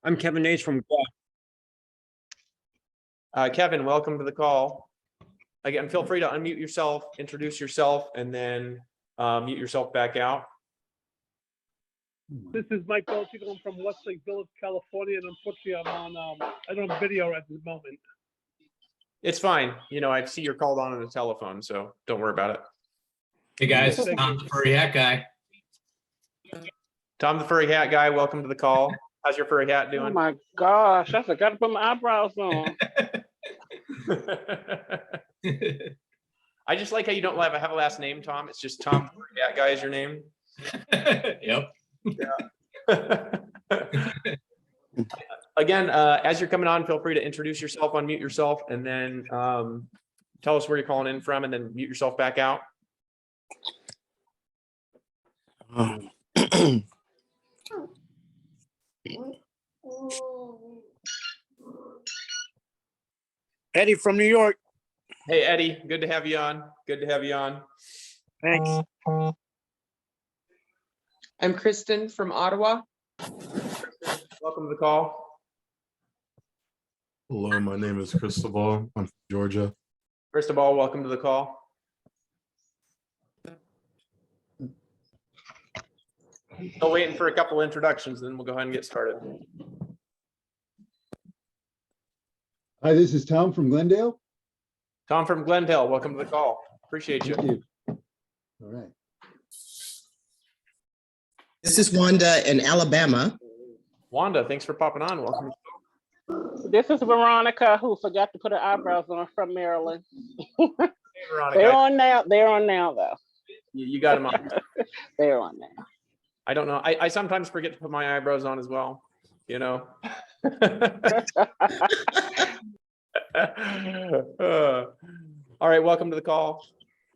I'm Kevin Nace from Guelph. Kevin, welcome to the call. Again, feel free to unmute yourself, introduce yourself, and then mute yourself back out. This is Mike Dolce. I'm from Westlake Village, California, and unfortunately I'm on, I don't have video at the moment. It's fine. You know, I see you're called on the telephone, so don't worry about it. Hey guys, Thank Tom, you. furry hat guy. Tom, the furry hat guy, welcome to the call. How's your furry hat Oh doing? my gosh, I forgot to put my eyebrows on. I just like how you don't have a last name, Tom. It's just Tom, the furry hat guy is your name. Yep. Again, as you're coming on, feel free to introduce yourself, unmute yourself, and then tell us where you're calling in from, and then mute yourself back out. Eddie from New York. Hey, Eddie, good to have you on. Good to have you on. Thanks. I'm Kristen from Ottawa. Welcome to the call. Hello, my name is Cristobal. I'm from Georgia. First of all, welcome to the call. Still waiting for a couple introductions, then we'll go ahead and get started. Hi, this is Tom from Glendale. Tom from Glendale, welcome to the call. Appreciate you. Thank you. All right. This is Wanda in Alabama. Wanda, thanks for popping on. Welcome. This is Veronica, who forgot to put her eyebrows on, from Maryland. Hey, They're Veronica, on now. They're on now, though. you got him on. They're on now. I don't know. I sometimes forget to put my eyebrows on as well, you know. All right, welcome to the call.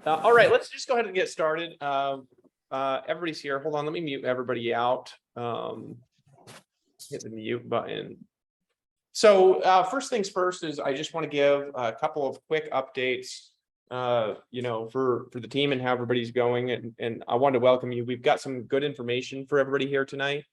All right, let's just go ahead and get started. Everybody's here. Hold on, let me mute everybody out. Hit the mute button. So first things first is I just want to give a couple of quick updates, you know, for the team and how everybody's going. And I wanted to welcome you. We've got some good information for everybody here tonight.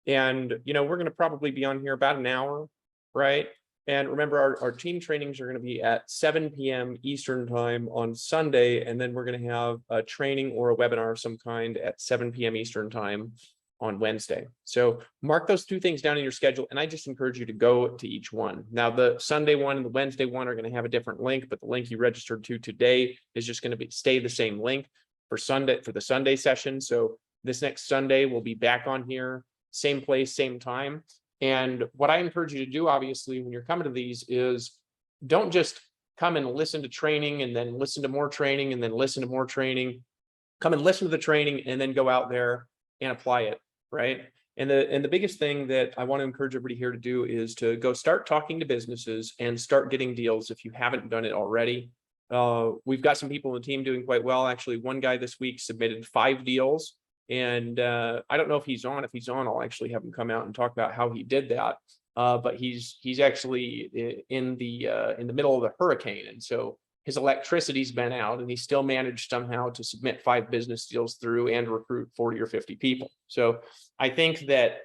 And, you know, we're going to probably be on here about an hour, right? And remember, our team trainings are going to be at 7 p.m. Eastern time on Sunday. And then we're going to have a training or a webinar of some kind at 7 p.m. Eastern time on Wednesday. So mark those two things down in your schedule. And I just encourage you to go to each one. Now, the Sunday one and the Wednesday one are going to have a different link, but the link you registered to today is just going to stay the same link for the Sunday session. So this next Sunday, we'll be back on here, same place, same time. And what I encourage you to do, obviously, when you're coming to these is don't just come and listen to training and then listen to more training and then listen to more training. Come and listen to the training and then go out there and apply it, right? And the biggest thing that I want to encourage everybody here to do is to go start talking to businesses and start getting deals if you haven't done it already. We've got some people on the team doing quite well. Actually, one guy this week submitted 5 deals. And I don't know if he's on. If he's on, I'll actually have him come out and talk about how he did that. But he's actually in the middle of the hurricane, and so his electricity's been out, and he still managed somehow to submit 5 business deals through and recruit 40 or 50 people. So I think that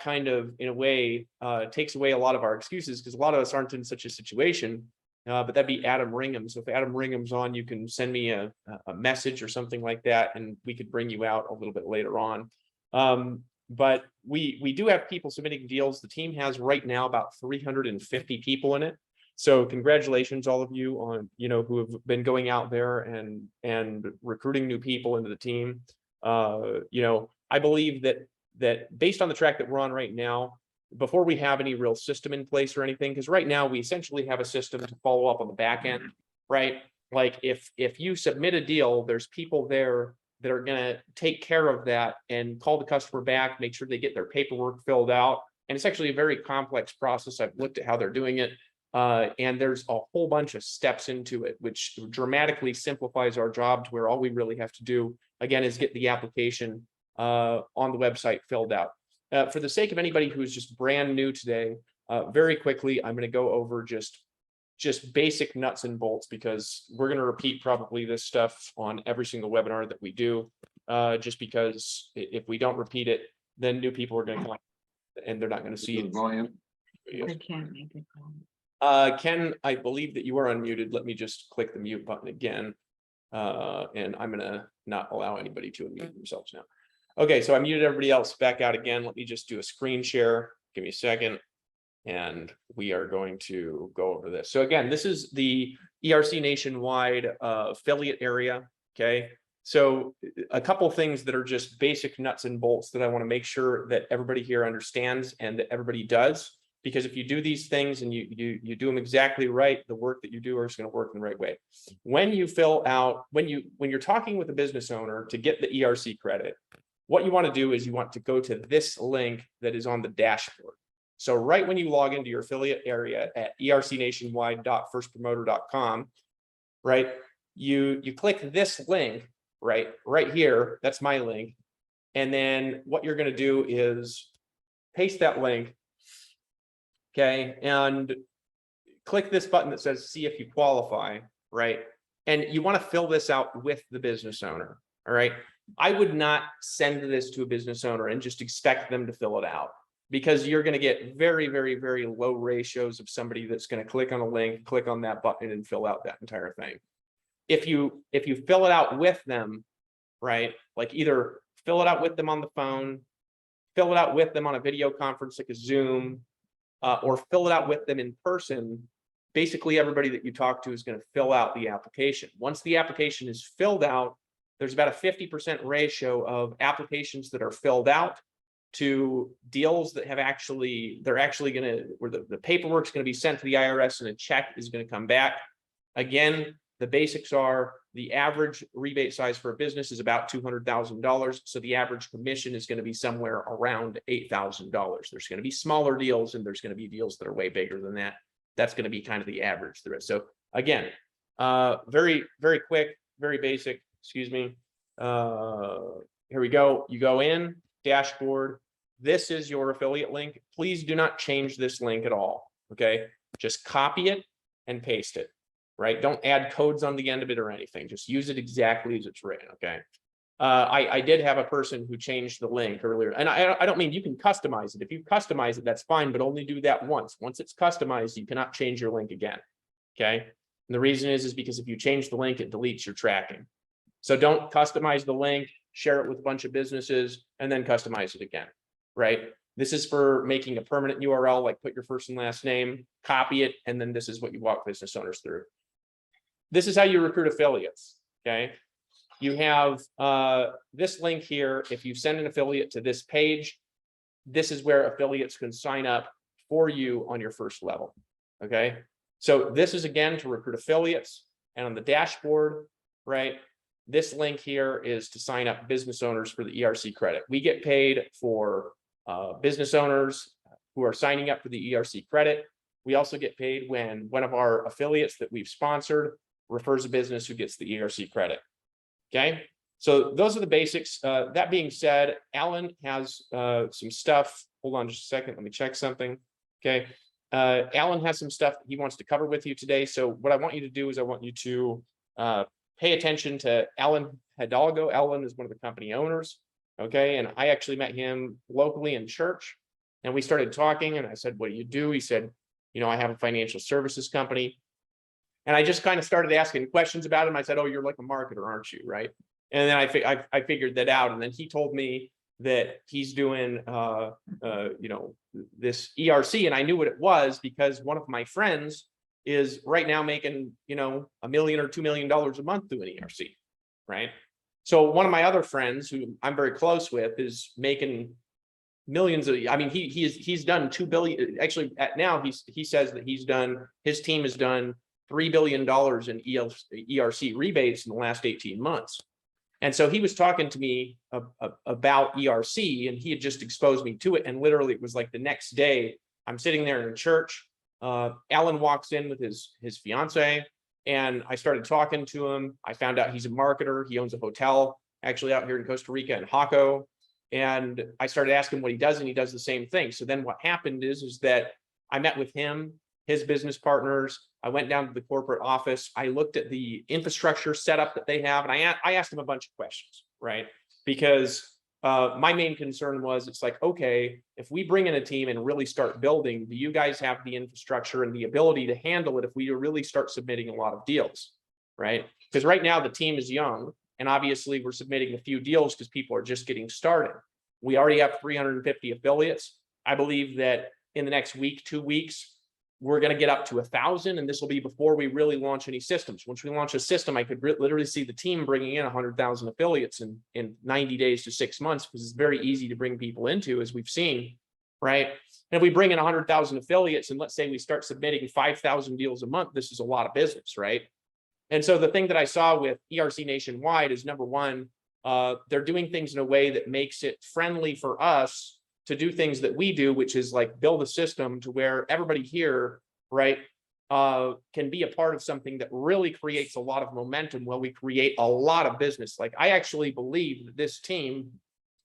kind of, in a way, takes away a lot of our excuses, because a lot of us aren't in such a situation. But that'd be Adam Ringham. So if Adam Ringham's on, you can send me a message or something like that, and we could bring you out a little bit later on. But we do have people submitting deals. The team has right now about 350 people in it. So congratulations, all of you, on, you know, who have been going out there and recruiting new people into the team. You know, I believe that based on the track that we're on right now, before we have any real system in place or anything, because right now we essentially have a system to follow up on the back end, right? Like if you submit a deal, there's people there that are going to take care of that and call the customer back, make sure they get their paperwork filled out. And it's actually a very complex process. I've looked at how they're doing it. And there's a whole bunch of steps into it, which dramatically simplifies our job to where all we really have to do, again, is get the application on the website filled out. For the sake of anybody who's just brand new today, very quickly, I'm going to go over just basic nuts and bolts, because we're going to repeat probably this stuff on every single webinar that we do, just because if we don't repeat it, then new people are going to come. and they're not going to see it. Volume. Yes. I can't make it. Ken, I believe that you are unmuted. Let me just click the mute button again. And I'm gonna not allow anybody to unmute themselves now. Okay, so I muted everybody else back out again. Let me just do a screen share. Give me a second. And we are going to go over this. So again, this is the ERC nationwide affiliate area. Okay. So a couple things that are just basic nuts and bolts that I want to make sure that everybody here understands and that everybody does. Because if you do these things and you do them exactly right, the work that you do is going to work in the right way. When you fill out, when you're talking with a business owner to get the ERC credit, what you want to do is you want to go to this link that is on the dashboard. So right when you log into your affiliate area at ercnationwide.firstpromoter.com, right, you click this link right here. That's my link. And then what you're going to do is paste that link. Okay, and click this button that says see if you qualify, right? And you want to fill this out with the business owner. All right. I would not send this to a business owner and just expect them to fill it out, because you're going to get very, very, very low ratios of somebody that's going to click on a link, click on that button and fill out that entire thing. If you fill it out with them, right? Like either fill it out with them on the phone, fill it out with them on a video conference like a Zoom, or fill it out with them in person. Basically, everybody that you talk to is going to fill out the application. Once the application is filled out, there's about a 50% ratio of applications that are filled out to deals that have they're actually going to, where the paperwork's going to be sent to the IRS and a check is going to come back. Again, the basics are the average rebate size for a business is about $200,000. So the average commission is going to be somewhere around $8,000. There's going to be smaller deals and there's going to be deals that are way bigger than that. That's going to be kind of the average there. So again, very, very quick, very basic, excuse me. Here we go. You go in, dashboard. This is your affiliate link. Please do not change this link at all. Okay. Just copy it and paste it. Right? Don't add codes on the end of it or anything. Just use it exactly as it's written. Okay. I did have a person who changed the link earlier, and I don't mean you can customize it. If you customize it, that's fine, but only do that once. Once it's customized, you cannot change your link again. Okay. And the reason is because if you change the link, it deletes your tracking. So don't customize the link, share it with a bunch of businesses, and then customize it again. Right. This is for making a permanent URL, like put your first and last name, copy it, and then this is what you walk business owners through. This is how you recruit affiliates. Okay. You have this link here. If you send an affiliate to this page, this is where affiliates can sign up for you on your first level. Okay. So this is again to recruit affiliates, and on the dashboard, right? This link here is to sign up business owners for the ERC credit. We get paid for business owners who are signing up for the ERC credit. We also get paid when one of our affiliates that we've sponsored refers a business who gets the ERC credit. Okay, so those are the basics. That being said, Alan has some stuff. Hold on just a second. Let me check something. Okay, Alan has some stuff he wants to cover with you today. So what I want you to do is I want you to pay attention to Alan Hidalgo. Alan is one of the company owners. Okay, and I actually met him locally in church, and we started talking. And I said, "What do you do?" He said, "You know, I have a financial services company." And I just kind of started asking questions about him. I said, "Oh, you're like a marketer, aren't you?" Right. And then I figured that out. And then he told me that he's doing, you know, this ERC. And I knew what it was because one of my friends is right now making, you know, $1 million or $2 million a month doing ERC. Right. So one of my other friends who I'm very close with is making millions of, I mean, he's done 2 billion. Actually, now he says that his team has done $3 billion in ERC rebates in the last 18 months. And so he was talking to me about ERC, and he had just exposed me to it. And literally it was like the next day, I'm sitting there in church. Alan walks in with his fiance, and I started talking to him. I found out he's a marketer. He owns a hotel actually out here in Costa Rica in Jaco. And I started asking what he does, and he does the same thing. So then what happened is that I met with him, his business partners. I went down to the corporate office. I looked at the infrastructure setup that they have, and I asked them a bunch of questions, right? Because my main concern was, it's like, okay, if we bring in a team and really start building, do you guys have the infrastructure and the ability to handle it if we really start submitting a lot of deals, right? Because right now the team is young, and obviously we're submitting a few deals because people are just getting started. We already have 350 affiliates. I believe that in the next week, 2 weeks, we're going to get up to 1,000, and this will be before we really launch any systems. Once we launch a system, I could literally see the team bringing in 100,000 affiliates in 90 days to 6 months, because it's very easy to bring people into, as we've seen, right? And if we bring in 100,000 affiliates, and let's say we start submitting 5,000 deals a month, this is a lot of business, right? And so the thing that I saw with ERC Nationwide is, number one, they're doing things in a way that makes it friendly for us to do things that we do, which is like build a system to where everybody here, right, can be a part of something that really creates a lot of momentum while we create a lot of business. Like, I actually believe that this team,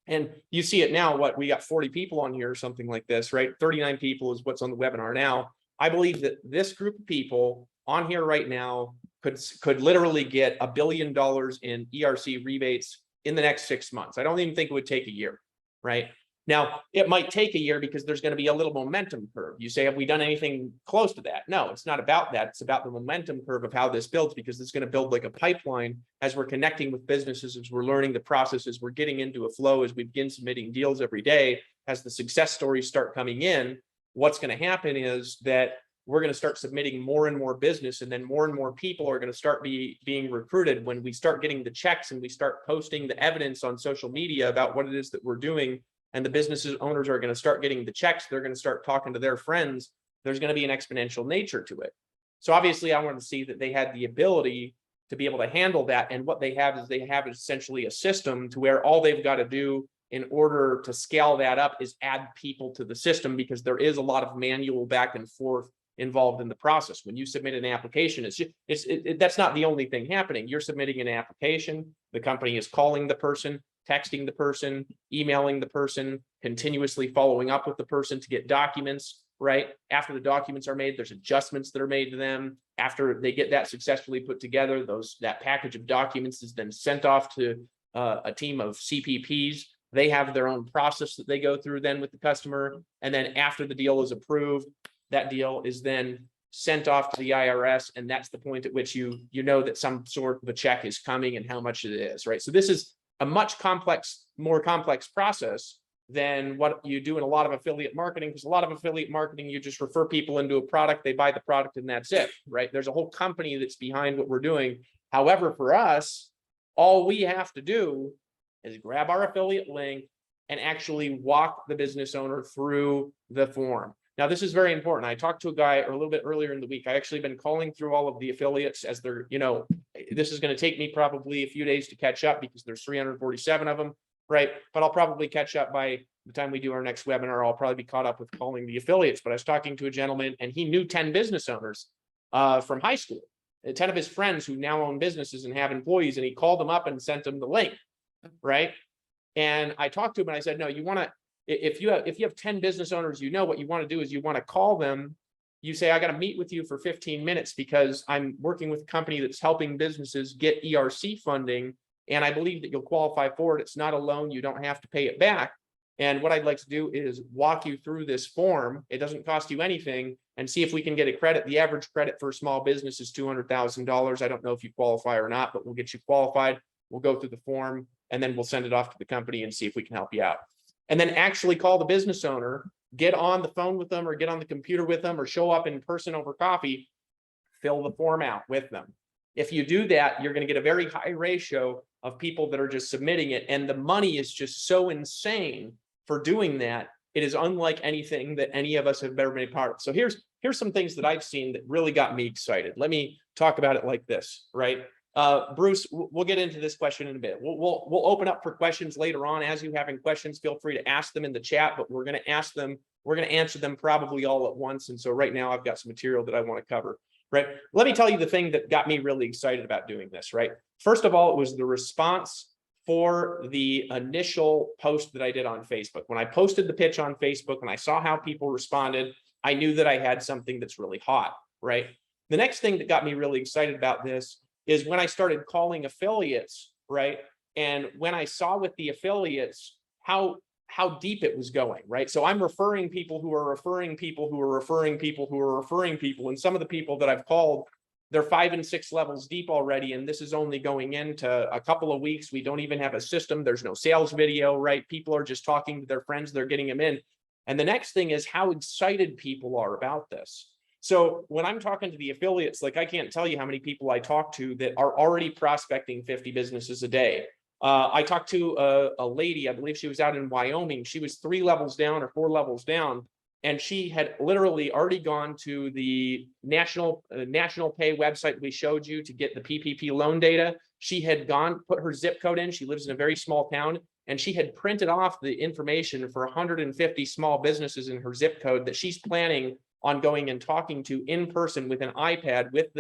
and you see it now, what, we got 40 people on here or something like this, right? 39 people is what's on the webinar now. I believe that this group of people on here right now could literally get $1 billion in ERC rebates in the next 6 months. I don't even think it would take a year, right? Now, it might take a year because there's going to be a little momentum curve. You say, have we done anything close to that? No, it's not about that. It's about the momentum curve of how this builds, because it's going to build like a pipeline as we're connecting with businesses, as we're learning the processes, we're getting into a flow, as we begin submitting deals every day, as the success stories start coming in. What's going to happen is that we're going to start submitting more and more business, and then more people are going to start being recruited. When we start getting the checks and we start posting the evidence on social media about what it is that we're doing, and the businesses owners are going to start getting the checks, they're going to start talking to their friends, there's going to be an exponential nature to it. So obviously I wanted to see that they had the ability to be able to handle that. And what they have is, they have essentially a system to where all they've got to do in order to scale that up is add people to the system, because there is a lot of manual back and forth involved in the process. When you submit an application, that's not the only thing happening. You're submitting an application, the company is calling the person, texting the person, emailing the person, continuously following up with the person to get documents, right? After the documents are made, there's adjustments that are made to them. After they get that successfully put together, that package of documents is then sent off to a team of CPPs. They have their own process that they go through then with the customer. And then after the deal is approved, that deal is then sent off to the IRS. And that's the point at which you know that some sort of a check is coming and how much it is, right? So this is a much more complex process than what you do in a lot of affiliate marketing, because a lot of affiliate marketing, you just refer people into a product, they buy the product, and that's it, right? There's a whole company that's behind what we're doing. However, for us, all we have to do is grab our affiliate link and actually walk the business owner through the form. Now, this is very important. I talked to a guy a little bit earlier in the week. I actually been calling through all of the affiliates as they're, this is going to take me probably a few days to catch up, because there's 347 of them, right? But I'll probably catch up by the time we do our next webinar. I'll probably be caught up with calling the affiliates. But I was talking to a gentleman, and he knew 10 business owners from high school, 10 of his friends who now own businesses and have employees, and he called them up and sent them the link, right? And I talked to him and I said, no, you want to, if you have 10 business owners, what you want to do is you want to call them. You say, I got to meet with you for 15 minutes because I'm working with a company that's helping businesses get ERC funding. And I believe that you'll qualify for it. It's not a loan. You don't have to pay it back. And what I'd like to do is walk you through this form. It doesn't cost you anything, and see if we can get a credit. The average credit for a small business is $200,000. I don't know if you qualify or not, but we'll get you qualified. We'll go through the form, and then we'll send it off to the company and see if we can help you out. And then actually call the business owner, get on the phone with them, or get on the computer with them, or show up in person over coffee, fill the form out with them. If you do that, you're going to get a very high ratio of people that are just submitting it. And the money is just so insane for doing that. It is unlike anything that any of us have ever been a part of. So here's some things that I've seen that really got me excited. Let me talk about it like this, right? Bruce, we'll get into this question in a bit. We'll open up for questions later on. As you having questions, feel free to ask them in the chat, but we're going to answer them probably all at once. And so right now I've got some material that I want to cover, right? Let me tell you the thing that got me really excited about doing this, right? First of all, it was the response for the initial post that I did on Facebook. When I posted the pitch on Facebook and I saw how people responded, I knew that I had something that's really hot, right? The next thing that got me really excited about this is when I started calling affiliates, right? And when I saw with the affiliates how deep it was going, right? So I'm referring people who are referring people who are referring people who are referring people. And some of the people that I've called, they're 5 and 6 levels deep already. And this is only going into a couple of weeks. We don't even have a system. There's no sales video, right? People are just talking to their friends. They're getting them in. And the next thing is how excited people are about this. So when I'm talking to the affiliates, like I can't tell you how many people I talk to that are already prospecting 50 businesses a day. I talked to a lady, I believe she was out in Wyoming. She was 3 levels down or 4 levels down, and she had literally already gone to the national pay website we showed you to get the PPP loan data. She had put her zip code in. She lives in a very small town, and she had printed off the information for 150 small businesses in her zip code that she's planning on going and talking to in person with an iPad with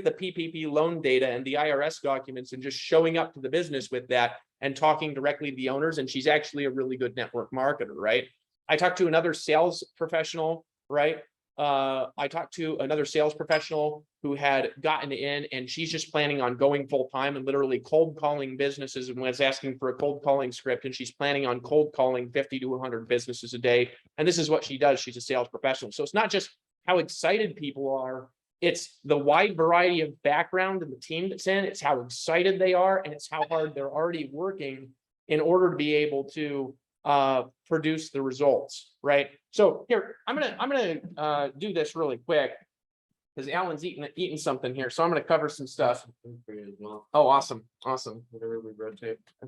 the PPP loan data and the IRS documents, and just showing up to the business with that and talking directly to the owners. And she's actually a really good network marketer, right? I talked to another sales professional, right? I talked to another sales professional who had gotten in, and she's just planning on going full time and literally cold calling businesses, and was asking for a cold calling script. And she's planning on cold calling 50 to 100 businesses a day. And this is what she does. She's a sales professional. So it's not just how excited people are, it's the wide variety of background and the team that's in, it's how excited they are, and it's how hard they're already working in order to be able to produce the results, right? So here, I'm gonna do this really quick because Alan's eating something here. So I'm gonna cover some stuff. Oh, awesome.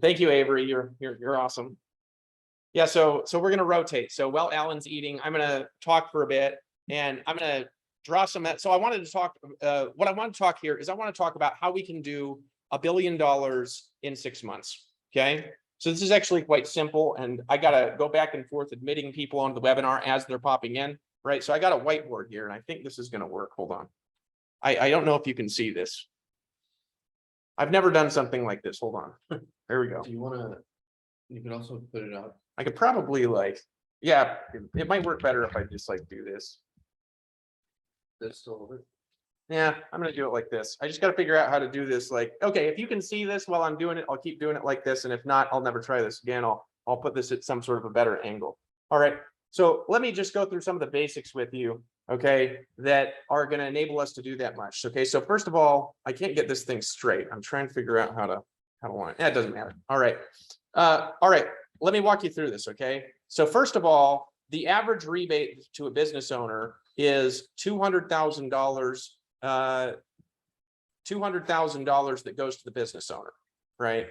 Thank you, Avery. You're awesome. Yeah, so we're gonna rotate. So while Alan's eating, I'm gonna talk for a bit, and I'm gonna draw some. So I wanted to talk, what I want to talk here is I want to talk about how we can do $1 billion in 6 months. Okay. So this is actually quite simple, and I got to go back and forth admitting people onto the webinar as they're popping in, right? So I got a whiteboard here, and I think this is going to work. Hold on. I don't know if you can see this. I've never done something like this. Hold on. There we go. Do you want to, you could also put it up. I could probably yeah, it might work better if I just do this. This still. Yeah, I'm gonna do it like this. I just gotta figure out how to do this. Okay, if you can see this while I'm doing it, I'll keep doing it like this. And if not, I'll never try this again. I'll put this at some sort of a better angle. All right. So let me just go through some of the basics with you, okay, that are gonna enable us to do that much. Okay, so first of all, I can't get this thing straight. I'm trying to figure out how to want it. Yeah, it doesn't matter. All right. Let me walk you through this. Okay. So first of all, the average rebate to a business owner is $200,000. $200,000 that goes to the business owner, right?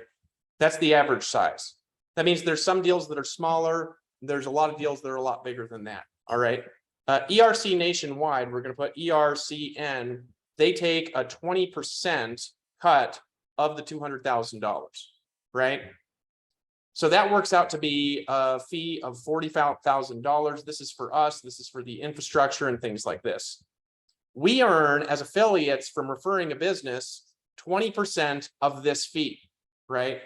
That's the average size. That means there's some deals that are smaller. There's a lot of deals that are a lot bigger than that. All right. ERC nationwide, we're going to put ERCN. They take a 20% cut of the $200,000, right? So that works out to be a fee of $40,000. This is for us. This is for the infrastructure and things like this. We earn as affiliates from referring a business 20% of this fee, right?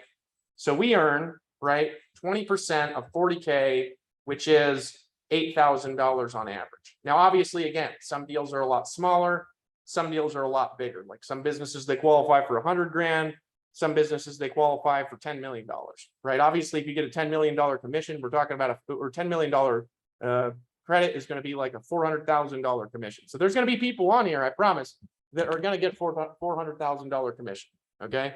So we earn, right, 20% of 40K, which is $8,000 on average. Now, obviously, again, some deals are a lot smaller. Some deals are a lot bigger. Like some businesses, they qualify for 100 grand. Some businesses, they qualify for $10 million, right? Obviously, if you get a $10 million commission, we're talking about or $10 million credit is going to be like a $400,000 commission. So there's going to be people on here, I promise, that are going to get $400,000 commission. Okay.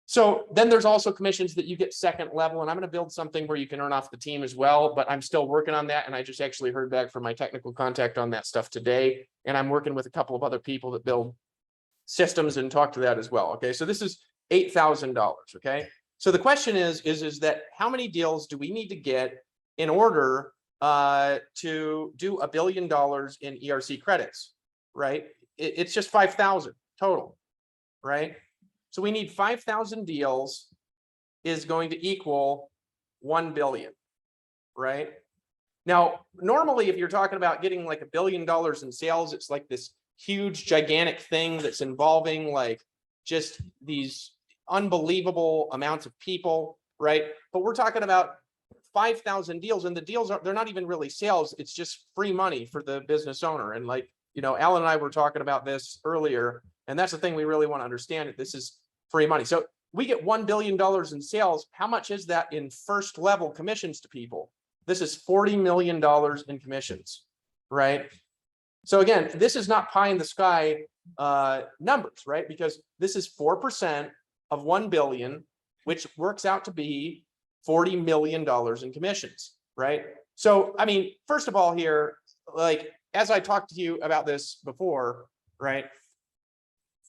So then there's also commissions that you get second level, and I'm going to build something where you can earn off the team as well, but I'm still working on that. And I just actually heard back from my technical contact on that stuff today. And I'm working with a couple of other people that build systems and talk to that as well. Okay. So this is $8,000. Okay. So the question is that how many deals do we need to get in order to do $1 billion in ERC credits, right? It's just 5,000 total, right? So we need 5,000 deals is going to equal 1 billion, right? Now, normally, if you're talking about getting like $1 billion in sales, it's like this huge, gigantic thing that's involving like just these unbelievable amounts of people, right? But we're talking about 5,000 deals, and the deals they're not even really sales. It's just free money for the business owner. And like, Alan and I were talking about this earlier, and that's the thing we really want to understand. This is free money. So we get $1 billion in sales. How much is that in first level commissions to people? This is $40 million in commissions, right? So again, this is not pie in the sky numbers, right? Because this is 4% of 1 billion, which works out to be $40 million in commissions, right? So, I mean, first of all here, like, as I talked to you about this before, right?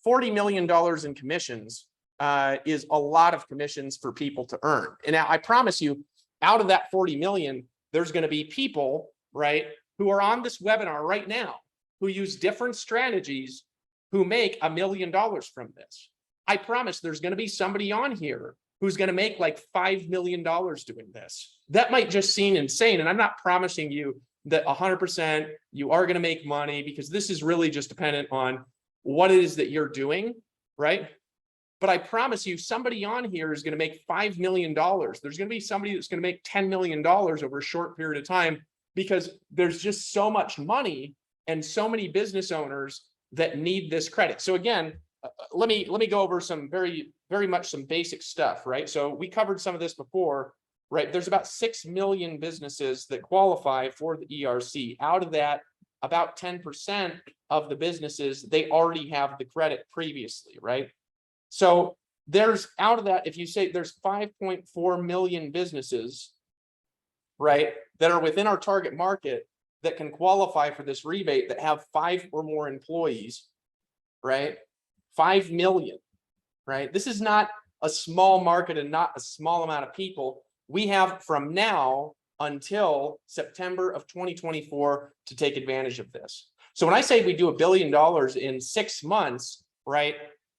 $40 million in commissions is a lot of commissions for people to earn. And now I promise you, out of that 40 million, there's going to be people, right, who are on this webinar right now, who use different strategies, who make $1 million from this. I promise there's going to be somebody on here who's going to make like $5 million doing this. That might just seem insane. And I'm not promising you that 100% you are going to make money, because this is really just dependent on what it is that you're doing, right? But I promise you, somebody on here is going to make $5 million. There's going to be somebody that's going to make $10 million over a short period of time, because there's just so much money and so many business owners that need this credit. So again, let me go over some very much some basic stuff, right? So we covered some of this before, right? There's about 6 million businesses that qualify for the ERC. Out of that, about 10% of the businesses, they already have the credit previously, right? So there's, out of that, if you say there's 5.4 million businesses, right, that are within our target market that can qualify for this rebate, that have 5 or more employees, right? 5 million, right? This is not a small market and not a small amount of people. We have from now until September of 2024 to take advantage of this. So when I say we do $1 billion in 6 months, right,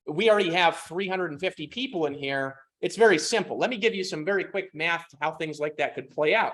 we already have 350 people in here. It's very simple. Let me give you some very quick math to how things like that could play out.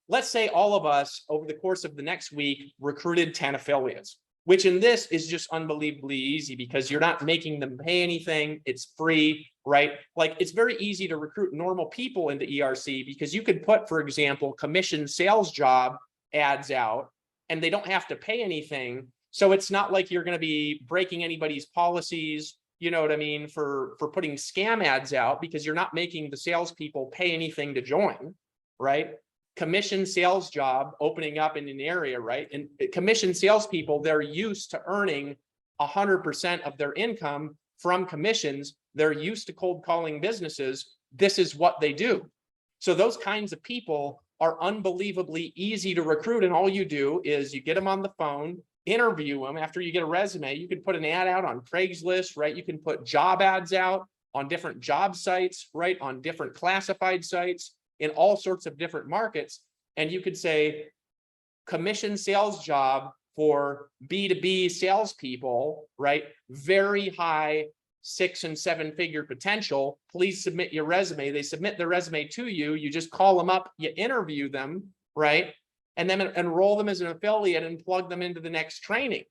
Let's say all of us over the course of the next week recruited 10 affiliates, which in this is just unbelievably easy because you're not making them pay anything. It's free, right? Like, it's very easy to recruit normal people into ERC because you could put, for example, commission sales job ads out and they don't have to pay anything. So it's not like you're going to be breaking anybody's policies, you know what I mean, for putting scam ads out, because you're not making the salespeople pay anything to join, right? Commission sales job opening up in an area, right? And commission salespeople, they're used to earning 100% of their income from commissions. They're used to cold calling businesses. This is what they do. So those kinds of people are unbelievably easy to recruit. And all you do is you get them on the phone, interview them. After you get a resume, you can put an ad out on Craigslist, right? You can put job ads out on different job sites, right? On different classified sites in all sorts of different markets. And you could say commission sales job for B2B salespeople, right? Very high 6- and 7-figure potential. Please submit your resume. They submit their resume to you. You just call them up, you interview them, right? And then enroll them as an affiliate and plug them into the next training.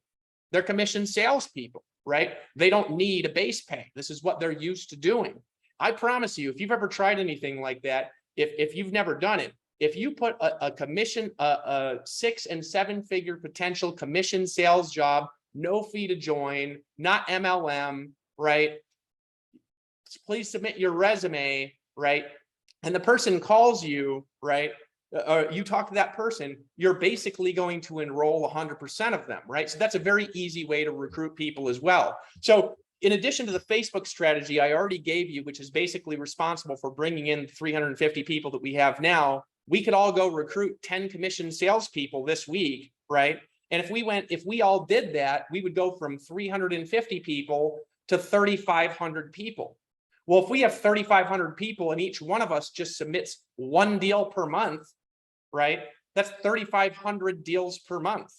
They're commission salespeople, right? They don't need a base pay. This is what they're used to doing. I promise you, if you've ever tried anything like that, if you've never done it, if you put a commission, a 6- and 7-figure potential commission sales job, no fee to join, not MLM, right? Please submit your resume, right? And the person calls you, right? Or you talk to that person, you're basically going to enroll 100% of them, right? So that's a very easy way to recruit people as well. So in addition to the Facebook strategy I already gave you, which is basically responsible for bringing in 350 people that we have now, we could all go recruit 10 commission salespeople this week, right? And if we all did that, we would go from 350 people to 3,500 people. Well, if we have 3,500 people and each one of us just submits 1 deal per month, right? That's 3,500 deals per month,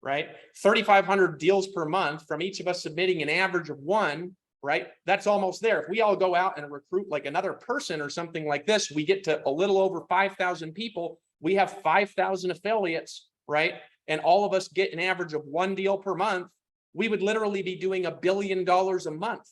right? 3,500 deals per month from each of us submitting an average of 1, right? That's almost there. If we all go out and recruit like another person or something like this, we get to a little over 5,000 people. We have 5,000 affiliates, right? And all of us get an average of 1 deal per month. We would literally be doing $1 billion a month,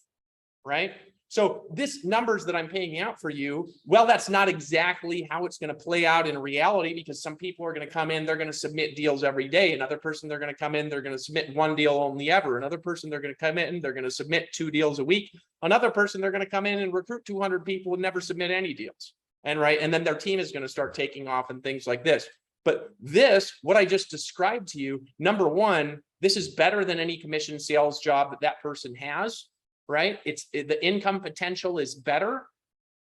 right? So this numbers that I'm paying out for you, well, that's not exactly how it's going to play out in reality, because some people are going to come in, they're going to submit deals every day. Another person, they're going to come in, they're going to submit one deal only ever. Another person, they're going to come in, they're going to submit 2 deals a week. Another person, they're going to come in and recruit 200 people and never submit any deals. And then their team is going to start taking off and things like this. But this, what I just described to you, number one, this is better than any commission sales job that person has, right? The income potential is better.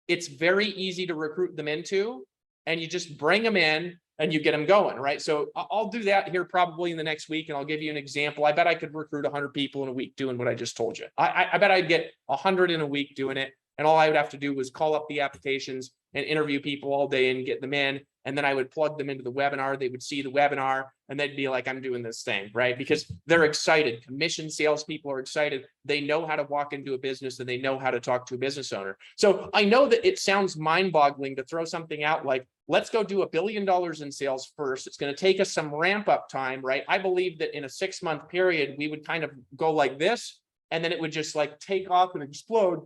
It's very easy to recruit them into, and you just bring them in and you get them going, right? So I'll do that here probably in the next week, and I'll give you an example. I bet I could recruit 100 people in a week doing what I just told you. I bet I'd get 100 in a week doing it. And all I would have to do was call up the applications and interview people all day and get them in. And then I would plug them into the webinar. They would see the webinar and they'd be like, I'm doing this thing, right? Because they're excited. Commission salespeople are excited. They know how to walk into a business and they know how to talk to a business owner. So I know that it sounds mind-boggling to throw something out like, let's go do $1 billion in sales first. It's going to take us some ramp up time, right? I believe that in a 6-month period, we would kind of go like this, and then it would just like take off and explode.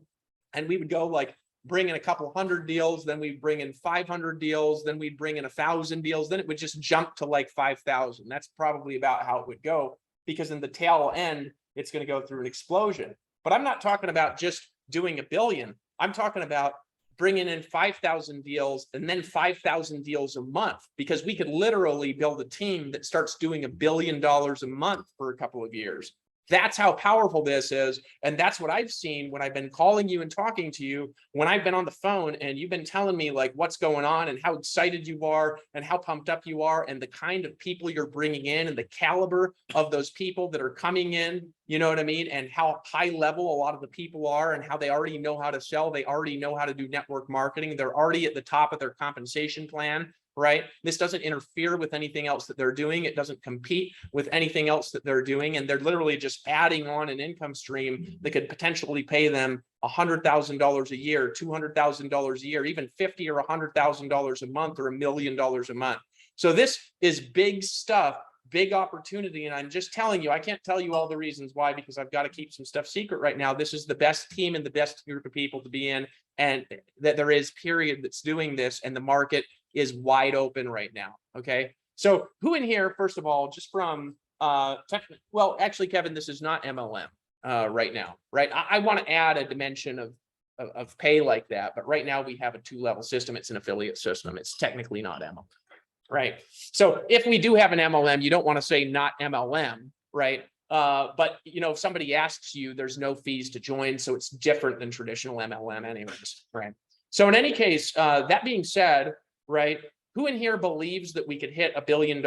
And we would go like bring in a couple hundred deals, then we'd bring in 500 deals, then we'd bring in 1,000 deals, then it would just jump to like 5,000. That's probably about how it would go, because in the tail end, it's going to go through an explosion. But I'm not talking about just doing $1 billion. I'm talking about bringing in 5,000 deals and then 5,000 deals a month, because we could literally build a team that starts doing $1 billion a month for a couple of years. That's how powerful this is. And that's what I've seen when I've been calling you and talking to you, when I've been on the phone and you've been telling me like what's going on and how excited you are and how pumped up you are and the kind of people you're bringing in and the caliber of those people that are coming in, you know what I mean? And how high level a lot of the people are and how they already know how to sell. They already know how to do network marketing. They're already at the top of their compensation plan. Right? This doesn't interfere with anything else that they're doing. It doesn't compete with anything else that they're doing. And they're literally just adding on an income stream that could potentially pay them $100,000 a year, $200,000 a year, even $50,000 or $100,000 a month, or $1 million a month. So this is big stuff, big opportunity. And I'm just telling you, I can't tell you all the reasons why, because I've got to keep some stuff secret right now. This is the best team and the best group of people to be in, and that there is, period, that's doing this, and the market is wide open right now. Okay. So who in here, first of all, just from well, actually, Kevin, this is not MLM right now, right? I want to add a dimension of pay like that, but right now we have a 2-level system. It's an affiliate system. It's technically not MLM, right? So if we do have an MLM, you don't want to say not MLM, right? But you know, if somebody asks you, there's no fees to join, so it's different than traditional MLM anyways, right? So in any case, that being said, right, who in here believes that we could hit $1 billion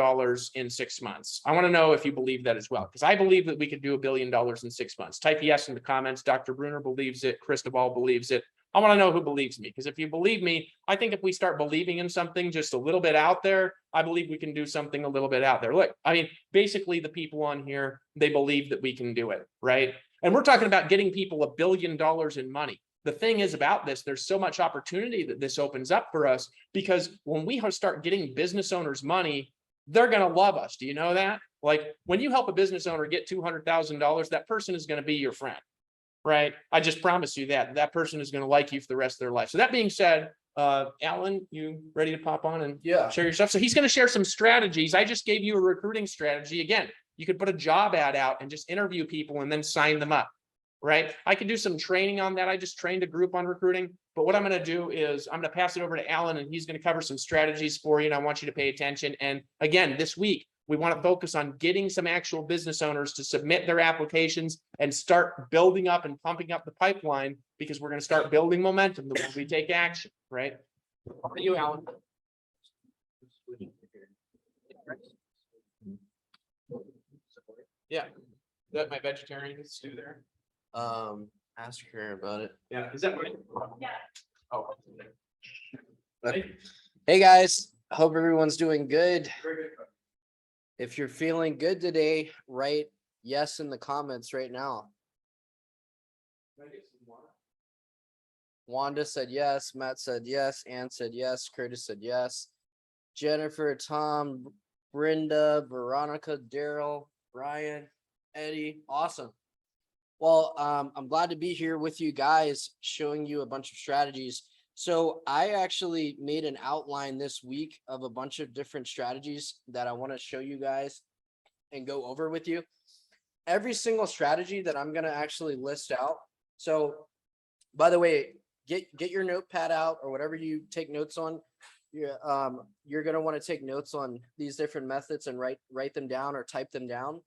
in 6 months? I want to know if you believe that as well, because I believe that we could do $1 billion in 6 months. Type yes in the comments. Dr. Bruner believes it. Cristobal believes it. I want to know who believes me, because if you believe me, I think if we start believing in something just a little bit out there, I believe we can do something a little bit out there. Look, I mean, basically the people on here, they believe that we can do it, right? And we're talking about getting people $1 billion in money. The thing is about this, there's so much opportunity that this opens up for us, because when we start getting business owners money, they're going to love us. Do you know that? Like when you help a business owner get $200,000, that person is going to be your friend, right? I just promise you that person is going to like you for the rest of their life. So that being said, Alan, you ready to pop on and share your stuff? So he's going to share some strategies. I just gave you a recruiting strategy. Again, you could put a job ad out and just interview people and then sign them up. Right? I could do some training on that. I just trained a group on recruiting, but what I'm going to do is I'm going to pass it over to Alan, and he's going to cover some strategies for you. And I want you to pay attention. And again, this week, we want to focus on getting some actual business owners to submit their applications and start building up and pumping up the pipeline, because we're going to start building momentum the way we take action, right? How are you, Alan? Yeah. That my vegetarian stew there. Ask her about it. Yeah, is that right? Yeah. Oh. Hey guys, hope everyone's doing good. If you're feeling good today, write yes in the comments right now. Wanda said yes, Matt said yes, Ann said yes, Curtis said yes, Jennifer, Tom, Brenda, Veronica, Daryl, Brian, Eddie, awesome. Well, I'm glad to be here with you guys, showing you a bunch of strategies. So I actually made an outline this week of a bunch of different strategies that I want to show you guys and go over with you. Every single strategy that I'm going to actually list out. So by the way, get your notepad out or whatever you take notes on. You're going to want to take notes on these different methods and write them down or type them down.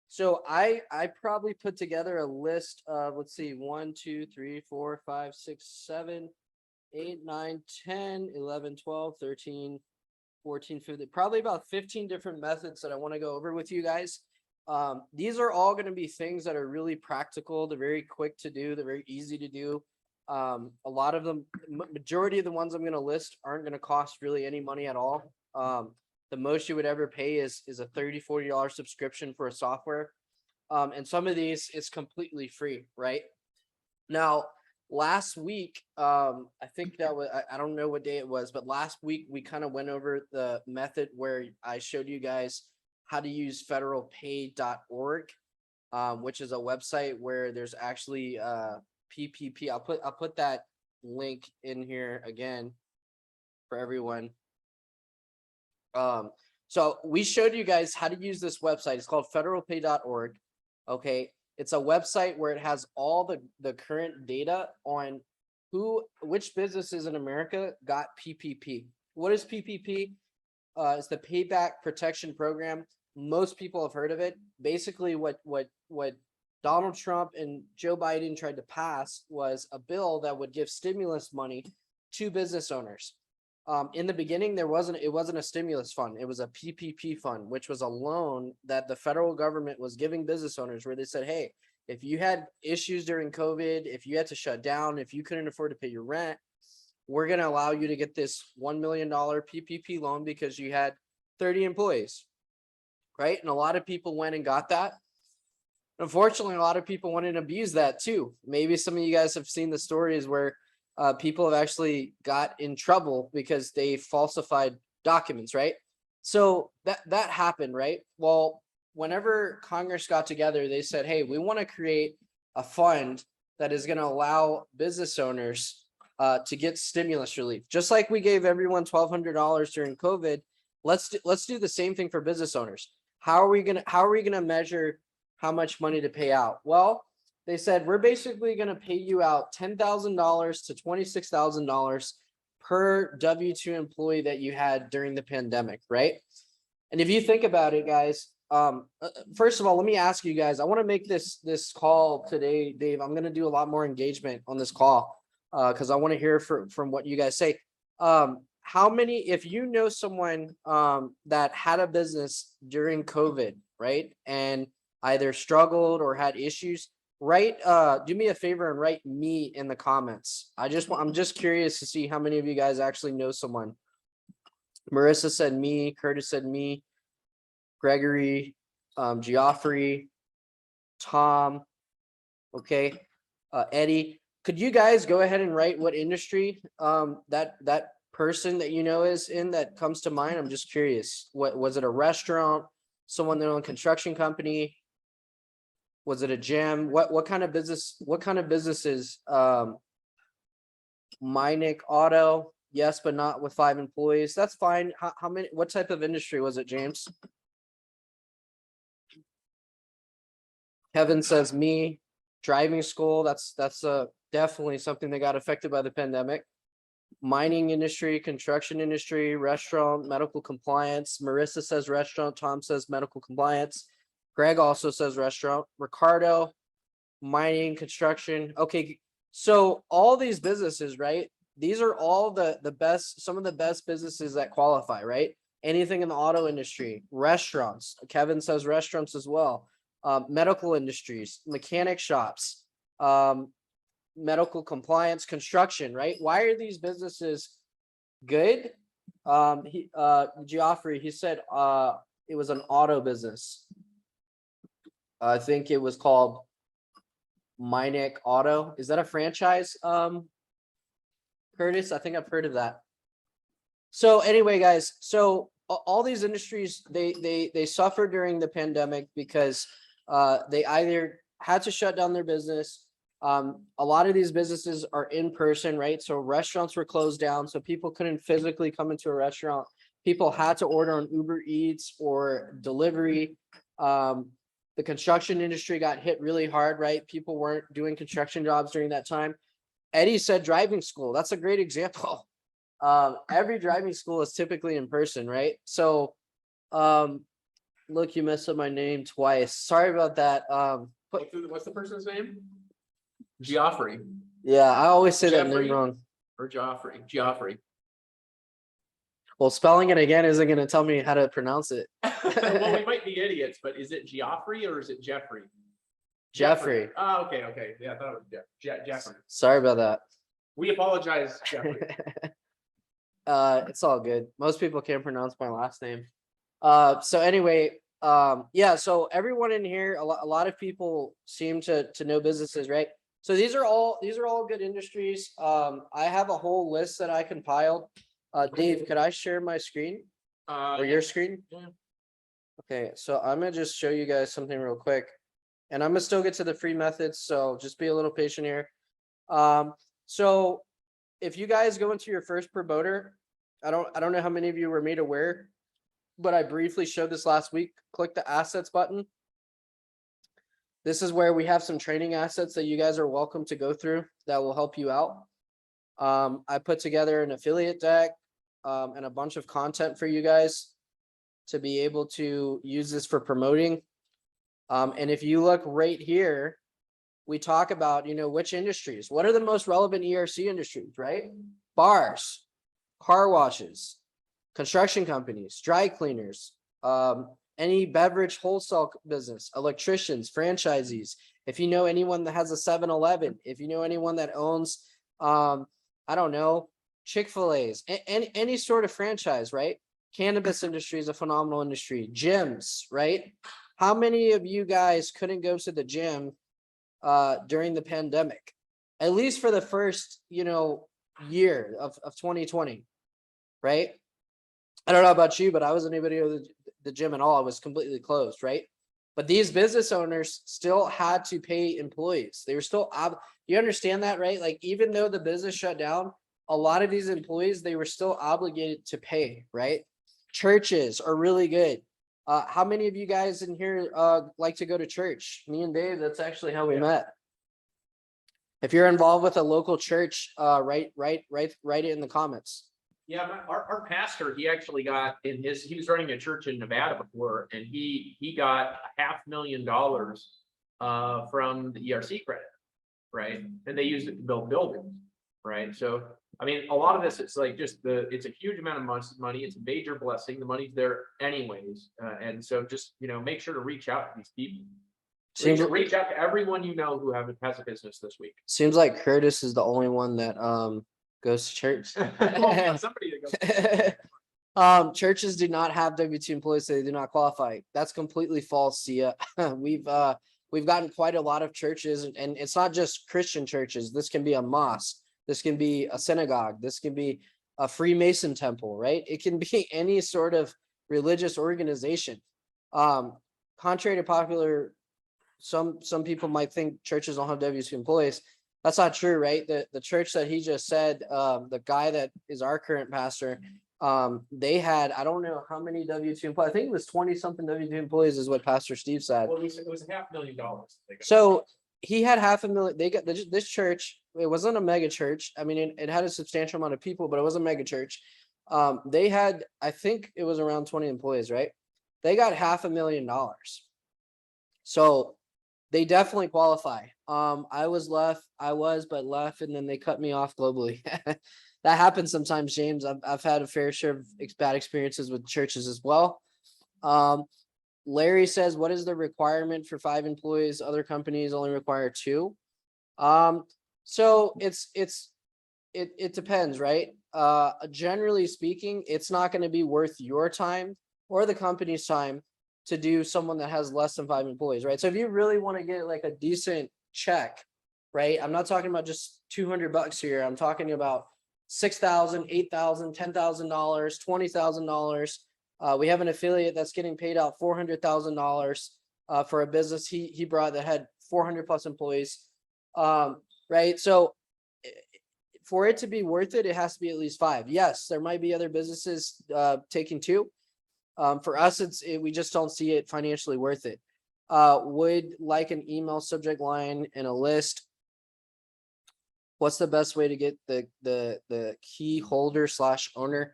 So I probably put together a list of, let's see, 1, 2, 3, 4, 5, 6, 7, 8, 9, 10, 11, 12, 13, 14, 15, probably about 15 different methods that I want to go over with you guys. These are all going to be things that are really practical. They're very quick to do. They're very easy to do. A lot of them, majority of the ones I'm going to list aren't going to cost really any money at all. The most you would ever pay is a $30, $40 subscription for a software. And some of these is completely free, right? Now, last week, I think that was, I don't know what day it was, but last week we kind of went over the method where I showed you guys how to use federalpay.org, which is a website where there's actually PPP. I'll put that link in here again for everyone. So we showed you guys how to use this website. It's called federalpay.org. Okay. It's a website where it has all the current data on which businesses in America got PPP. What is PPP? It's the Payback Protection Program. Most people have heard of it. Basically what Donald Trump and Joe Biden tried to pass was a bill that would give stimulus money to business owners. In the beginning, it wasn't a stimulus fund. It was a PPP fund, which was a loan that the federal government was giving business owners where they said, hey, if you had issues during COVID, if you had to shut down, if you couldn't afford to pay your rent, we're going to allow you to get this $1 million PPP loan because you had 30 employees, right? And a lot of people went and got that. Unfortunately, a lot of people went and abused that too. Maybe some of you guys have seen the stories where people have actually got in trouble because they falsified documents, right? So that happened, right? Well, whenever Congress got together, they said, hey, we want to create a fund that is going to allow business owners to get stimulus relief. Just like we gave everyone $1,200 during COVID, let's do the same thing for business owners. How are we gonna measure how much money to pay out? Well, they said, we're basically going to pay you out $10,000 to $26,000 per W-2 employee that you had during the pandemic, right? And if you think about it, guys, first of all, let me ask you guys, I want to make this call today, Dave. I'm going to do a lot more engagement on this call because I want to hear from what you guys say. How many, if you know someone that had a business during COVID, right, and either struggled or had issues, do me a favor and write me in the comments. I'm just curious to see how many of you guys actually know someone. Marissa said me, Curtis said me, Gregory, Geoffrey, Tom, okay, Eddie. Could you guys go ahead and write what industry that person that you know is in that comes to mind? I'm just curious. What was it, a restaurant, someone that owned a construction company? Was it a gym? What kind of business? What kind of businesses? Minick Auto, yes, but not with 5 employees. That's fine. How many? What type of industry was it, James? Kevin says me. Driving school. That's definitely something that got affected by the pandemic. Mining industry, construction industry, restaurant, medical compliance. Marissa says restaurant. Tom says medical compliance. Greg also says restaurant. Ricardo, mining, construction. Okay, so all these businesses, right? These are all the best, some of the best businesses that qualify, right? Anything in the auto industry, restaurants. Kevin says restaurants as well. Medical industries, mechanic shops, medical compliance, construction, right? Why are these businesses good? Geoffrey, he said it was an auto business. I think it was called Minick Auto. Is that a franchise? Curtis, I think I've heard of that. So anyway, guys, so all these industries, they suffered during the pandemic because they either had to shut down their business. A lot of these businesses are in person, right? So restaurants were closed down, so people couldn't physically come into a restaurant. People had to order on Uber Eats or delivery. The construction industry got hit really hard, right? People weren't doing construction jobs during that time. Eddie said driving school. That's a great example. Every driving school is typically in person, right? So, look, you messed up my name twice. Sorry about that. What's the person's name? Geoffrey Yeah, I always say that Jeffrey? name wrong. or Geoffrey. Well, spelling it again isn't going to tell me how to pronounce it. Well, we might be idiots, but is it Geoffrey or is it Jeffrey? Jeffrey. Oh, okay. Yeah, I thought it was Jeffrey. Sorry about that. We apologize, Jeffrey. It's all good. Most people can't pronounce my last name. So anyway, yeah, so everyone in here, a lot of people seem to know businesses, right? So these are all good industries. I have a whole list that I compiled. Dave, could I share my screen or your screen? Yeah. Okay, so I'm gonna just show you guys something real quick. And I'm gonna still get to the free methods, so just be a little patient here. So if you guys go into your first promoter, I don't know how many of you were made aware, but I briefly showed this last week. Click the assets button. This is where we have some training assets that you guys are welcome to go through that will help you out. I put together an affiliate deck and a bunch of content for you guys to be able to use this for promoting. And if you look right here, we talk about, which industries, what are the most relevant ERC industries, right? Bars, car washes, construction companies, dry cleaners, any beverage wholesale business, electricians, franchisees. If you know anyone that has a 7-Eleven, if you know anyone that owns, I don't know, Chick-fil-A's, any sort of franchise, right? Cannabis industry is a phenomenal industry. Gyms, right? How many of you guys couldn't go to the gym during the pandemic? At least for the first, year of 2020, right? I don't know about you, but I wasn't able to go to the gym at all. It was completely closed, right? But these business owners still had to pay employees. They were still, you understand that, right? Like, even though the business shut down, a lot of these employees, they were still obligated to pay, right? Churches are really good. How many of you guys in here like to go to church? Me and Dave, that's actually how we met. If you're involved with a local church, write it in the comments. Yeah, our pastor, he actually got he was running a church in Nevada before, and he got $500,000 from the ERC credit, right? And they used it to build buildings, right? So, I mean, a lot of this, it's like it's a huge amount of money. It's a major blessing. The money's there anyways. And so just, make sure to reach out to these people. Reach out to everyone you know who has a business this week. Seems like Curtis is the only one that goes to church. Well, somebody that goes. Churches do not have W-2 employees, so they do not qualify. That's completely false, Sia. We've gotten quite a lot of churches, and it's not just Christian churches. This can be a mosque. This can be a synagogue. This can be a Freemason temple, right? It can be any sort of religious organization. Contrary to popular, some people might think churches don't have W-2 employees. That's not true, right? The church that he just said, the guy that is our current pastor, they had, I don't know how many W-2 employees. I think it was 20 something W-2 employees is what Pastor Steve said. Well, it was $500,000. So he had $500,000. They got this church. It wasn't a mega church. I mean, it had a substantial amount of people, but it was a mega church. They had, I think it was around 20 employees, right? They got $500,000. So they definitely qualify. I was, but left, and then they cut me off globally. That happens sometimes, James. I've had a fair share of bad experiences with churches as well. Larry says, what is the requirement for 5 employees? Other companies only require 2. So it depends, right? Generally speaking, it's not going to be worth your time or the company's time to do someone that has less than 5 employees, right? So if you really want to get like a decent check, right? I'm not talking about just $200 here. I'm talking about $6,000, $8,000, $10,000, $20,000. We have an affiliate that's getting paid out $400,000 for a business he brought that had 400 plus employees. Right? So for it to be worth it, it has to be at least 5. Yes, there might be other businesses taking 2. For us, we just don't see it financially worth it. Would like an email subject line and a list. What's the best way to get the key holder / owner?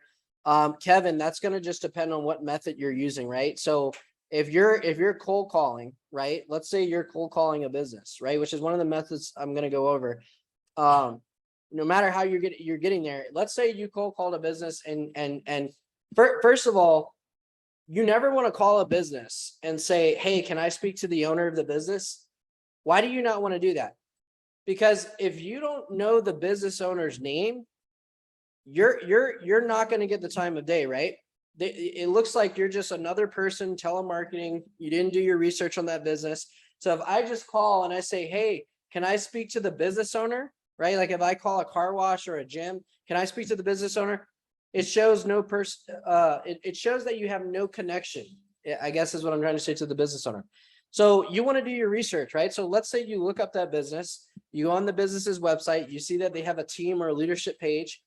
Kevin, that's going to just depend on what method you're using, right? So if you're cold calling, right? Let's say you're cold calling a business, right? Which is one of the methods I'm going to go over. No matter how you're getting there. Let's say you cold called a business and first of all, you never want to call a business and say, hey, can I speak to the owner of the business? Why do you not want to do that? Because if you don't know the business owner's name, you're not going to get the time of day, right? It looks like you're just another person telemarketing. You didn't do your research on that business. So if I just call and I say, hey, can I speak to the business owner? Right? Like if I call a car wash or a gym, can I speak to the business owner? It shows no person. It shows that you have no connection, I guess is what I'm trying to say to the business owner. So you want to do your research, right? So let's say you look up that business, you go on the business's website, you see that they have a team or a leadership page.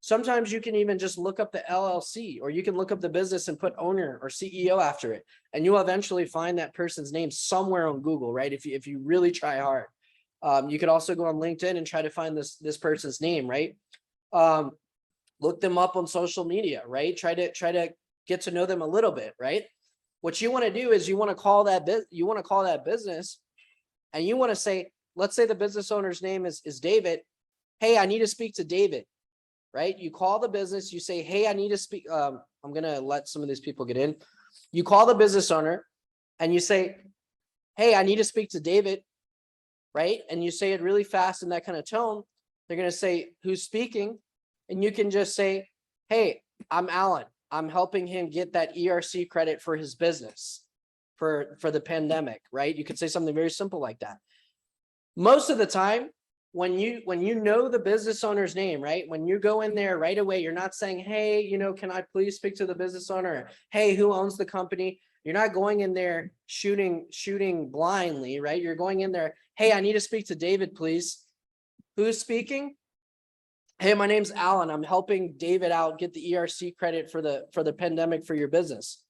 Sometimes you can even just look up the LLC, or you can look up the business and put owner or CEO after it. And you'll eventually find that person's name somewhere on Google, right? If you really try hard. You could also go on LinkedIn and try to find this person's name, right? Look them up on social media, right? Try to get to know them a little bit, right? What you want to do is you want to call that business and you want to say, let's say the business owner's name is David. Hey, I need to speak to David, right? You call the business, you say, hey, I need to speak. I'm going to let some of these people get in. You call the business owner and you say, hey, I need to speak to David, right? And you say it really fast in that kind of tone. They're going to say, who's speaking? And you can just say, hey, I'm Alan. I'm helping him get that ERC credit for his business for the pandemic, right? You could say something very simple like that. Most of the time, when you know the business owner's name, right? When you go in there right away, you're not saying, hey, can I please speak to the business owner? Hey, who owns the company? You're not going in there shooting blindly, right? You're going in there, hey, I need to speak to David, please. Who's speaking? Hey, my name's Alan. I'm helping David out get the ERC credit for the pandemic for your business.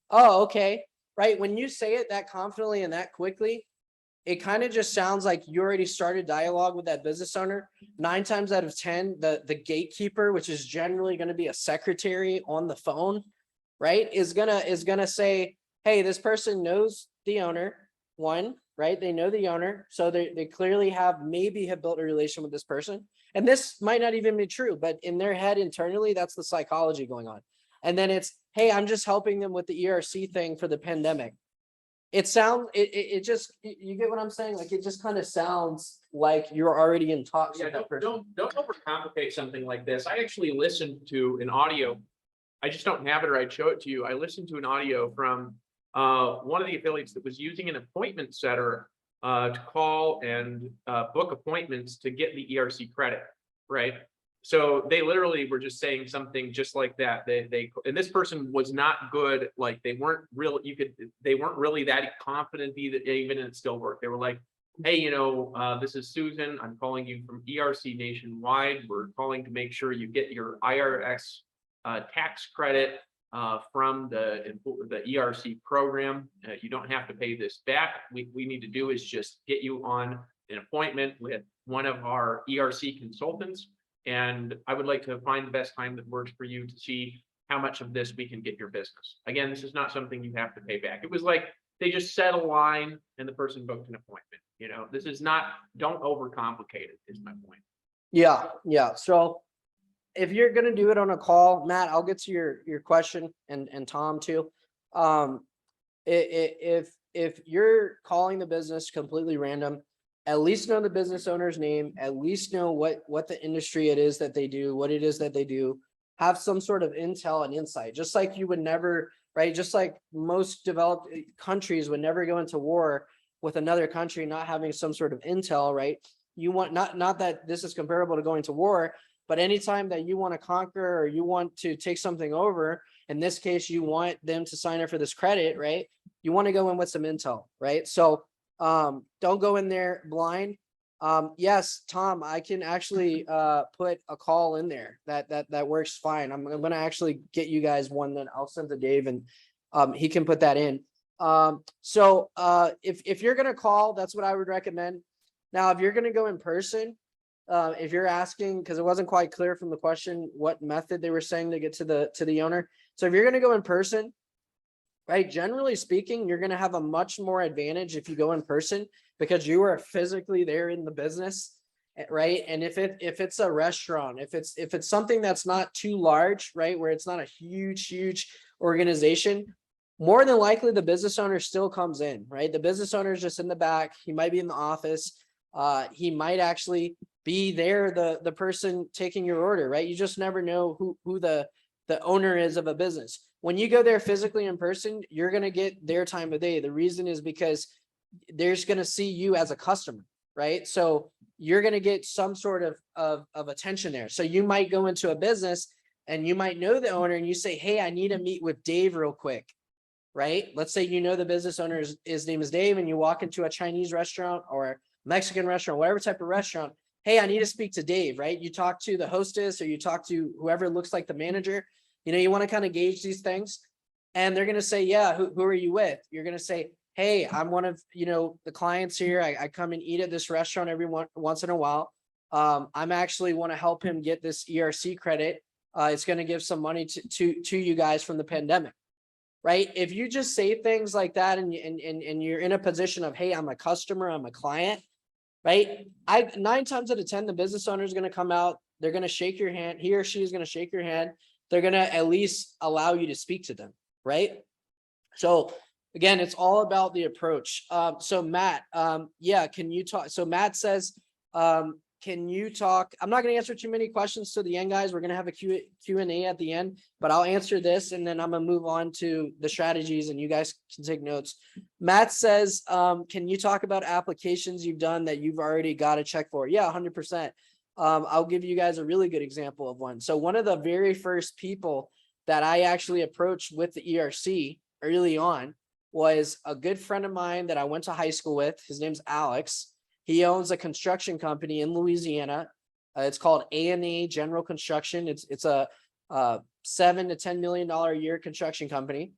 Oh, okay. Right. When you say it that confidently and that quickly, it kind of just sounds like you already started dialogue with that business owner. 9 times out of 10, the gatekeeper, which is generally going to be a secretary on the phone, right, is gonna say, hey, this person knows the owner. One, right? They know the owner. So they clearly have built a relation with this person. And this might not even be true, but in their head internally, that's the psychology going on. And then it's, hey, I'm just helping them with the ERC thing for the pandemic. It sounds, it just, you get what I'm saying? Like, it just kind of sounds like you're already in talks Yeah, with that person. don't overcomplicate something like this. I actually listened to an audio. I just don't have it, or I'd show it to you. I listened to an audio from one of the affiliates that was using an appointment setter to call and book appointments to get the ERC credit, right? So they literally were just saying something just like that. And this person was not good. Like, they weren't really that confident even and it still worked. They were like, hey, this is Susan. I'm calling you from ERC Nationwide. We're calling to make sure you get your IRS tax credit from the ERC program. You don't have to pay this back. We need to do is just get you on an appointment with one of our ERC consultants. And I would like to find the best time that works for you to see how much of this we can get your business. Again, this is not something you have to pay back. It was like they just set a line and the person booked an appointment. This is not, don't overcomplicate it, is my point. Yeah. So if you're going to do it on a call, Matt, I'll get to your question and Tom too. If you're calling the business completely random, at least know the business owner's name, at least know what the industry it is that they do, what it is that they do, have some sort of intel and insight, just like you would never, right? Just like most developed countries would never go into war with another country not having some sort of intel, right? You want, not that this is comparable to going to war, but anytime that you want to conquer or you want to take something over, in this case, you want them to sign up for this credit, right? You want to go in with some intel, right? So Don't go in there blind. Yes, Tom, I can actually put a call in there. That works fine. I'm gonna actually get you guys one that I'll send to Dave, and he can put that in. So if you're gonna call, that's what I would recommend. Now, if you're gonna go in person, if you're asking, because it wasn't quite clear from the question what method they were saying to get to the owner. So if you're gonna go in person, right, generally speaking, you're gonna have a much more advantage if you go in person because you are physically there in the business, right? And if it's a restaurant, if it's something that's not too large, right, where it's not a huge organization, more than likely the business owner still comes in, right? The business owner is just in the back. He might be in the office. He might actually be there, the person taking your order, right? You just never know who the owner is of a business. When you go there physically in person, you're going to get their time of day. The reason is because they're just going to see you as a customer, right? So you're going to get some sort of attention there. So you might go into a business and you might know the owner and you say, hey, I need to meet with Dave real quick, right? Let's say you know the business owner, his name is Dave, and you walk into a Chinese restaurant or Mexican restaurant, whatever type of restaurant. Hey, I need to speak to Dave, right? You talk to the hostess or you talk to whoever looks like the manager. You want to kind of gauge these things. And they're going to say, yeah, who are you with? You're going to say, hey, I'm one of, the clients here. I come and eat at this restaurant every once in a while. I'm actually want to help him get this ERC credit. It's going to give some money to you guys from the pandemic, right? If you just say things like that and you're in a position of, hey, I'm a customer, I'm a client, right? 9 times out of 10, the business owner is going to come out. They're going to shake your hand. He or she is going to shake your hand. They're going to at least allow you to speak to them, right? So again, it's all about the approach. So Matt, yeah, can you talk? So Matt says, can you talk? I'm not going to answer too many questions to the end, guys. We're going to have a Q&A at the end, but I'll answer this and then I'm going to move on to the strategies and you guys can take notes. Matt says, can you talk about applications you've done that you've already got a check for? Yeah, 100%. I'll give you guys a really good example of one. So one of the very first people that I actually approached with the ERC early on was a good friend of mine that I went to high school with. His name's Alex. He owns a construction company in Louisiana. It's called A&A General Construction. It's a $7 to $10 million a year construction company.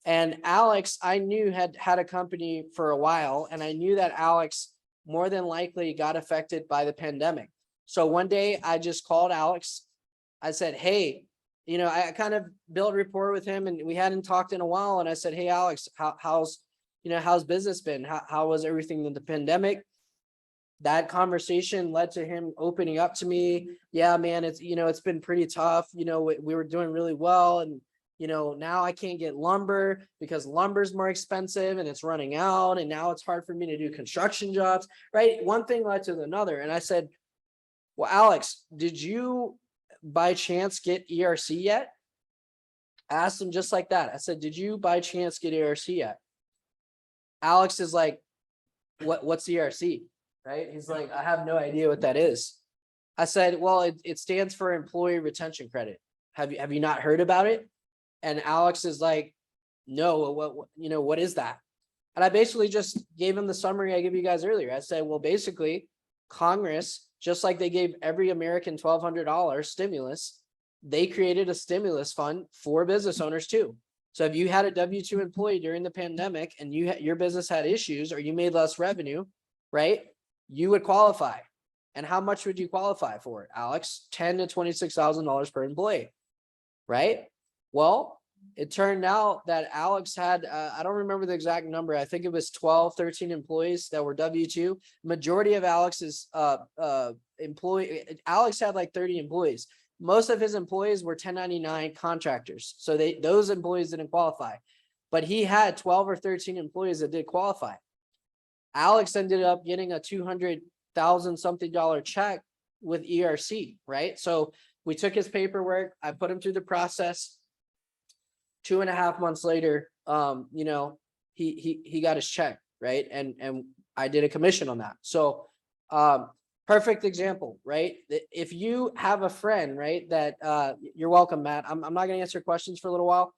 And Alex, I knew had a company for a while, and I knew that Alex more than likely got affected by the pandemic. So one day I just called Alex. I said, hey, I kind of built rapport with him and we hadn't talked in a while. And I said, hey, Alex, how's business been? How was everything in the pandemic? That conversation led to him opening up to me. Yeah, man, it's been pretty tough. We were doing really well. And, now I can't get lumber because lumber's more expensive and it's running out. And now it's hard for me to do construction jobs, right? One thing led to another. And I said, well, Alex, did you by chance get ERC yet? I asked him just like that. I said, did you by chance get ERC yet? Alex is like, what's ERC? Right? He's like, I have no idea what that is. I said, well, it stands for Employee Retention Credit. Have you not heard about it? And Alex is like, no, what is that? And I basically just gave him the summary I gave you guys earlier. I said, well, basically Congress, just like they gave every American $1,200 stimulus, they created a stimulus fund for business owners too. So if you had a W-2 employee during the pandemic and your business had issues or you made less revenue, right, you would qualify. And how much would you qualify for, Alex? $10,000 to $26,000 per employee, right? Well, it turned out that Alex had, I don't remember the exact number. I think it was 12, 13 employees that were W-2. Majority of Alex's Alex had like 30 employees. Most of his employees were 1099 contractors. So those employees didn't qualify, but he had 12 or 13 employees that did qualify. Alex ended up getting a $200,000 something check with ERC, right? So we took his paperwork. I put him through the process. 2.5 months later, he got his check, right? And I did a commission on that. So perfect example, right? If you have a friend, right, that you're welcome, Matt. I'm not going to answer questions for a little while.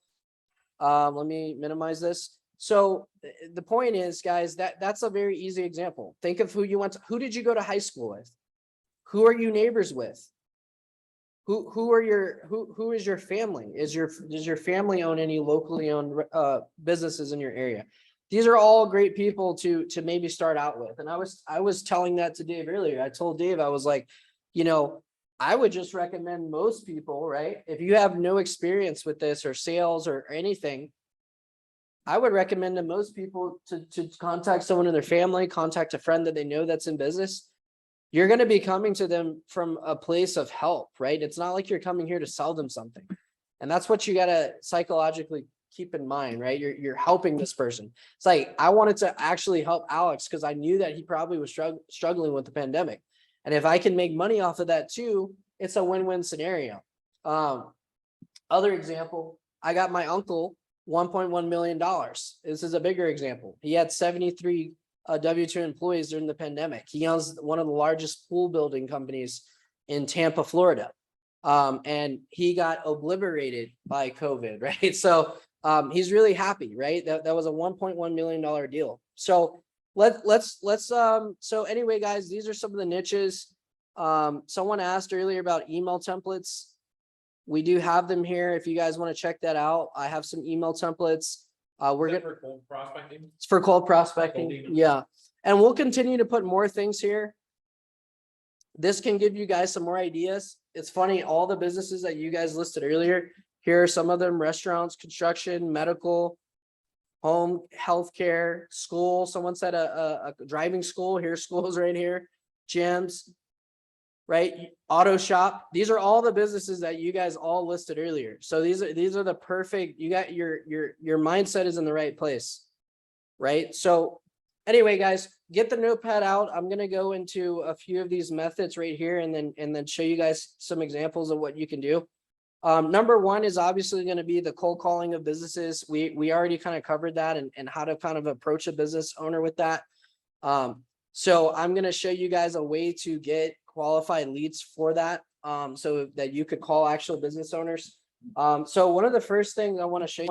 Let me minimize this. So the point is, guys, that's a very easy example. Think of who you went to, who did you go to high school with? Who are you neighbors with? Who is your family? Does your family own any locally owned businesses in your area? These are all great people to maybe start out with. And I was telling that to Dave earlier. I told Dave, I was like, you know, I would just recommend most people, right? If you have no experience with this or sales or anything, I would recommend to most people to contact someone in their family, contact a friend that they know that's in business. You're going to be coming to them from a place of help, right? It's not like you're coming here to sell them something. And that's what you got to psychologically keep in mind, right? You're helping this person. It's like, I wanted to actually help Alex because I knew that he probably was struggling with the pandemic. And if I can make money off of that too, it's a win-win scenario. Other example, I got my uncle $1.1 million. This is a bigger example. He had 73 W-2 employees during the pandemic. He owns one of the largest pool building companies in Tampa, Florida. And he got obliterated by COVID, right? So he's really happy, right? That was a $1.1 million deal. So so anyway, guys, these are some of the niches. Someone asked earlier about email templates. We do have them here. If you guys want to check that out, I have some email templates. We're Is that gonna for cold prospecting? It's for cold prospecting. Cold email. Yeah. And we'll continue to put more things here. This can give you guys some more ideas. It's funny, all the businesses that you guys listed earlier, here are some of them: restaurants, construction, medical, home, healthcare, school. Someone said a driving school. Here's schools right here, gyms, right? Auto shop. These are all the businesses that you guys all listed earlier. So these are the perfect, you got your mindset is in the right place, right? So anyway, guys, get the notepad out. I'm going to go into a few of these methods right here and then show you guys some examples of what you can do. Number one is obviously going to be the cold calling of businesses. We already kind of covered that and how to kind of approach a business owner with that. So I'm going to show you guys a way to get qualified leads for that, so that you could call actual business owners. So one of the first things I want to show you,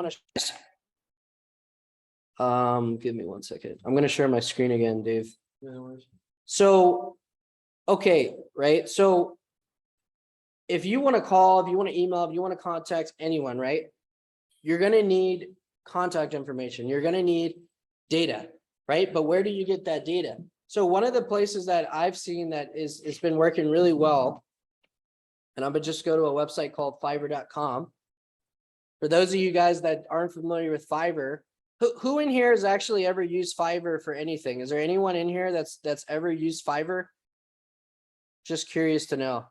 give me 1 second. I'm going to share my screen again, Dave. So, okay, right? So if you want to call, if you want to email, if you want to contact anyone, right? You're going to need contact information. You're going to need data, right? But where do you get that data? So one of the places that I've seen that it's been working really well, and I'm gonna just go to a website called Fiverr.com. For those of you guys that aren't familiar with Fiverr, who in here has actually ever used Fiverr for anything? Is there anyone in here that's ever used Fiverr? Just curious to know.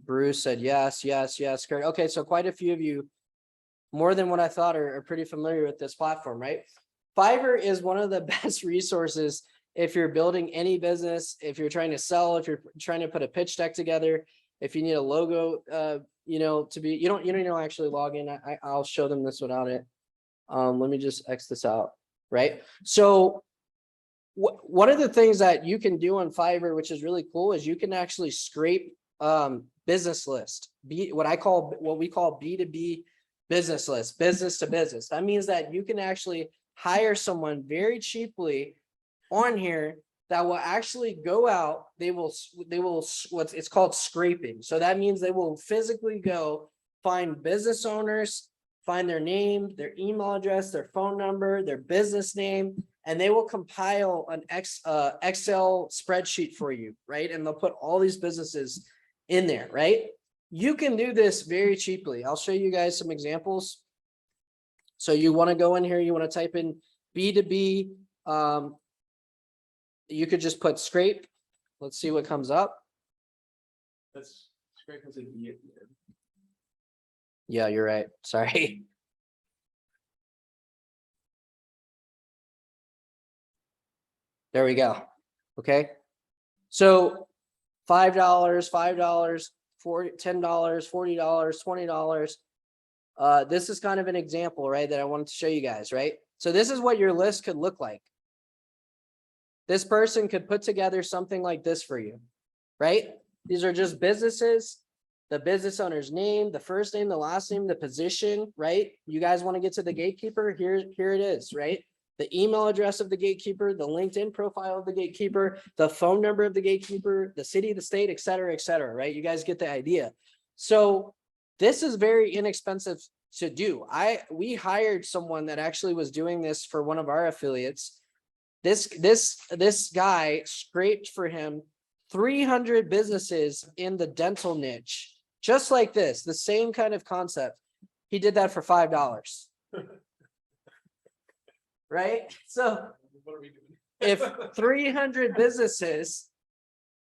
Bruce said yes. Kurt. Okay, so quite a few of you, more than what I thought, are pretty familiar with this platform, right? Fiverr is one of the best resources if you're building any business, if you're trying to sell, if you're trying to put a pitch deck together, if you need a logo, to be, you don't actually log in. I'll show them this without it. Let me just X this out, right? So one of the things that you can do on Fiverr, which is really cool, is you can actually scrape business list, what we call B2B business list, business to business. That means that you can actually hire someone very cheaply on here that will actually go out. They will it's called scraping. So that means they will physically go find business owners, find their name, their email address, their phone number, their business name, and they will compile an Excel spreadsheet for you, right? And they'll put all these businesses in there, right? You can do this very cheaply. I'll show you guys some examples. So you want to go in here, you want to type in B2B. You could just put scrape. Let's see what comes up. That's scrape as a B. Yeah, you're right. Sorry. There we go. Okay. So $5, $10, $40, $20. This is kind of an example, right, that I wanted to show you guys, right? So this is what your list could look like. This person could put together something like this for you, right? These are just businesses the business owner's name, the first name, the last name, the position, right? You guys want to get to the gatekeeper? Here it is, right? The email address of the gatekeeper, the LinkedIn profile of the gatekeeper, the phone number of the gatekeeper, the city, the state, et cetera, right? You guys get the idea. So this is very inexpensive to do. We hired someone that actually was doing this for one of our affiliates. This guy scraped for him 300 businesses in the dental niche, just like this, the same kind of concept. He did that for $5. Right? So if 300 businesses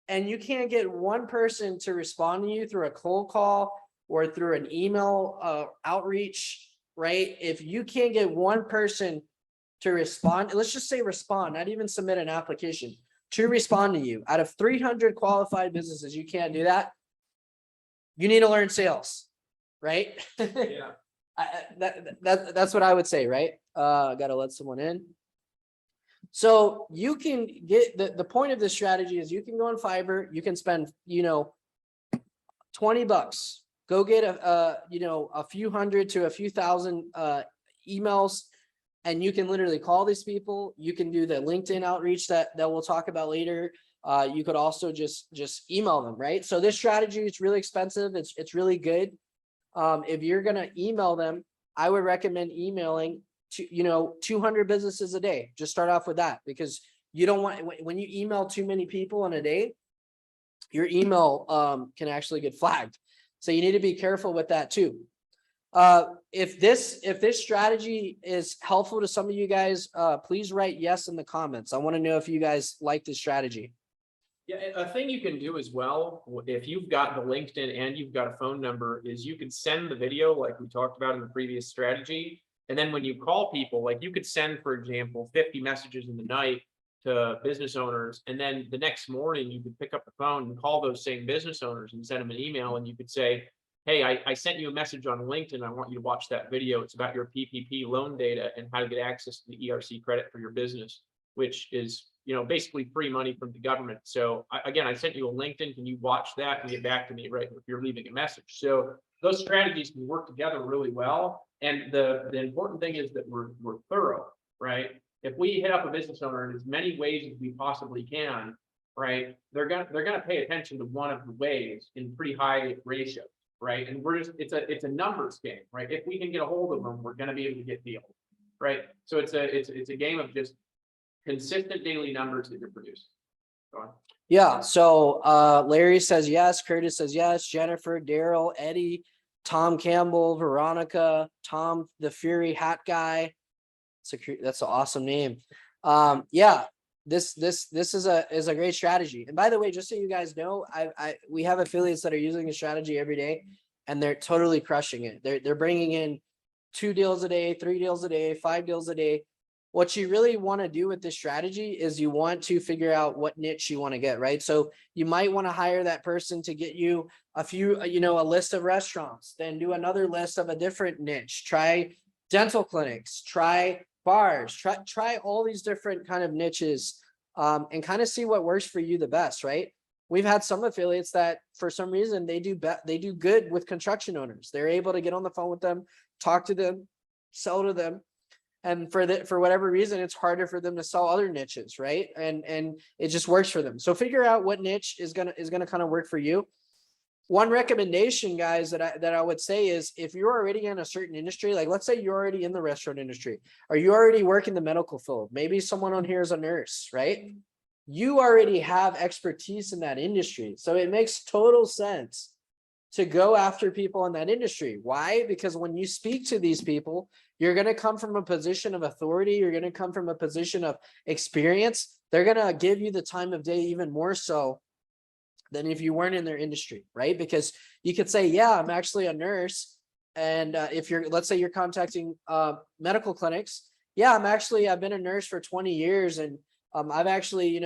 and you can't get one person to respond to you through a cold call or through an email outreach, right? If you can't get one person to respond, let's just say respond, not even submit an application, to respond to you out of 300 qualified businesses, you can't do that. You need to learn sales, right? Yeah. That's what I would say, right? Gotta let someone in. So you can get the point of this strategy is you can go on Fiverr, you can spend, $20, go get a few hundred to a few thousand emails, and you can literally call these people. You can do the LinkedIn outreach that we'll talk about later. You could also just email them, right? So this strategy is really expensive. It's really good. If you're gonna email them, I would recommend emailing to 200 businesses a day. Just start off with that, because you don't want, when you email too many people in a day, your email can actually get flagged. So you need to be careful with that too. If this strategy is helpful to some of you guys, please write yes in the comments. I want to know if you guys like this strategy. Yeah, a thing you can do as well, if you've got the LinkedIn and you've got a phone number, is you can send the video like we talked about in the previous strategy. And then when you call people, like you could send, for example, 50 messages in the night to business owners. And then the next morning you could pick up the phone and call those same business owners and send them an email. And you could say, hey, I sent you a message on LinkedIn. I want you to watch that video. It's about your PPP loan data and how to get access to the ERC credit for your business, which is, basically free money from the government. So again, I sent you a LinkedIn. Can you watch that and get back to me, right, if you're leaving a message? So those strategies can work together really well. And the important thing is that we're thorough, right? If we hit up a business owner in as many ways as we possibly can, right, they're gonna pay attention to one of the ways in pretty high ratios, right? And it's a numbers game, right? If we can get a hold of them, we're gonna be able to get deals, right? So it's a game of just consistent daily numbers that you're producing. Go on. Yeah. So Larry says yes. Curtis says yes. Jennifer, Daryl, Eddie, Tom Campbell, Veronica, Tom the Fury Hat Guy. That's an awesome name. Yeah. This is a great strategy. And by the way, just so you guys know, we have affiliates that are using the strategy every day, and they're totally crushing it. They're bringing in 2 deals a day, 3 deals a day, 5 deals a day. What you really want to do with this strategy is you want to figure out what niche you want to get, right? So you might want to hire that person to get you a few, a list of restaurants, then do another list of a different niche, try dental clinics, try bars, try all these different kind of niches, and kind of see what works for you the best, right? We've had some affiliates that for some reason they do good with construction owners. They're able to get on the phone with them, talk to them, sell to them. And for whatever reason, it's harder for them to sell other niches, right? And it just works for them. So figure out what niche is gonna kind of work for you. One recommendation, guys, that I would say is if you're already in a certain industry, like let's say you're already in the restaurant industry, or you already work in the medical field, maybe someone on here is a nurse, right? You already have expertise in that industry. So it makes total sense to go after people in that industry. Why? Because when you speak to these people, you're going to come from a position of authority. You're going to come from a position of experience. They're going to give you the time of day even more so than if you weren't in their industry, right? Because you could say, yeah, I'm actually a nurse. And let's say you're contacting medical clinics. Yeah, I've been a nurse for 20 years. And I've actually,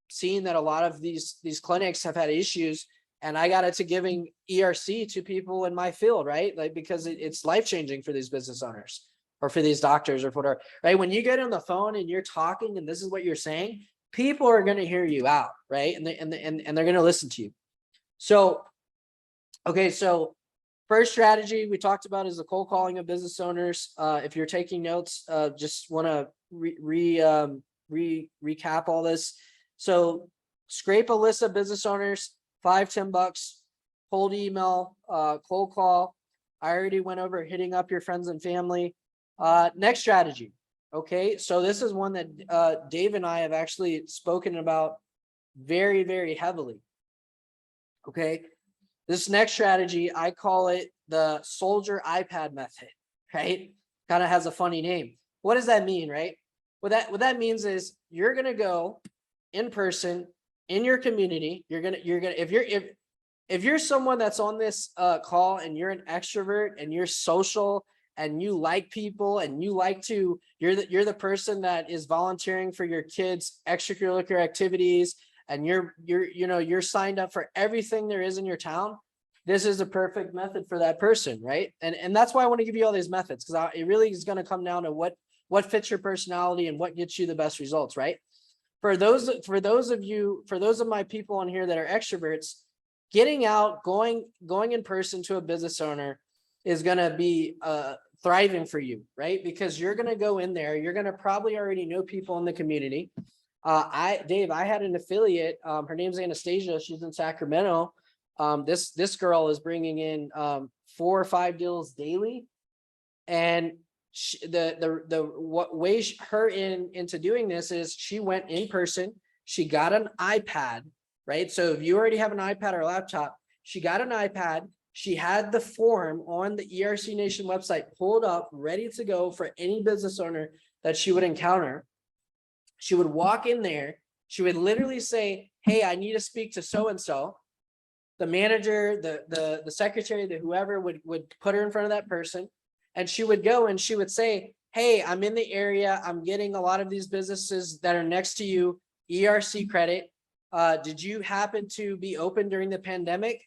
seen that a lot of these clinics have had issues. And I got it to giving ERC to people in my field, right? Like, because it's life-changing for these business owners or for these doctors or whatever, right? When you get on the phone and you're talking and this is what you're saying, people are going to hear you out, right? And they're going to listen to you. So Okay, so first strategy we talked about is the cold calling of business owners. If you're taking notes, just want to recap all this. So scrape a list of business owners, $5-10, cold email, cold call. I already went over hitting up your friends and family. Next strategy. Okay, so this is one that Dave and I have actually spoken about very, very heavily. Okay, this next strategy, I call it the soldier iPad method, right? Kind of has a funny name. What does that mean, right? What that means is you're gonna go in person in your community. You're gonna if you're someone that's on this call and you're an extrovert and you're social and you like people and you like to, you're the person that is volunteering for your kids' extracurricular activities and you're signed up for everything there is in your town. This is a perfect method for that person, right? And that's why I want to give you all these methods, because it really is going to come down to what fits your personality and what gets you the best results, right? For those of my people on here that are extroverts, getting out, going in person to a business owner is going to be thriving for you, right? Because you're going to go in there, you're going to probably already know people in the community. Dave, I had an affiliate, her name's Anastasia. She's in Sacramento. This girl is bringing in 4 or 5 deals daily, and what way her into doing this is she went in person. She got an iPad, right? So if you already have an iPad or laptop, she got an iPad. She had the form on the ERC Nation website pulled up, ready to go for any business owner that she would encounter. She would walk in there. She would literally say, "Hey, I need to speak to so-and-so." The manager, the secretary, whoever would put her in front of that person. And she would go and she would say, "Hey, I'm in the area. I'm getting a lot of these businesses that are next to you, ERC credit. Did you happen to be open during the pandemic?"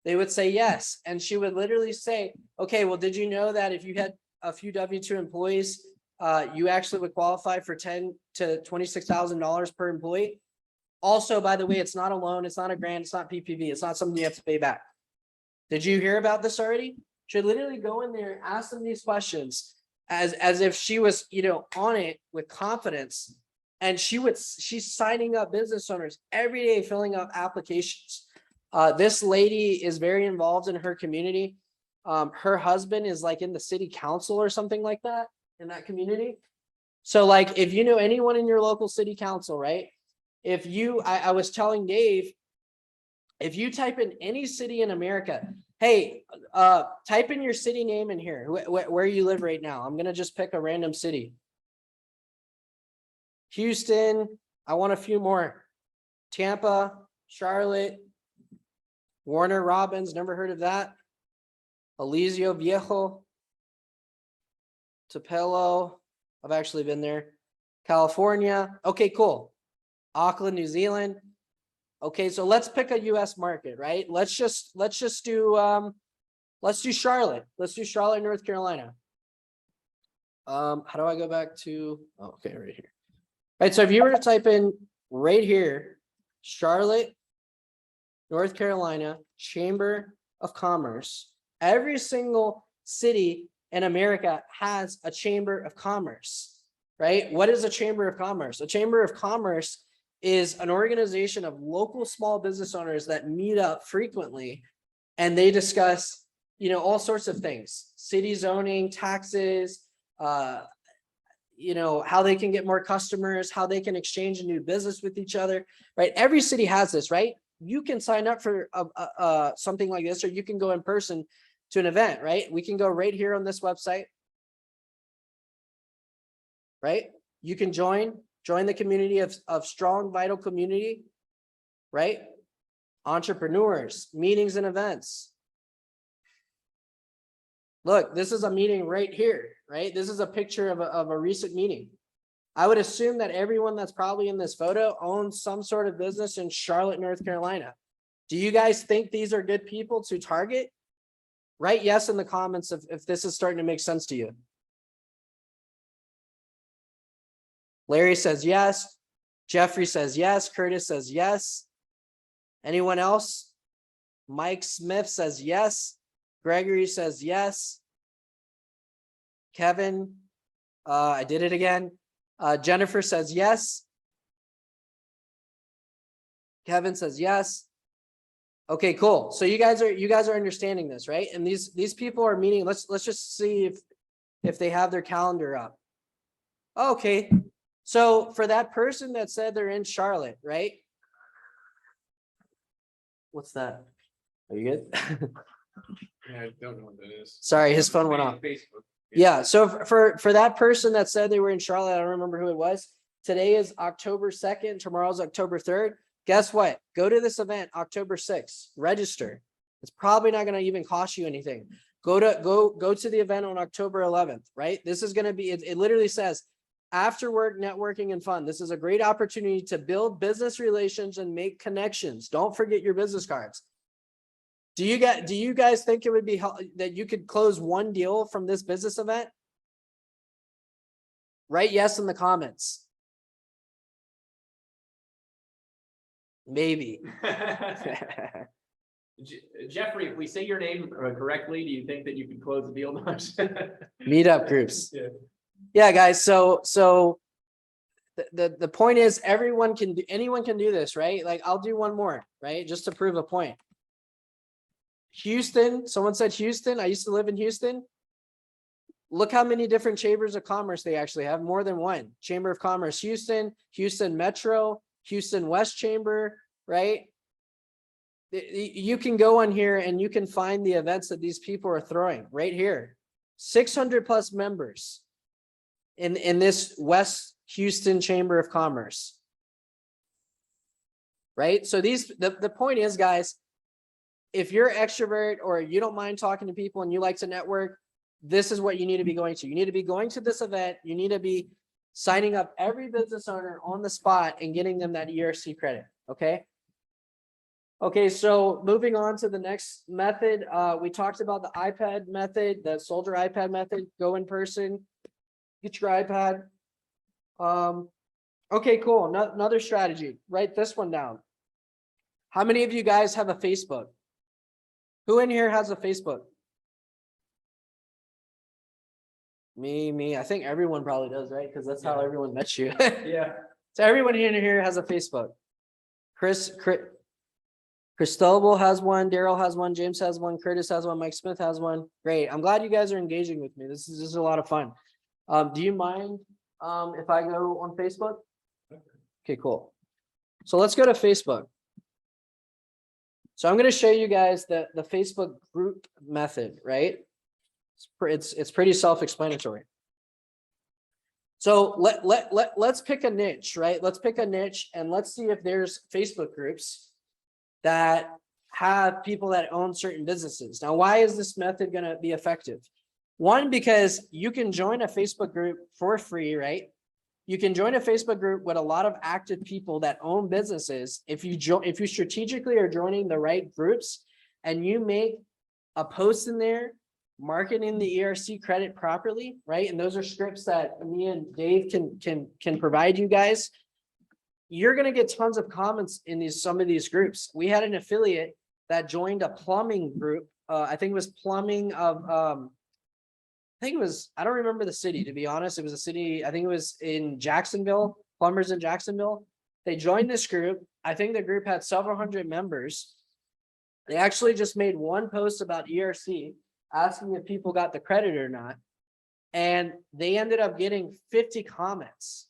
They would say yes. And she would literally say, "Okay, well, did you know that if you had a few W-2 employees, you actually would qualify for $10,000 to $26,000 per employee? Also, by the way, it's not a loan, it's not a grant, it's not PPP, it's not something you have to pay back. Did you hear about this already?" She'd literally go in there, ask them these questions as if she was, on it with confidence. And she's signing up business owners every day, filling out applications. This lady is very involved in her community. Her husband is like in the city council or something like that in that community. So like, if you know anyone in your local city council, right? I was telling Dave, if you type in any city in America, hey, type in your city name in here, where you live right now. I'm going to just pick a random city. Houston. I want a few more. Tampa, Charlotte, Warner Robins. Never heard of that. Elysia Viejo. Tupelo. I've actually been there. California. Okay, cool. Auckland, New Zealand. Okay, so let's pick a US market, right? Let's just do Charlotte. Let's do Charlotte, North Carolina. How do I go back to, okay, right here. Right, so if you were to type in right here, Charlotte, North Carolina, Chamber of Commerce, every single city in America has a Chamber of Commerce, right? What is a Chamber of Commerce? A Chamber of Commerce is an organization of local small business owners that meet up frequently, and they discuss, all sorts of things: city zoning, taxes, how they can get more customers, how they can exchange and do business with each other, right? Every city has this, right? You can sign up for something like this, or you can go in person to an event, right? We can go right here on this website, right? You can join the community of strong, vital community, right? Entrepreneurs, meetings and events. Look, this is a meeting right here, right? This is a picture of a recent meeting. I would assume that everyone that's probably in this photo owns some sort of business in Charlotte, North Carolina. Do you guys think these are good people to target? Write yes in the comments if this is starting to make sense to you. Larry says yes. Jeffrey says yes. Curtis says yes. Anyone else? Mike Smith says yes. Gregory says yes. Kevin, I did it again. Jennifer says yes. Kevin says yes. Okay, cool. So you guys are understanding this, right? And these people are meeting. Let's just see if they have their calendar up. Okay. So for that person that said they're in Charlotte, right? What's that? Are you good? Yeah, I don't know what that is. Sorry, his phone went off. Facebook. Yeah, so for that person that said they were in Charlotte, I don't remember who it was. Today is October 2nd, tomorrow's October 3rd. Guess what? Go to this event October 6th. Register. It's probably not going to even cost you anything. Go to the event on October 11th, right? This is going to be, it literally says after work networking and fun. This is a great opportunity to build business relations and make connections. Don't forget your business cards. Do you guys think it would be that you could close one deal from this business event? Write yes in the comments. Maybe. Jeffrey, if we say your name correctly, do you think that you could close the deal? Meetup groups. Yeah. Yeah, guys. So the point is anyone can do this, right? Like I'll do one more, right? Just to prove a point. Houston, someone said Houston. I used to live in Houston. Look how many different chambers of commerce they actually have, more than one. Chamber of Commerce, Houston, Houston Metro, Houston West Chamber, right? You can go on here and you can find the events that these people are throwing right here. 600 plus members in this West Houston Chamber of Commerce. Right? So the point is, guys, if you're extrovert or you don't mind talking to people and you like to network, this is what you need to be going to. You need to be going to this event. You need to be signing up every business owner on the spot and getting them that ERC credit. Okay. Okay. So moving on to the next method, we talked about the iPad method, the Soldier iPad method. Go in person, get your iPad. Okay, cool. Another strategy. Write this one down. How many of you guys have a Facebook? Who in here has a Facebook? Me. I think everyone probably does, right? Because that's how everyone met you. Yeah. So everyone in here has a Facebook. Cristobal has one, Daryl has one, James has one, Curtis has one, Mike Smith has one. Great. I'm glad you guys are engaging with me. This is a lot of fun. Do you mind if I go on Facebook? Okay, cool. So let's go to Facebook. So I'm going to show you guys the Facebook group method, right? It's pretty self-explanatory. So let's pick a niche, right? Let's pick a niche and let's see if there's Facebook groups that have people that own certain businesses. Now, why is this method going to be effective? One, because you can join a Facebook group for free, right? You can join a Facebook group with a lot of active people that own businesses. If you strategically are joining the right groups and you make a post in there marketing the ERC credit properly, right? And those are scripts that me and Dave can provide you guys. You're going to get tons of comments in some of these groups. We had an affiliate that joined a plumbing group. I think it was plumbing of I don't remember the city, to be honest. It was a city, I think it was in Jacksonville, plumbers in Jacksonville. They joined this group. I think the group had several hundred members. They actually just made one post about ERC, asking if people got the credit or not. And they ended up getting 50 comments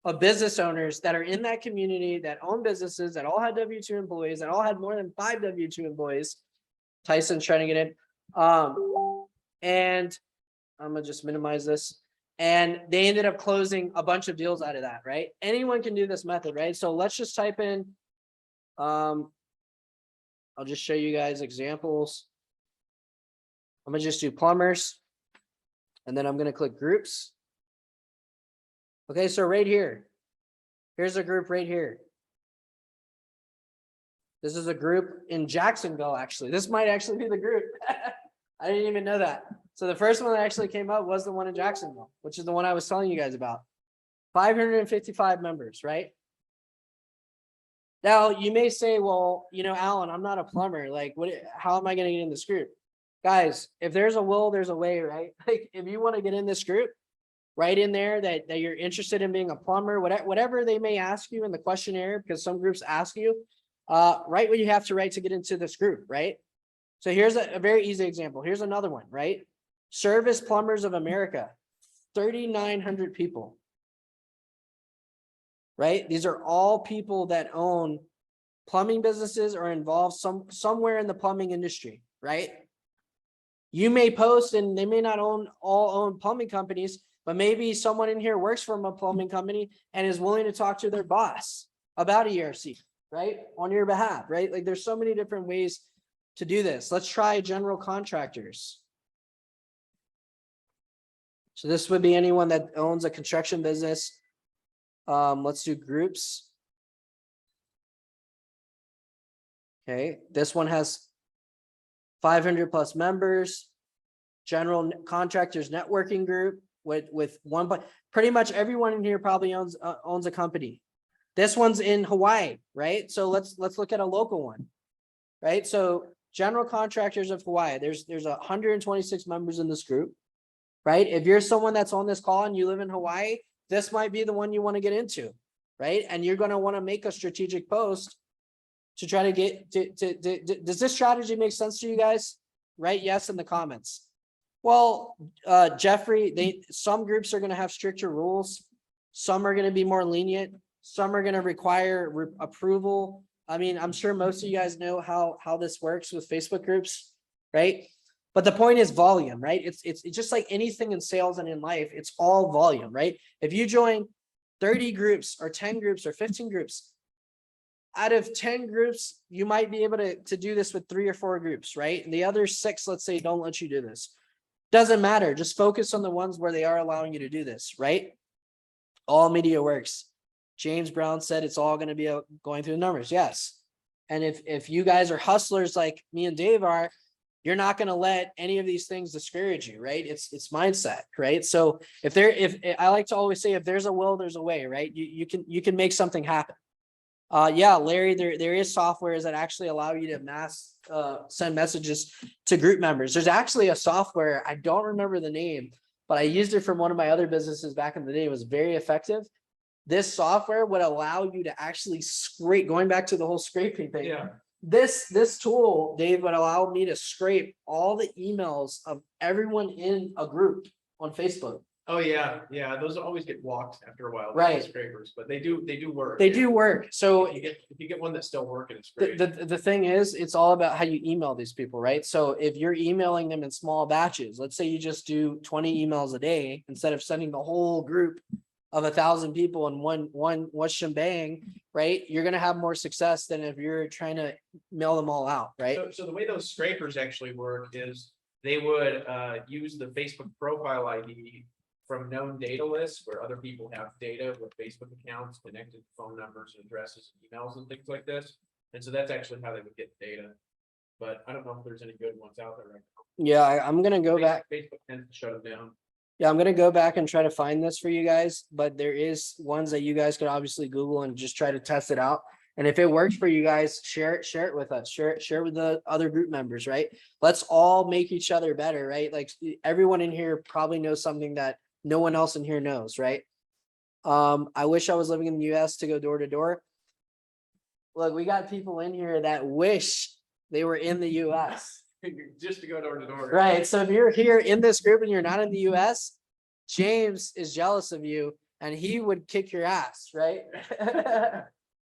of business owners that are in that community that own businesses, that all had W-2 employees, that all had more than 5 W-2 employees. Tyson's trying to get in. And I'm gonna just minimize this. And they ended up closing a bunch of deals out of that, right? Anyone can do this method, right? So let's just type in, I'll just show you guys examples. I'm gonna just do plumbers and then I'm gonna click groups. Okay, so right here, here's a group right here. This is a group in Jacksonville, actually. This might actually be the group. I didn't even know that. So the first one that actually came up was the one in Jacksonville, which is the one I was telling you guys about. 555 members, right? Now, you may say, well, Alan, I'm not a plumber. Like, how am I gonna get in this group? Guys, if there's a will, there's a way, right? Like, if you want to get in this group, write in there that you're interested in being a plumber, whatever they may ask you in the questionnaire, because some groups ask you, write what you have to write to get into this group, right? So here's a very easy example. Here's another one, right? Service Plumbers of America, 3,900 people. Right? These are all people that own plumbing businesses or involved somewhere in the plumbing industry, right? You may post and they may not all own plumbing companies, but maybe someone in here works from a plumbing company and is willing to talk to their boss about ERC, right? On your behalf, right? Like there's so many different ways to do this. Let's try general contractors. So this would be anyone that owns a construction business. Let's do groups. Okay, this one has 500 plus members. General contractors networking group with one, but pretty much everyone in here probably owns a company. This one's in Hawaii, right? So let's look at a local one, right? So general contractors of Hawaii, there's 126 members in this group, right? If you're someone that's on this call and you live in Hawaii, this might be the one you want to get into, right? And you're going to want to make a strategic post to try to get does this strategy make sense to you guys? Write yes in the comments. Well, Jeffrey, some groups are going to have stricter rules. Some are going to be more lenient. Some are going to require approval. I mean, I'm sure most of you guys know how this works with Facebook groups, right? But the point is volume, right? It's just like anything in sales and in life, it's all volume, right? If you join 30 groups or 10 groups or 15 groups, out of 10 groups, you might be able to do this with 3 or 4 groups, right? And the other 6, let's say, don't let you do this. Doesn't matter. Just focus on the ones where they are allowing you to do this, right? All media works. James Brown said it's all going to be going through the numbers. Yes. And if you guys are hustlers like me and Dave are, you're not going to let any of these things discourage you, right? It's mindset, right? So if I like to always say, if there's a will, there's a way, right? You can make something happen. Yeah, Larry, there is softwares that actually allow you to mass send messages to group members. There's actually a software, I don't remember the name, but I used it from one of my other businesses back in the day. It was very effective. This software would allow you to actually scrape, going back to the whole scraping thing. Yeah. This tool, Dave, would allow me to scrape all the emails of everyone in a group on Facebook. Oh, yeah, yeah, those always get blocked after a while. the Right. Scrapers, but they do work. They yeah. do work. So If you get one that's still working, it's great. the thing is, it's all about how you email these people, right? So if you're emailing them in small batches, let's say you just do 20 emails a day instead of sending the whole group of 1,000 people in one shebang, right? You're gonna have more success than if you're trying to mail them all out, right? So the way those scrapers actually work is they would use the Facebook profile ID from known data lists where other people have data with Facebook accounts connected to phone numbers and addresses and emails and things like this. And so that's actually how they would get data. But I don't know if there's any good ones out there right now. Yeah, I'm gonna go back. Facebook tends to shut them down. Yeah, I'm gonna go back and try to find this for you guys, but there is ones that you guys could obviously Google and just try to test it out. And if it works for you guys, share it with us, share it with the other group members, right? Let's all make each other better, right? Like everyone in here probably knows something that no one else in here knows, right? I wish I was living in the US to go door to door. Look, we got people in here that wish they were in the US. Just to go door to door. Right. So if you're here in this group and you're not in the US, James is jealous of you and he would kick your ass, right?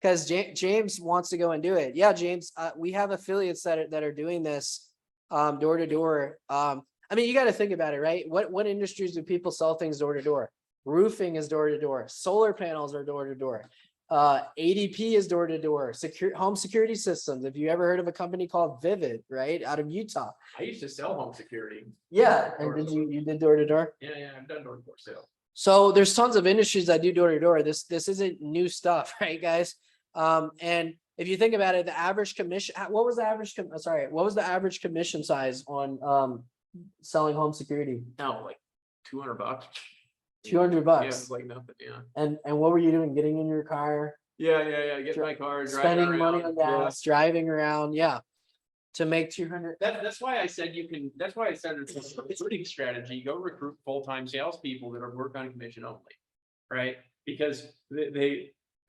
Because James wants to go and do it. Yeah, James, we have affiliates that are doing this door to door. I mean, you got to think about it, right? What industries do people sell things door to door? Roofing is door to door. Solar panels are door to door. ADP is door to door. Home security systems. If you ever heard of a company called Vivid, right, out of Utah. I used to sell home security. Yeah, and you did door to door? Yeah, I've done door to door sales. So there's tons of industries that do door to door. This isn't new stuff, right, guys? And if you think about it, the average commission. What was the average commission size on selling home security? No, like $200. $200. Yeah, it's like nothing. Yeah. And what were you doing? Getting in your car, Yeah. Get my car, spending money on gas, driving around, yeah. To make 200, That's why I said that's why I said it's a recruiting strategy. Go recruit full-time salespeople that are work on commission only. Right? Because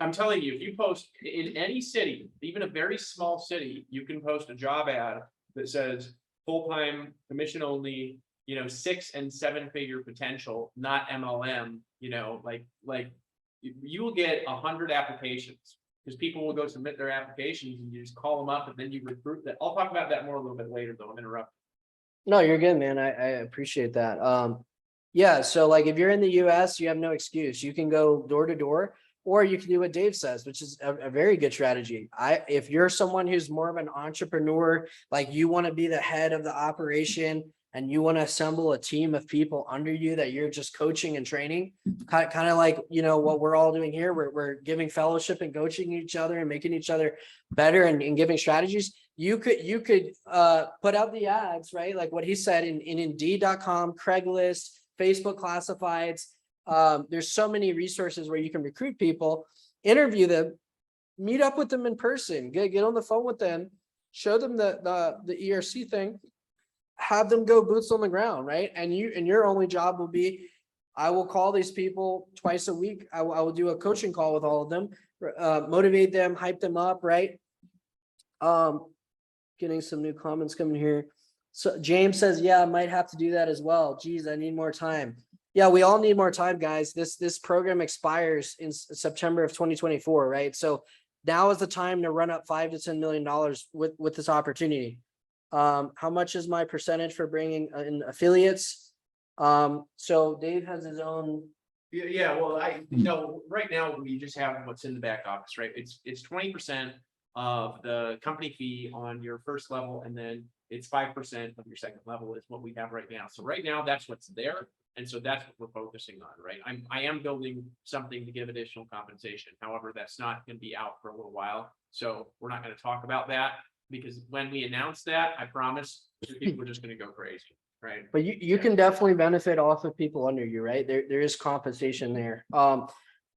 I'm telling you, if you post in any city, even a very small city, you can post a job ad that says full-time commission only, 6 and 7 figure potential, not MLM, like you will get 100 applications. Because people will go submit their applications and you just call them up and then you recruit that. I'll talk about that more a little bit later, though. I'm interrupting. no, you're good, man. I appreciate that. Yeah, so like if you're in the US, you have no excuse. You can go door to door, or you can do what Dave says, which is a very good strategy. If you're someone who's more of an entrepreneur, like you want to be the head of the operation and you want to assemble a team of people under you that you're just coaching and training, kind of like, what we're all doing here. We're giving fellowship and coaching each other and making each other better and giving strategies. You could put out the ads, right? Like what he said in Indeed.com, Craigslist, Facebook classifieds. There's so many resources where you can recruit people, interview them, meet up with them in person, get on the phone with them, show them the ERC thing, have them go boots on the ground, right? And your only job will be, I will call these people twice a week. I will do a coaching call with all of them, motivate them, hype them up, right? Getting some new comments coming here. So James says, yeah, I might have to do that as well. Geez, I need more time. Yeah, we all need more time, guys. This program expires in September of 2024, right? So now is the time to run up $5 to $10 million with this opportunity. How much is my percentage for bringing in affiliates? So Dave has his own. Yeah. Well, right now we just have what's in the back office, right? It's 20% of the company fee on your first level, and then it's 5% of your second level is what we have right now. So right now that's what's there. And so that's what we're focusing on, right? I am building something to give additional compensation. However, that's not going to be out for a little while. So we're not going to talk about that, because when we announce that, I promise people are just going to go crazy, right? But you can definitely benefit off of people under you, right? There is compensation there.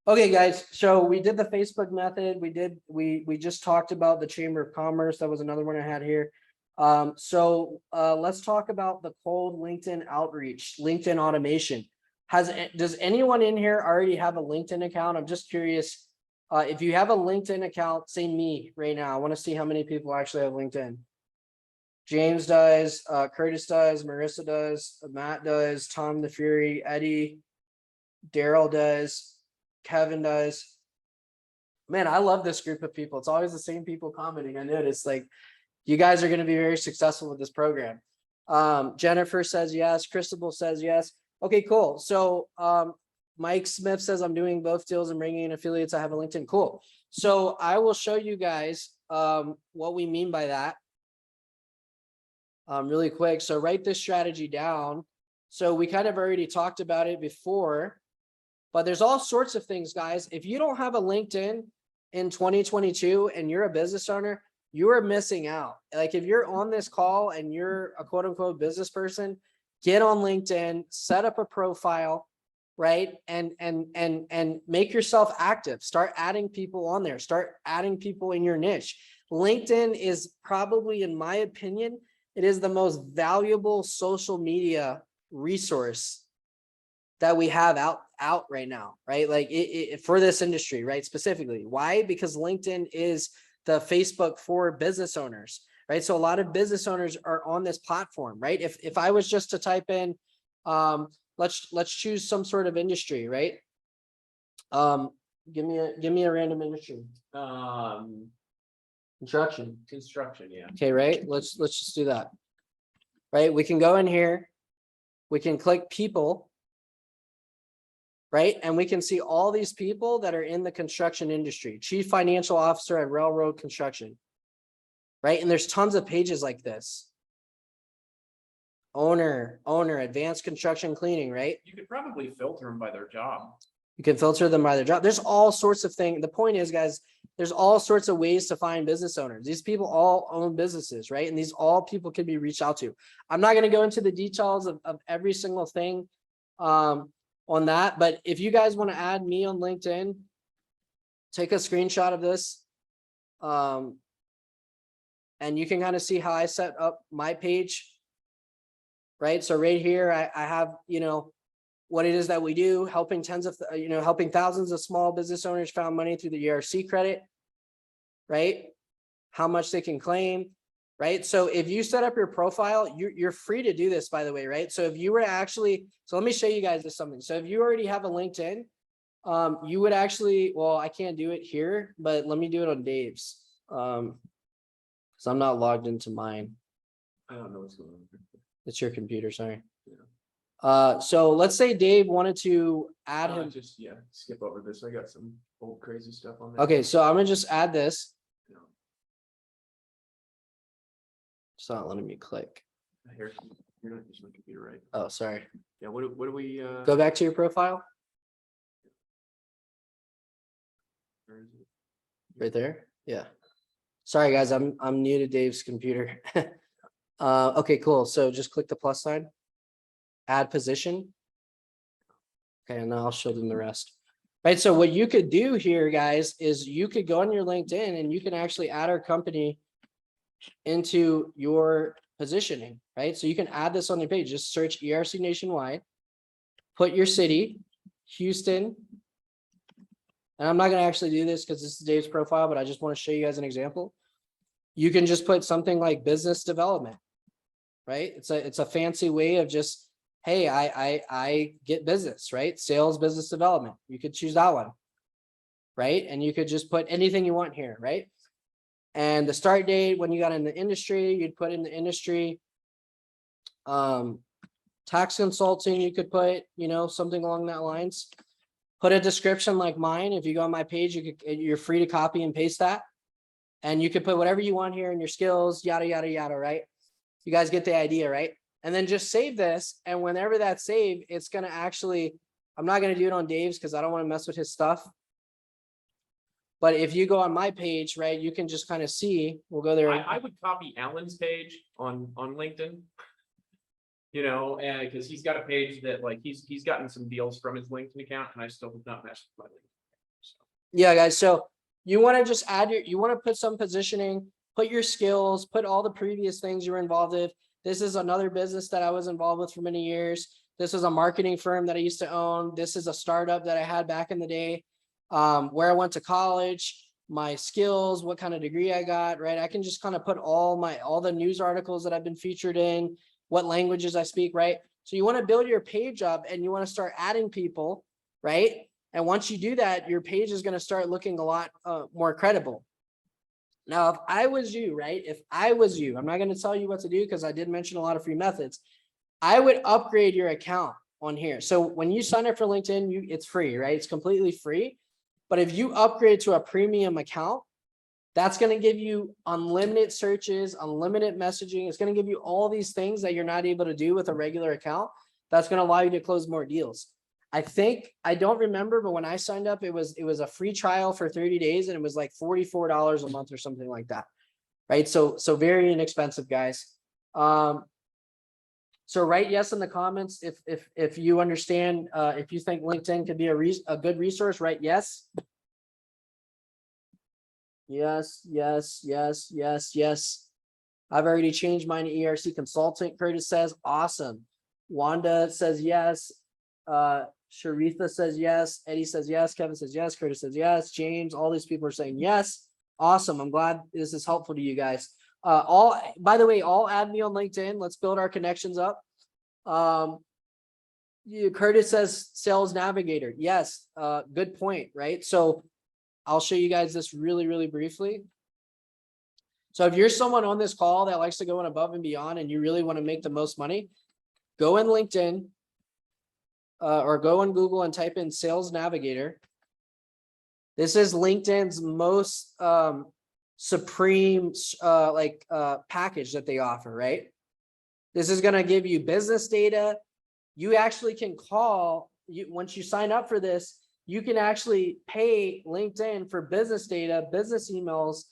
Okay, guys, so we did the Facebook method. We just talked about the Chamber of Commerce. That was another one I had here. So let's talk about the cold LinkedIn outreach, LinkedIn automation. Does anyone in here already have a LinkedIn account? I'm just curious. If you have a LinkedIn account, say me right now. I want to see how many people actually have LinkedIn. James does, Curtis does, Marissa does, Matt does, Tom the Fury, Eddie, Daryl does, Kevin does. Man, I love this group of people. It's always the same people commenting. I noticed, like, you guys are going to be very successful with this program. Jennifer says yes. Cristobal says yes. Okay, cool. So Mike Smith says I'm doing both deals and bringing in affiliates. I have a LinkedIn. Cool. So I will show you guys what we mean by that really quick. So write this strategy down. So we kind of already talked about it before, but there's all sorts of things, guys. If you don't have a LinkedIn in 2022 and you're a business owner, you are missing out. Like if you're on this call and you're a quote unquote business person, get on LinkedIn, set up a profile, right? And make yourself active. Start adding people on there. Start adding people in your niche. LinkedIn is probably, in my opinion, it is the most valuable social media resource that we have out right now, right? Like for this industry, right? Specifically. Why? Because LinkedIn is the Facebook for business owners, right? So a lot of business owners are on this platform, right? If I was just to type in, let's choose some sort of industry, right? Give me a random industry. Construction, yeah. Okay, right? Let's just do that. Right? We can go in here, we can click people, right? And we can see all these people that are in the construction industry. Chief Financial Officer at Railroad Construction, right? And there's tons of pages like this. Owner, advanced construction cleaning, right? You could probably filter them by their job. You can filter them by their job. There's all sorts of things. The point is, guys, there's all sorts of ways to find business owners. These people all own businesses, right? And these all people can be reached out to. I'm not going to go into the details of every single thing on that. But if you guys want to add me on LinkedIn, take a screenshot of this. And you can kind of see how I set up my page. Right, so right here, I have, you know, what it is that we do, helping helping thousands of small business owners found money through the ERC credit. Right, how much they can claim. Right, so if you set up your profile, you're free to do this, by the way. Right, so if you were to actually, so let me show you guys this something. So if you already have a LinkedIn, you would actually, well, I can't do it here, but let me do it on Dave's. So I'm not logged into mine. I don't know what's going on. It's your computer, sorry. So let's say Dave wanted to add him. Just, skip over this. I got some old crazy stuff on there. Okay, so I'm gonna just add this. It's not letting me click. Here, you're not using my computer, right? Oh, sorry. Yeah, what do we, Go back to your profile. where is it? Right there. Yeah. Sorry, guys, I'm new to Dave's computer. Okay, cool. So just click the plus sign. Add position. Okay, and now I'll show them the rest. Right, so what you could do here, guys, is you could go on your LinkedIn and you can actually add our company into your positioning, right? So you can add this on your page. Just search ERC Nationwide, put your city, Houston. And I'm not going to actually do this because this is Dave's profile, but I just want to show you guys an example. You can just put something like business development, right? It's a fancy way of just, hey, I get business, right? Sales, business development. You could choose that one, right? And you could just put anything you want here, right? And the start date, when you got in the industry, you'd put in the industry. Tax consulting, you could put, something along that lines. Put a description like mine. If you go on my page, you're free to copy and paste that. And you could put whatever you want here in your skills, yada, yada, yada, right? You guys get the idea, right? And then just save this. And whenever that's saved, it's going to actually, I'm not going to do it on Dave's because I don't want to mess with his stuff. But if you go on my page, right, you can just kind of see, we'll go there. I would copy Alan's page on LinkedIn. And because he's got a page that like he's gotten some deals from his LinkedIn account, and I still have not messed with my LinkedIn. So. Yeah, guys. So you want to just add you want to put some positioning, put your skills, put all the previous things you were involved with. This is another business that I was involved with for many years. This is a marketing firm that I used to own. This is a startup that I had back in the day, where I went to college, my skills, what kind of degree I got, right? I can just kind of put all the news articles that I've been featured in, what languages I speak, right? So you want to build your page up and you want to start adding people, right? And once you do that, your page is going to start looking a lot more credible. Now, if I was you, right? If I was you, I'm not going to tell you what to do because I did mention a lot of free methods. I would upgrade your account on here. So when you sign up for LinkedIn, it's free, right? It's completely free. But if you upgrade to a premium account, that's going to give you unlimited searches, unlimited messaging. It's going to give you all these things that you're not able to do with a regular account. That's going to allow you to close more deals. I don't remember, but when I signed up, it was a free trial for 30 days and it was like $44 a month or something like that. Right. So very inexpensive, guys. So write yes in the comments. If you understand, if you think LinkedIn could be a good resource, write yes. Yes, yes, yes, yes, yes. I've already changed mine to ERC consultant. Curtis says, awesome. Wanda says yes. Sharitha says yes. Eddie says yes. Kevin says yes. Curtis says yes. James, all these people are saying yes. Awesome. I'm glad this is helpful to you guys. By the way, all add me on LinkedIn. Let's build our connections up. Curtis says sales navigator. Yes. Good point. Right. So I'll show you guys this really, really briefly. So if you're someone on this call that likes to go in above and beyond and you really want to make the most money, go in LinkedIn or go on Google and type in sales navigator. This is LinkedIn's most supreme package that they offer, right? This is going to give you business data. You actually can call once you sign up for this. You can actually pay LinkedIn for business data, business emails,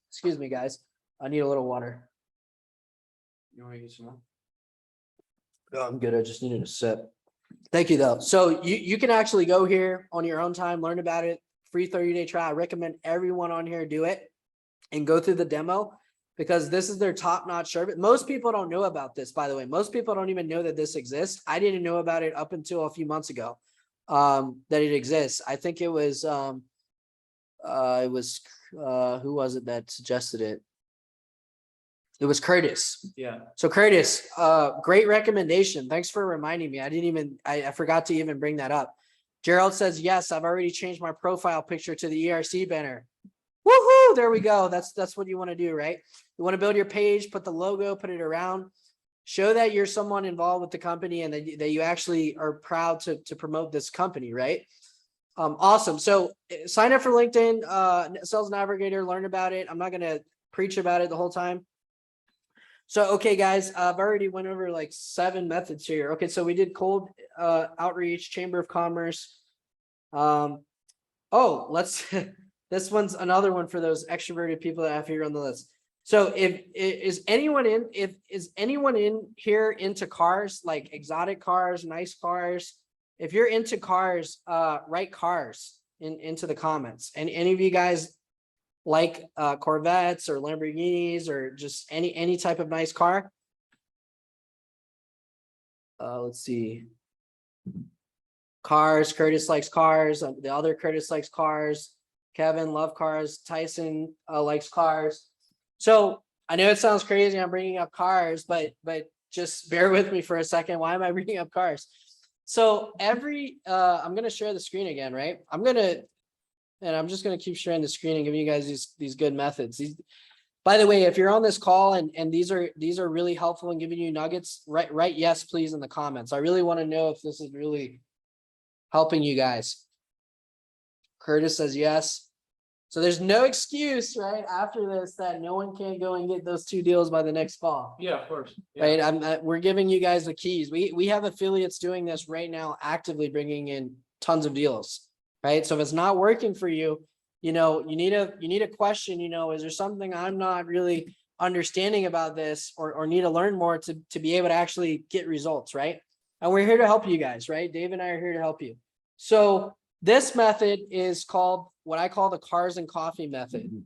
Excuse me, guys. I need a little water. You want to get some more? Oh, I'm good. I just needed a sip. Thank you though. So you can actually go here on your own time, learn about it, free 30-day trial. I recommend everyone on here do it and go through the demo because this is their top-notch service. Most people don't know about this, by the way. Most people don't even know that this exists. I didn't know about it up until a few months ago, that it exists. I think it was who was it that suggested it? It was Curtis. Yeah. So Curtis, great recommendation. Thanks for reminding me. I forgot to even bring that up. Gerald says, yes, I've already changed my profile picture to the ERC banner. Woohoo! There we go. That's what you want to do, right? You want to build your page, put the logo, put it around, show that you're someone involved with the company and that you actually are proud to promote this company, right? Awesome. So sign up for LinkedIn, Sales Navigator, learn about it. I'm not going to preach about it the whole time. So, okay, guys, I've already went over like 7 methods here. Okay, so we did cold outreach, Chamber of Commerce. This one's another one for those extroverted people that I have here on the list. So is anyone in here into cars, like exotic cars, nice cars? If you're into cars, write cars into the comments. And any of you guys like Corvettes or Lamborghinis or just any type of nice car? Let's see. Cars, Curtis likes cars. The other Curtis likes cars. Kevin love cars. Tyson likes cars. So I know it sounds crazy. I'm bringing up cars, but just bear with me for a second. Why am I bringing up cars? So I'm going to share the screen again, right? And I'm just going to keep sharing the screen and giving you guys these good methods. By the way, if you're on this call and these are really helpful in giving you nuggets, write yes, please, in the comments. I really want to know if this is really helping you guys. Curtis says yes. So there's no excuse, right, after this that no one can go and get those 2 deals by the next fall. Yeah, of course. Yeah. Right. We're giving you guys the keys. We have affiliates doing this right now, actively bringing in tons of deals. Right. So if it's not working for you, you need a question, is there something I'm not really understanding about this or need to learn more to be able to actually get results. Right. And we're here to help you guys. Right. Dave and I are here to help you. So this method is called what I call the cars and coffee method.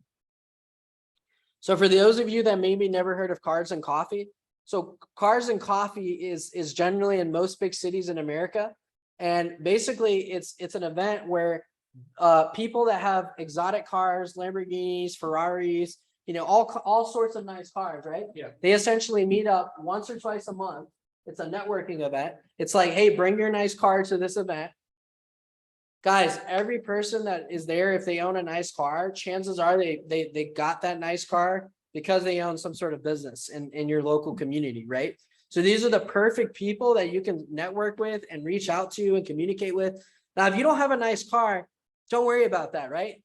So for those of you that maybe never heard of cars and coffee, so cars and coffee is generally in most big cities in America. And basically it's an event where people that have exotic cars, Lamborghinis, Ferraris, all sorts of nice cars, right? Yeah. They essentially meet up once or twice a month. It's a networking event. It's like, hey, bring your nice car to this event. Guys, every person that is there, if they own a nice car, chances are they got that nice car because they own some sort of business in your local community, right? So these are the perfect people that you can network with and reach out to and communicate with. Now, if you don't have a nice car, don't worry about that, right?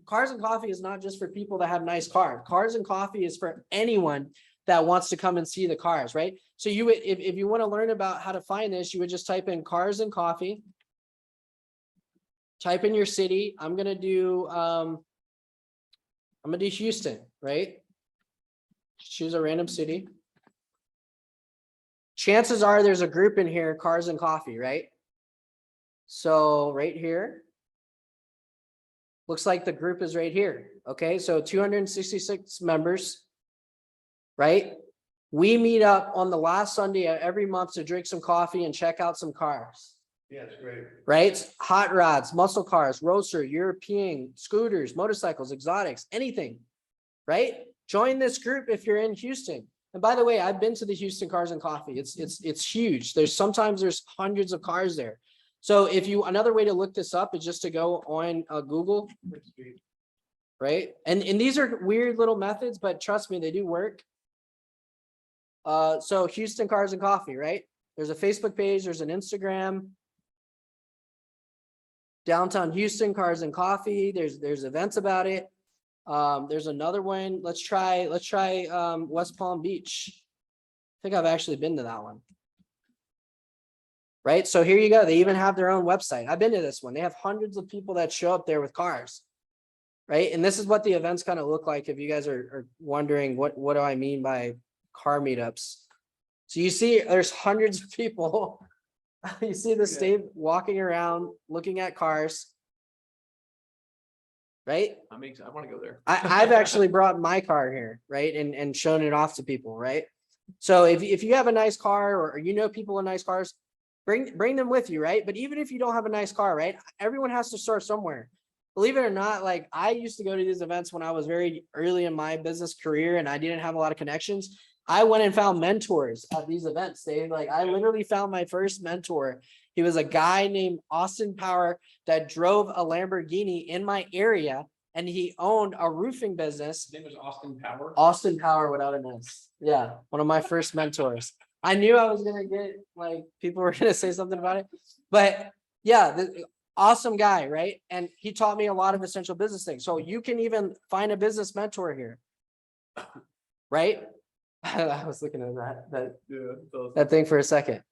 Cars and Coffee is not just for people that have nice cars. Cars and Coffee is for anyone that wants to come and see the cars, right? So you would, if you want to learn about how to find this, you would just type in Cars and Coffee. Type in your city. I'm gonna do Houston, right? Choose a random city. Chances are there's a group in here, Cars and Coffee, right? So right here. Looks like the group is right here. Okay, so 266 members, right? We meet up on the last Sunday of every month to drink some coffee and check out some cars. Yeah, it's great. Right? Hot rods, muscle cars, roadster, European, scooters, motorcycles, exotics, anything, right? Join this group if you're in Houston. And by the way, I've been to the Houston Cars and Coffee. It's huge. Sometimes there's hundreds of cars there. So another way to look this up is just to go on Google, right? And these are weird little methods, but trust me, they do work. So Houston Cars and Coffee, right? There's a Facebook page, there's an Instagram. Downtown Houston Cars and Coffee. There's events about it. There's another one. Let's try West Palm Beach. I think I've actually been to that one. Right. So here you go. They even have their own website. I've been to this one. They have hundreds of people that show up there with cars. Right. And this is what the events kind of look like. If you guys are wondering what do I mean by car meetups. So you see there's hundreds of people You see this Dave walking around, looking at cars. Right? I want to go there. I've actually brought my car here, right? And shown it off to people, right? So if you have a nice car or you know people in nice cars, bring them with you, right? But even if you don't have a nice car, right? Everyone has to start somewhere. Believe it or not, like I used to go to these events when I was very early in my business career and I didn't have a lot of connections. I went and found mentors at these events. I literally found my first mentor. He was a guy named Austin Power that drove a Lamborghini in my area and he owned a roofing business. His name was Austin Power. Austin Power without an S. Yeah, one of my first mentors. I knew I was gonna get like people were gonna say something about it, but yeah, awesome guy, right? And he taught me a lot of essential business things. So you can even find a business mentor here, right? I was looking at that thing for a second.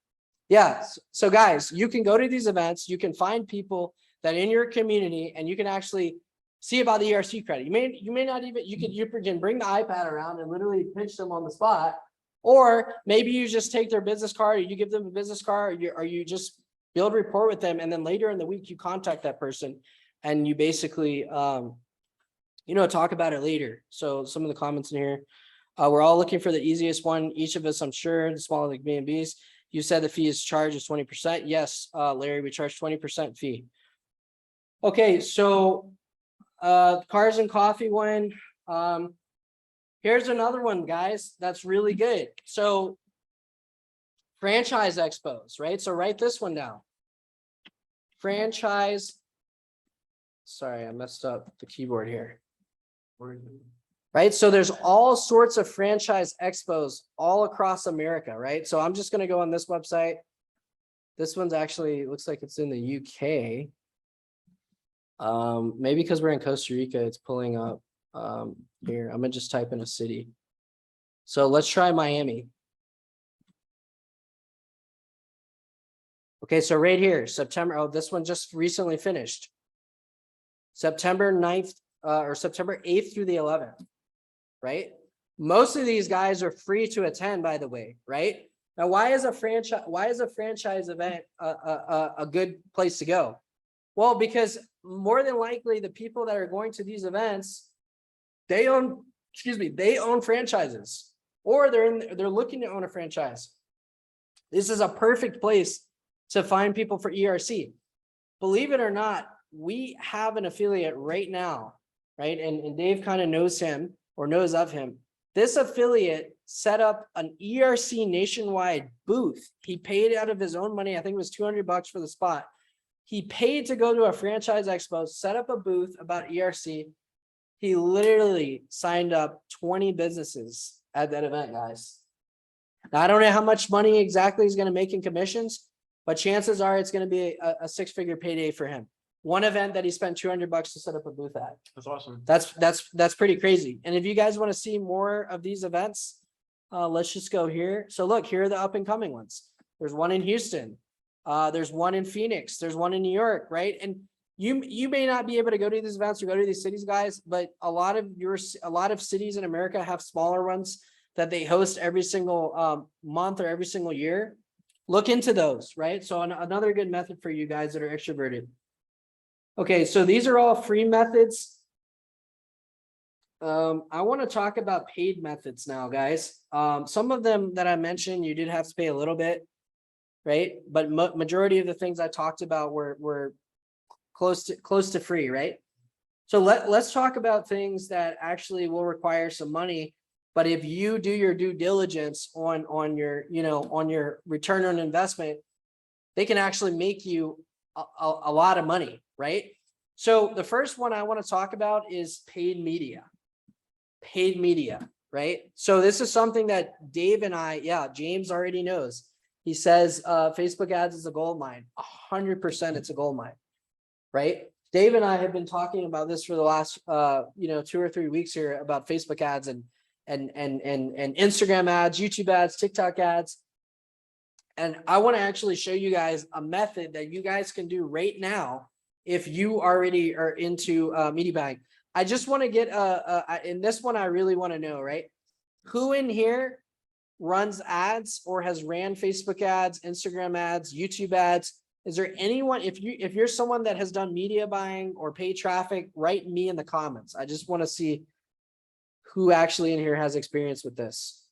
Yeah. So guys, you can go to these events. You can find people that in your community, and you can actually see about the ERC credit. You may not even, you can bring the iPad around and literally pitch them on the spot, or maybe you just take their business card, or you give them a business card, or you just build rapport with them, and then later in the week you contact that person, and you basically, talk about it later. So some of the comments in here, we're all looking for the easiest one. Each of us, I'm sure, the smaller the B&Bs. You said the fee is charged is 20%. Yes, Larry, we charge 20% fee. Okay, so cars and coffee one. Here's another one, guys, that's really good. So franchise expos, right? So write this one down. Franchise. Sorry, I messed up the keyboard here. Right, so there's all sorts of franchise expos all across America, right? So I'm just going to go on this website. This one's actually looks like it's in the UK. Maybe because we're in Costa Rica, it's pulling up here. I'm gonna just type in a city. So let's try Miami. Okay, so right here, September. Oh, this one just recently finished. September 9th or September 8th through the 11th, right? Most of these guys are free to attend, by the way, right? Now, why is a franchise event a good place to go? Well, because more than likely the people that are going to these events, they own franchises, or they're looking to own a franchise. This is a perfect place to find people for ERC. Believe it or not, we have an affiliate right now, right? And Dave kind of knows him or knows of him. This affiliate set up an ERC nationwide booth. He paid out of his own money. I think it was $200 for the spot. He paid to go to a franchise expo, set up a booth about ERC. He literally signed up 20 businesses at that event, guys. Now, I don't know how much money exactly he's going to make in commissions, but chances are it's going to be a six-figure payday for him. One event that he spent $200 to set up a booth at. That's awesome. That's pretty crazy. And if you guys want to see more of these events, let's just go here. So look, here are the up and coming ones. There's one in Houston. There's one in Phoenix. There's one in New York, right? And you may not be able to go to these events or go to these cities, guys, but a lot of cities in America have smaller ones that they host every single month or every single year. Look into those, right? So another good method for you guys that are extroverted. Okay, so these are all free methods. I want to talk about paid methods now, guys. Some of them that I mentioned, you did have to pay a little bit, right? But majority of the things I talked about were close to free, right? So let's talk about things that actually will require some money. But if you do your due diligence on your return on investment, they can actually make you a lot of money, right? So the first one I want to talk about is paid media. Paid media, right? So this is something that Dave and James already knows. He says Facebook ads is a gold mine. 100% it's a gold mine, right? Dave and I have been talking about this for the last 2 or 3 weeks here about Facebook ads and Instagram ads, YouTube ads, TikTok ads. And I want to actually show you guys a method that you guys can do right now if you already are into media buying. I just want to get in this one, I really want to know, right? Who in here runs ads or has ran Facebook ads, Instagram ads, YouTube ads? Is there anyone, if you're someone that has done media buying or paid traffic, write me in the comments. I just want to see who actually in here has experience with this.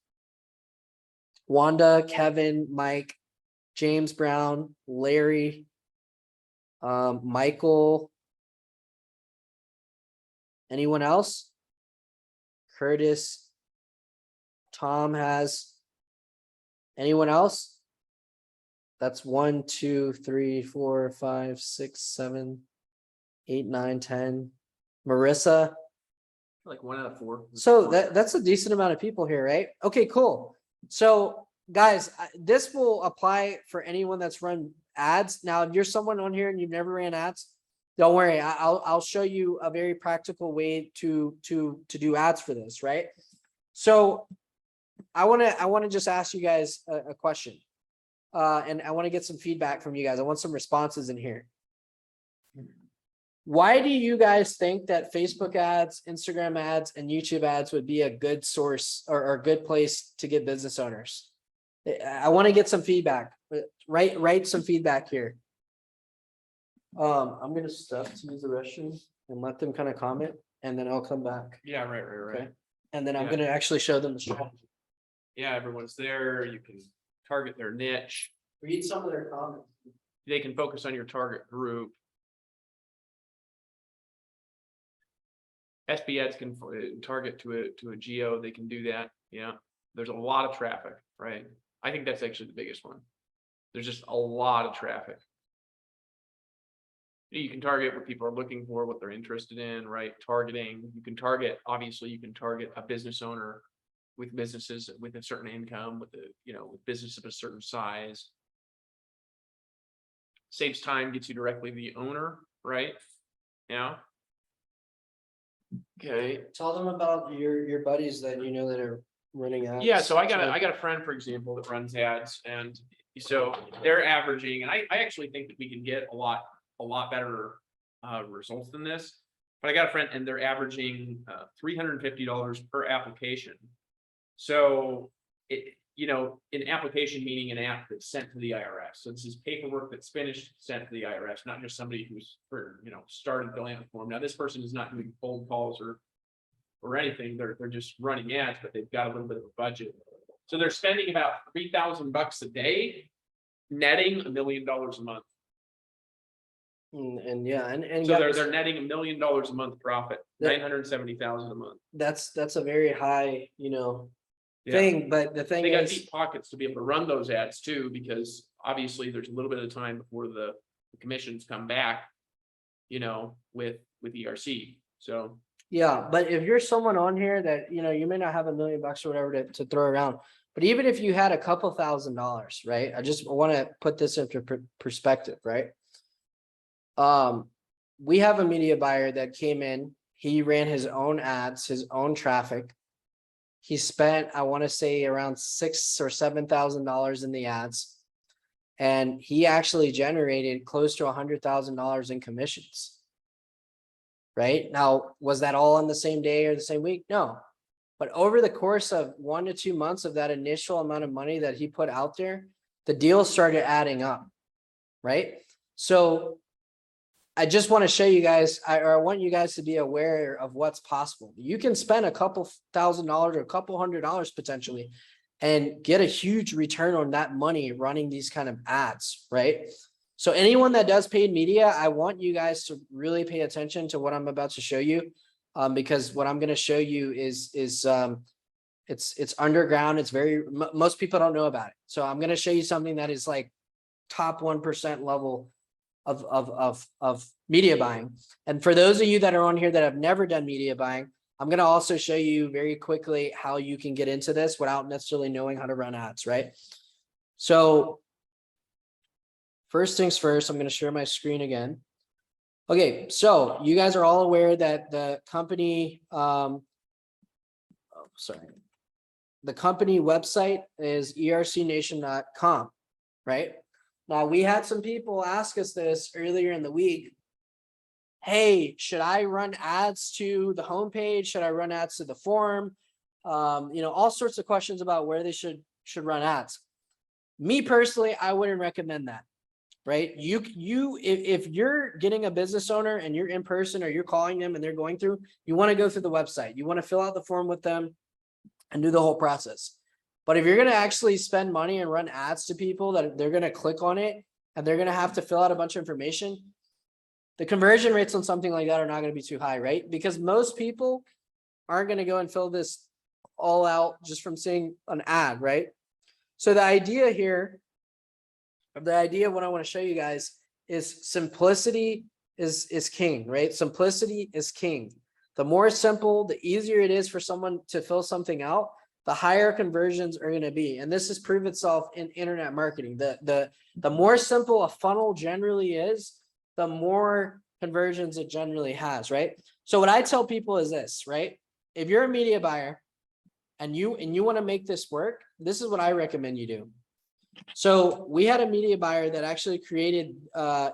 Wanda, Kevin, Mike, James Brown, Larry, Michael. Anyone else? Curtis. Tom has. Anyone else? That's 1, 2, 3, 4, 5, 6, 7, 8, 9, 10. Marissa. Like 1 out of 4. So that's a decent amount of people here, right? Okay, cool. So guys, this will apply for anyone that's run ads. Now, if you're someone on here and you've never ran ads, don't worry. I'll show you a very practical way to do ads for this, right? So I want to just ask you guys a question. And I want to get some feedback from you guys. I want some responses in here. Why do you guys think that Facebook ads, Instagram ads, and YouTube ads would be a good source or a good place to get business owners? I want to get some feedback. Write some feedback here. I'm gonna stop to use the restroom and let them kind of comment, and then I'll come back. Yeah, right. Okay. And then I'm Yeah. gonna actually show them the strategy. Yeah, everyone's there. You can target their niche. Read some of their comments. They can focus on your target group. SB ads can target to a geo. They can do that. Yeah, there's a lot of traffic, right? I think that's actually the biggest one. There's just a lot of traffic. You can target what people are looking for, what they're interested in, right? Targeting. You can target, obviously, you can target a business owner with businesses with a certain income, with with business of a certain size. Saves time, gets you directly to the owner, right? Yeah. Okay. Tell them about your buddies that you know that are running ads. Yeah, so I got a friend, for example, that runs ads, and so they're averaging, and I actually think that we can get a lot better results than this. But I got a friend, and they're averaging $350 per application. So an application meaning an app that's sent to the IRS. So this is paperwork that's finished, sent to the IRS, not just somebody who's started filling out the form. Now this person is not doing cold calls or anything. They're just running ads, but they've got a little bit of a budget. So they're spending about $3,000 a day, netting $1 million a month. And yeah, and So guys, they're netting $1 million a month profit, That- 970,000 a month. that's a very high, Yeah. thing. But the thing They got is, deep pockets to be able to run those ads too, because obviously there's a little bit of time before the commissions come back, with ERC. So yeah, but if you're someone on here that, you may not have $1 million or whatever to throw around, but even if you had a couple $1,000s, right? I just want to put this into perspective, right? We have a media buyer that came in, he ran his own ads, his own traffic. He spent, I want to say, around $6,000 or $7,000 in the ads. And he actually generated close to $100,000 in commissions. Right now, was that all on the same day or the same week? No. But over the course of 1 to 2 months of that initial amount of money that he put out there, the deals started adding up. Right. So I just want to show you guys, I want you guys to be aware of what's possible. You can spend a couple $1,000s or a couple $100s potentially and get a huge return on that money running these kind of ads, right? So anyone that does paid media, I want you guys to really pay attention to what I'm about to show you, because what I'm going to show you is it's underground. It's most people don't know about it. So I'm going to show you something that is like top 1% level of media buying. And for those of you that are on here that have never done media buying, I'm going to also show you very quickly how you can get into this without necessarily knowing how to run ads, right? So first things first, I'm going to share my screen again. Okay, so you guys are all aware that the company, the company website is ercnation.com, right? Now, we had some people ask us this earlier in the week. Hey, should I run ads to the homepage? Should I run ads to the forum? All sorts of questions about where they should should run ads. Me personally, I wouldn't recommend that, right? If you're getting a business owner and you're in person or you're calling them and they're going through, you want to go through the website. You want to fill out the form with them and do the whole process. But if you're going to actually spend money and run ads to people that they're going to click on it and they're going to have to fill out a bunch of information, the conversion rates on something like that are not going to be too high, right? Because most people aren't going to go and fill this all out just from seeing an ad, right? So the idea here, the idea of what I want to show you guys is simplicity is king, right? Simplicity is king. The more simple, the easier it is for someone to fill something out, the higher conversions are going to be. And this has proved itself in internet marketing. The more simple a funnel generally is, the more conversions it generally has, right? So what I tell people is this, right? If you're a media buyer and you want to make this work, this is what I recommend you do. So we had a media buyer that actually created,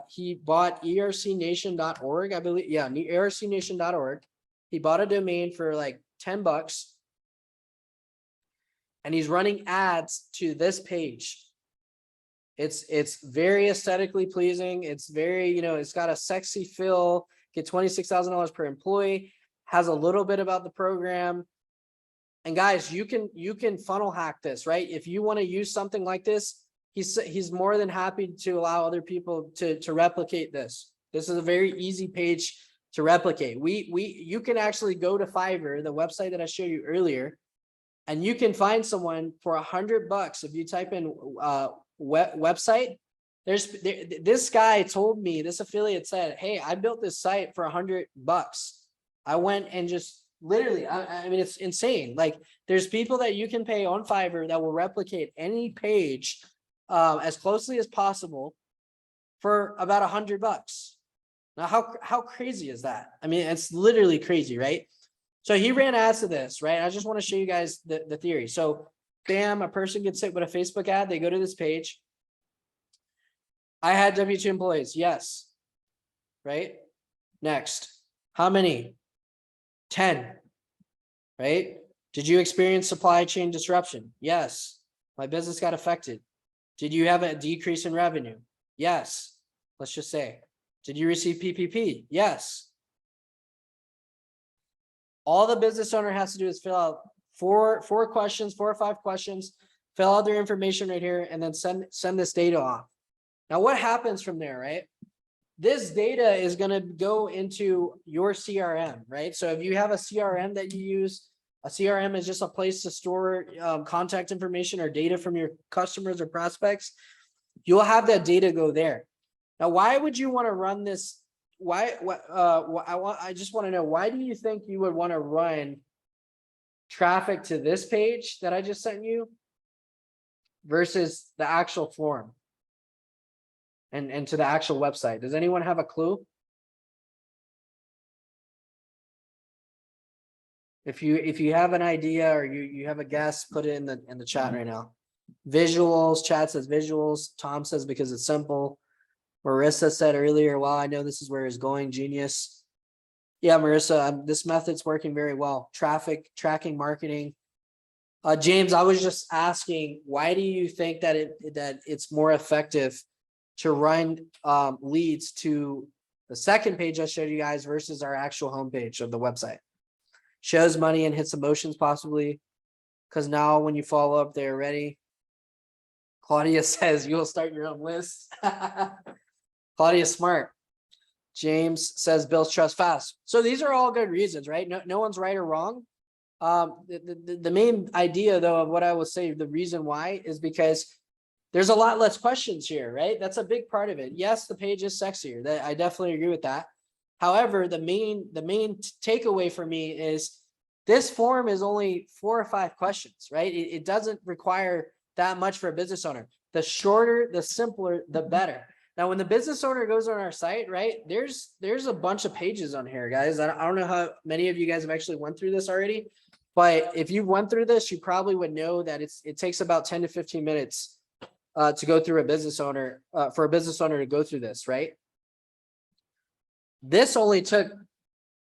he bought ercnation.org, I believe. Yeah, ercnation.org. He bought a domain for like $10. And he's running ads to this page. It's very aesthetically pleasing. It's very, it's got a sexy feel. Get $26,000 per employee. Has a little bit about the program. And guys, you can funnel hack this, right? If you want to use something like this, he's more than happy to allow other people to replicate this. This is a very easy page to replicate. You can actually go to Fiverr, the website that I showed you earlier, and you can find someone for $100 if you type in website. This guy told me, this affiliate said, hey, I built this site for $100. I went and just literally, I mean, it's insane. Like, there's people that you can pay on Fiverr that will replicate any page as closely as possible for about $100. Now, how crazy is that? I mean, it's literally crazy, right? So he ran ads to this, right? I just want to show you guys the theory. So bam, a person gets hit with a Facebook ad. They go to this page. I had W-2 employees. Yes. Right? Next. How many? 10. Right? Did you experience supply chain disruption? Yes. My business got affected. Did you have a decrease in revenue? Yes. Let's just say. Did you receive PPP? Yes. All the business owner has to do is fill out four or five questions, fill out their information right here, and then send this data off. Now, what happens from there, right? This data is going to go into your CRM, right? So if you have a CRM that you use, a CRM is just a place to store contact information or data from your customers or prospects. You'll have that data go there. Now, why would you want to run this? I just want to know, why do you think you would want to run traffic to this page that I just sent you versus the actual form and to the actual website? Does anyone have a clue? If you have an idea or you have a guess, put it in the chat right now. Visuals, chat says visuals. Tom says because it's simple. Marissa said earlier, well, I know this is where it's going, genius. Yeah, Marissa, this method's working very well. Traffic, tracking, marketing. James, I was just asking, why do you think that it's more effective to run leads to the second page I showed you guys versus our actual homepage of the website? Shows money and hits emotions possibly, because now when you follow up, they're ready. Claudia says you will start your own list. Claudia's smart. James says builds trust fast. So these are all good reasons, right? No one's right or wrong. The main idea though of what I will say, the reason why is because there's a lot less questions here, right? That's a big part of it. Yes, the page is sexier. I definitely agree with that. However, the main takeaway for me is this form is only 4 or 5 questions, right? It doesn't require that much for a business owner. The shorter, the simpler, the better. Now, when the business owner goes on our site, right, there's a bunch of pages on here, guys. I don't know how many of you guys have actually went through this already, but if you went through this, you probably would know that it takes about 10 to 15 minutes to go through a business owner, for a business owner to go through this, right? This only took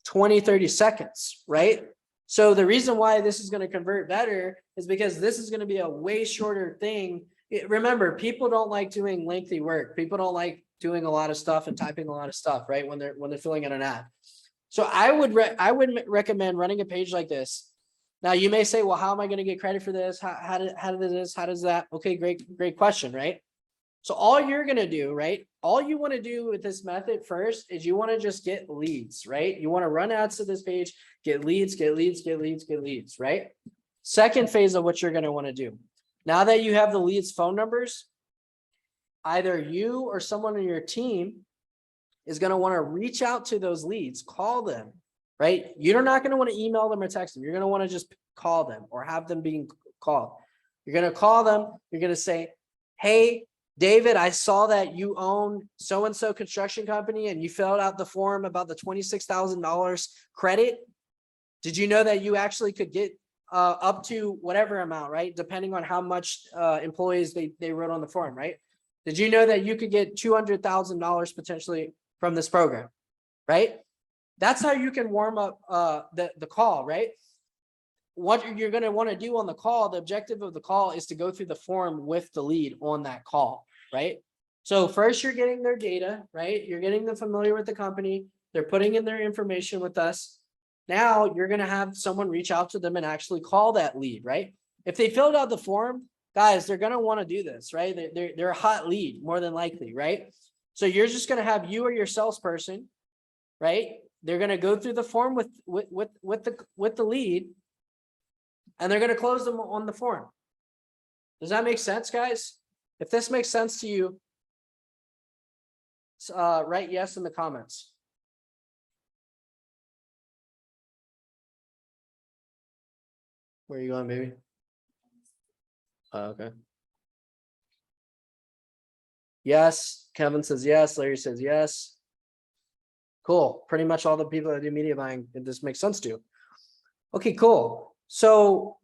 20, 30 seconds, right? So the reason why this is going to convert better is because this is going to be a way shorter thing. Remember, people don't like doing lengthy work. People don't like doing a lot of stuff and typing a lot of stuff, right? When they're filling in an ad. So I would recommend running a page like this. Now you may say, well, how am I going to get credit for this? How does that? Okay, great question, right? So all you're going to do, right? All you want to do with this method first is you want to just get leads, right? You want to run ads to this page, get leads, right? Second phase of what you're going to want to do. Now that you have the leads phone numbers, either you or someone on your team is going to want to reach out to those leads, call them, right? You're not going to want to email them or text them. You're going to want to just call them or have them being called. You're going to call them. You're going to say, hey, David, I saw that you own so-and-so construction company and you filled out the form about the $26,000 credit. Did you know that you actually could get up to whatever amount, right? Depending on how much employees they wrote on the form, right? Did you know that you could get $200,000 potentially from this program, right? That's how you can warm up the call, right? What you're going to want to do on the call, the objective of the call is to go through the form with the lead on that call, right? So first you're getting their data, right? You're getting them familiar with the company. They're putting in their information with us. Now you're going to have someone reach out to them and actually call that lead, right? If they filled out the form, guys, they're going to want to do this, right? They're a hot lead more than likely, right? So you're just going to have you or your salesperson, right? They're going to go through the form with the lead, and they're going to close them on the form. Does that make sense, guys? If this makes sense to you, write yes in the comments. Where are you going, baby? Okay. Yes. Kevin says yes. Larry says yes. Cool. Pretty much all the people that do media buying, this makes sense to. Okay, cool. So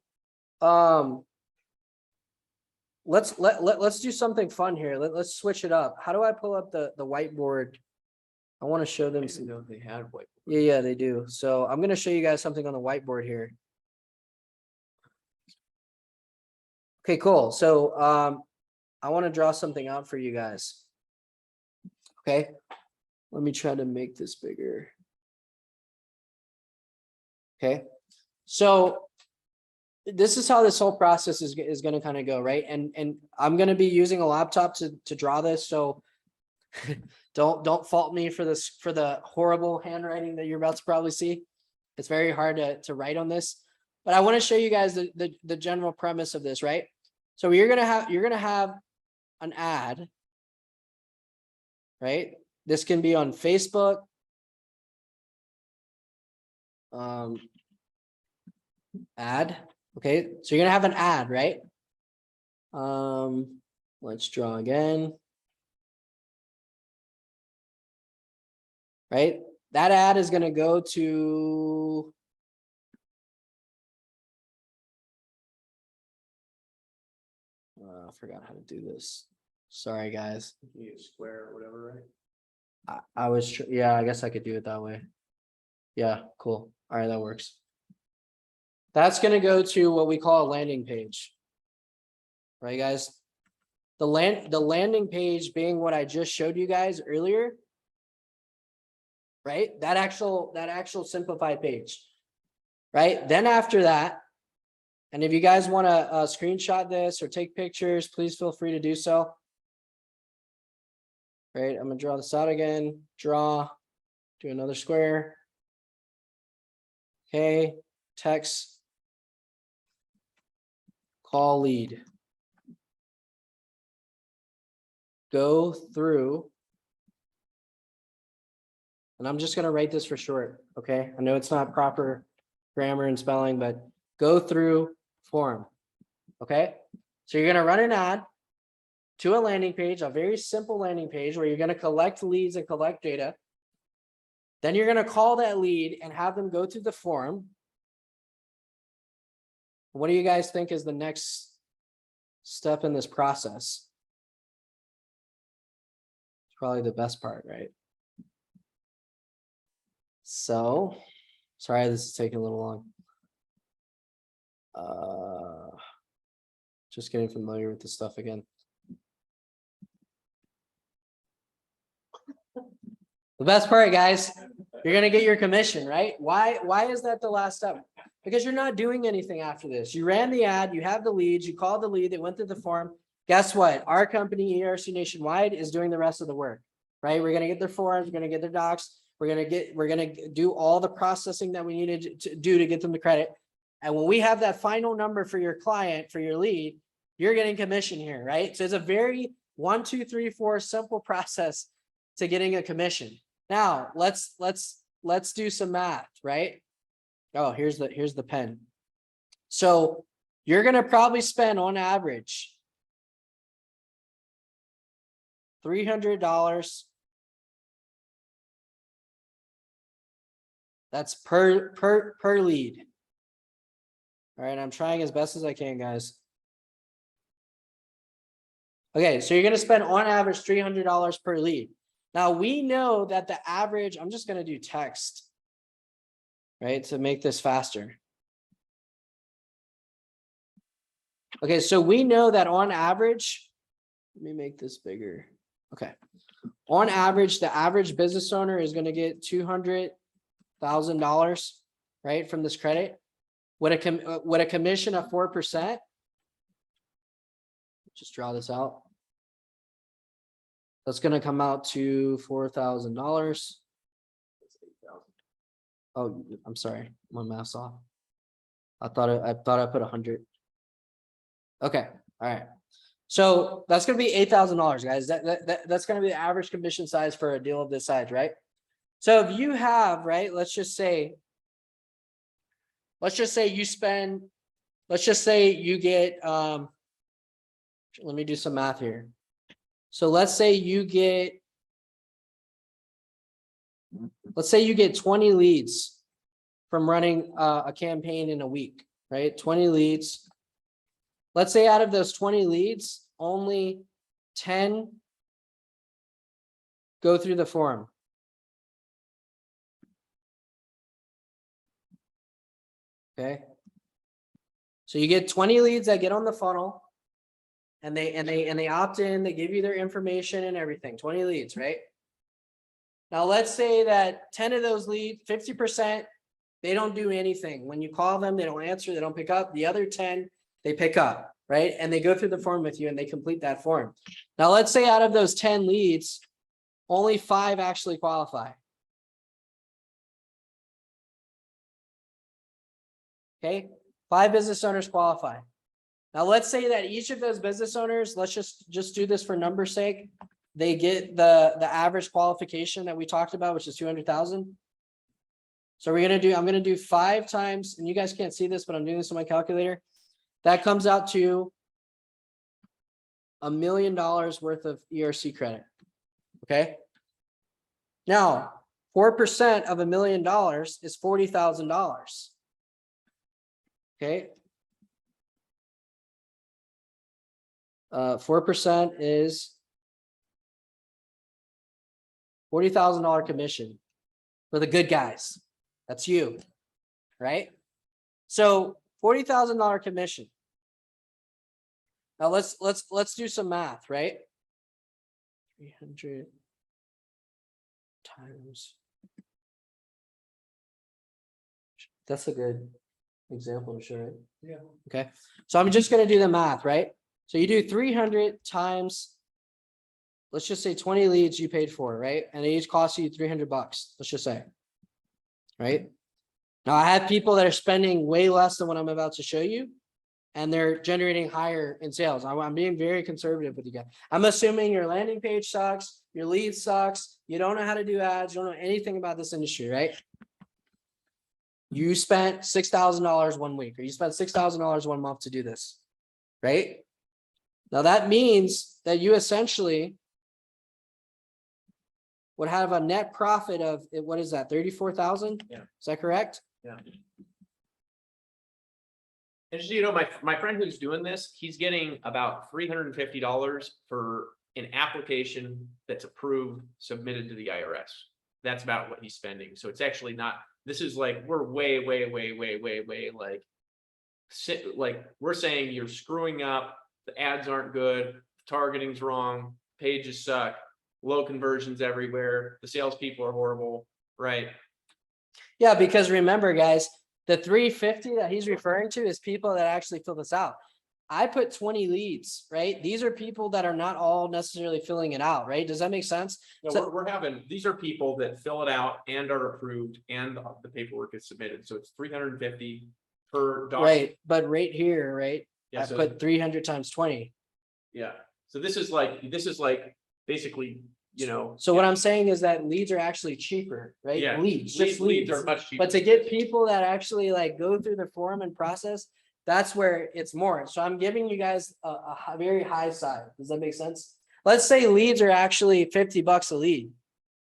let's do something fun here. Let's switch it up. How do I pull up the whiteboard? I want to show them some. They had white. Yeah, they do. So I'm going to show you guys something on the whiteboard here. Okay, cool. So I want to draw something out for you guys. Okay, let me try to make this bigger. Okay, so this is how this whole process is going to kind of go, right? And I'm going to be using a laptop to draw this, so don't fault me for this, for the horrible handwriting that you're about to probably see. It's very hard to write on this, but I want to show you guys the general premise of this, right? So you're gonna have an ad, right? This can be on Facebook. Ad. Okay, so you're gonna have an ad, right? Let's draw again. Right? That ad is gonna go to I forgot how to do this. Sorry, guys. Square or whatever, right? I was yeah, I guess I could do it that way. Yeah, cool. All right, that works. That's going to go to what we call a landing page. Right, guys? The landing page being what I just showed you guys earlier. Right? That actual simplified page. Right? Then after that, and if you guys want to screenshot this or take pictures, please feel free to do so. Right? I'm going to draw this out again. Draw. Do another square. Okay. Text. Call lead. Go through. And I'm just going to write this for short. Okay. I know it's not proper grammar and spelling, but go through form. Okay. So you're going to run an ad to a landing page, a very simple landing page where you're going to collect leads and collect data. Then you're going to call that lead and have them go through the form. What do you guys think is the next step in this process? It's probably the best part, right? So, sorry, this is taking a little long. Just getting familiar with the stuff again. The best part, guys, you're gonna get your commission, right? Why is that the last step? Because you're not doing anything after this. You ran the ad, you have the leads, you called the lead, they went through the form. Guess what? Our company, ERC Nationwide, is doing the rest of the work, right? We're gonna get their forms, we're gonna get their docs, we're gonna do all the processing that we needed to do to get them the credit. And when we have that final number for your client, for your lead, you're getting commission here, right? So it's a very 1, 2, 3, 4 simple process to getting a commission. Now let's do some math, right? Oh, here's the pen. So you're gonna probably spend on average $300. That's per lead. All right, I'm trying as best as I can, guys. Okay, so you're gonna spend on average $300 per lead. Now we know that the average, I'm just gonna do text, right, to make this faster. Okay, so we know that on average, let me make this bigger. Okay, on average, the average business owner is gonna get $200,000, right, from this credit. With a commission of 4%, just draw this out. That's gonna come out to $4,000. Oh, I'm sorry, my math's off. I thought I put 100. Okay, all right. So that's gonna be $8,000, guys. That's gonna be the average commission size for a deal of this size, right? So if you have, right, let's just say you spend, let's just say you get, let me do some math here. So let's say you get 20 leads from running a campaign in a week, right? 20 leads. Let's say out of those 20 leads, only 10 go through the form. Okay. So you get 20 leads that get on the funnel and they opt in, they give you their information and everything, 20 leads, right? Now let's say that 10 of those leads, 50%, they don't do anything. When you call them, they don't answer, they don't pick up. The other 10, they pick up, right? And they go through the form with you and they complete that form. Now let's say out of those 10 leads, only 5 actually qualify. Okay, 5 business owners qualify. Now let's say that each of those business owners, let's just do this for numbers sake. They get the average qualification that we talked about, which is 200,000. So I'm gonna do 5 times, and you guys can't see this, but I'm doing this on my calculator. That comes out to $1 million worth of ERC credit. Okay. Now, 4% of $1 million is $40,000. Okay. 4% is $40,000 commission for the good guys. That's you, right? So $40,000 commission. Now let's do some math, right? 300 times. That's a good example to show it. Yeah. Okay. So I'm just going to do the math, right? So you do 300 times, let's just say 20 leads you paid for, right? And they each cost you $300, let's just say, right? Now I have people that are spending way less than what I'm about to show you, and they're generating higher in sales. I'm being very conservative with you guys. I'm assuming your landing page sucks, your lead sucks, you don't know how to do ads, you don't know anything about this industry, right? You spent $6,000 one week, or you spent $6,000 one month to do this, right? Now that means that you essentially would have a net profit of, what is that, 34,000? Yeah. Is that correct? Yeah. And just so you know, my friend who's doing this, he's getting about $350 for an application that's approved, submitted to the IRS. That's about what he's spending. So it's actually not, this is like, we're way like like, we're saying you're screwing up, the ads aren't good, targeting's wrong, pages suck, low conversions everywhere, the salespeople are horrible, right? Yeah, because remember, guys, the 350 that he's referring to is people that actually fill this out. I put 20 leads, right? These are people that are not all necessarily filling it out, right? Does that make sense? No, So- we're having, these are people that fill it out and are approved and the paperwork is submitted, so it's 350 per document. Right, but right here, right? Yeah, I so, put 300 times 20. yeah, so this is like basically, you know. So what I'm saying is that leads are actually cheaper, right? Yeah, Leads, just leads leads. are much cheaper. But to get people that actually like go through the form and process, that's where it's more. So I'm giving you guys a very high side. Does that make sense? Let's say leads are actually $50 a lead,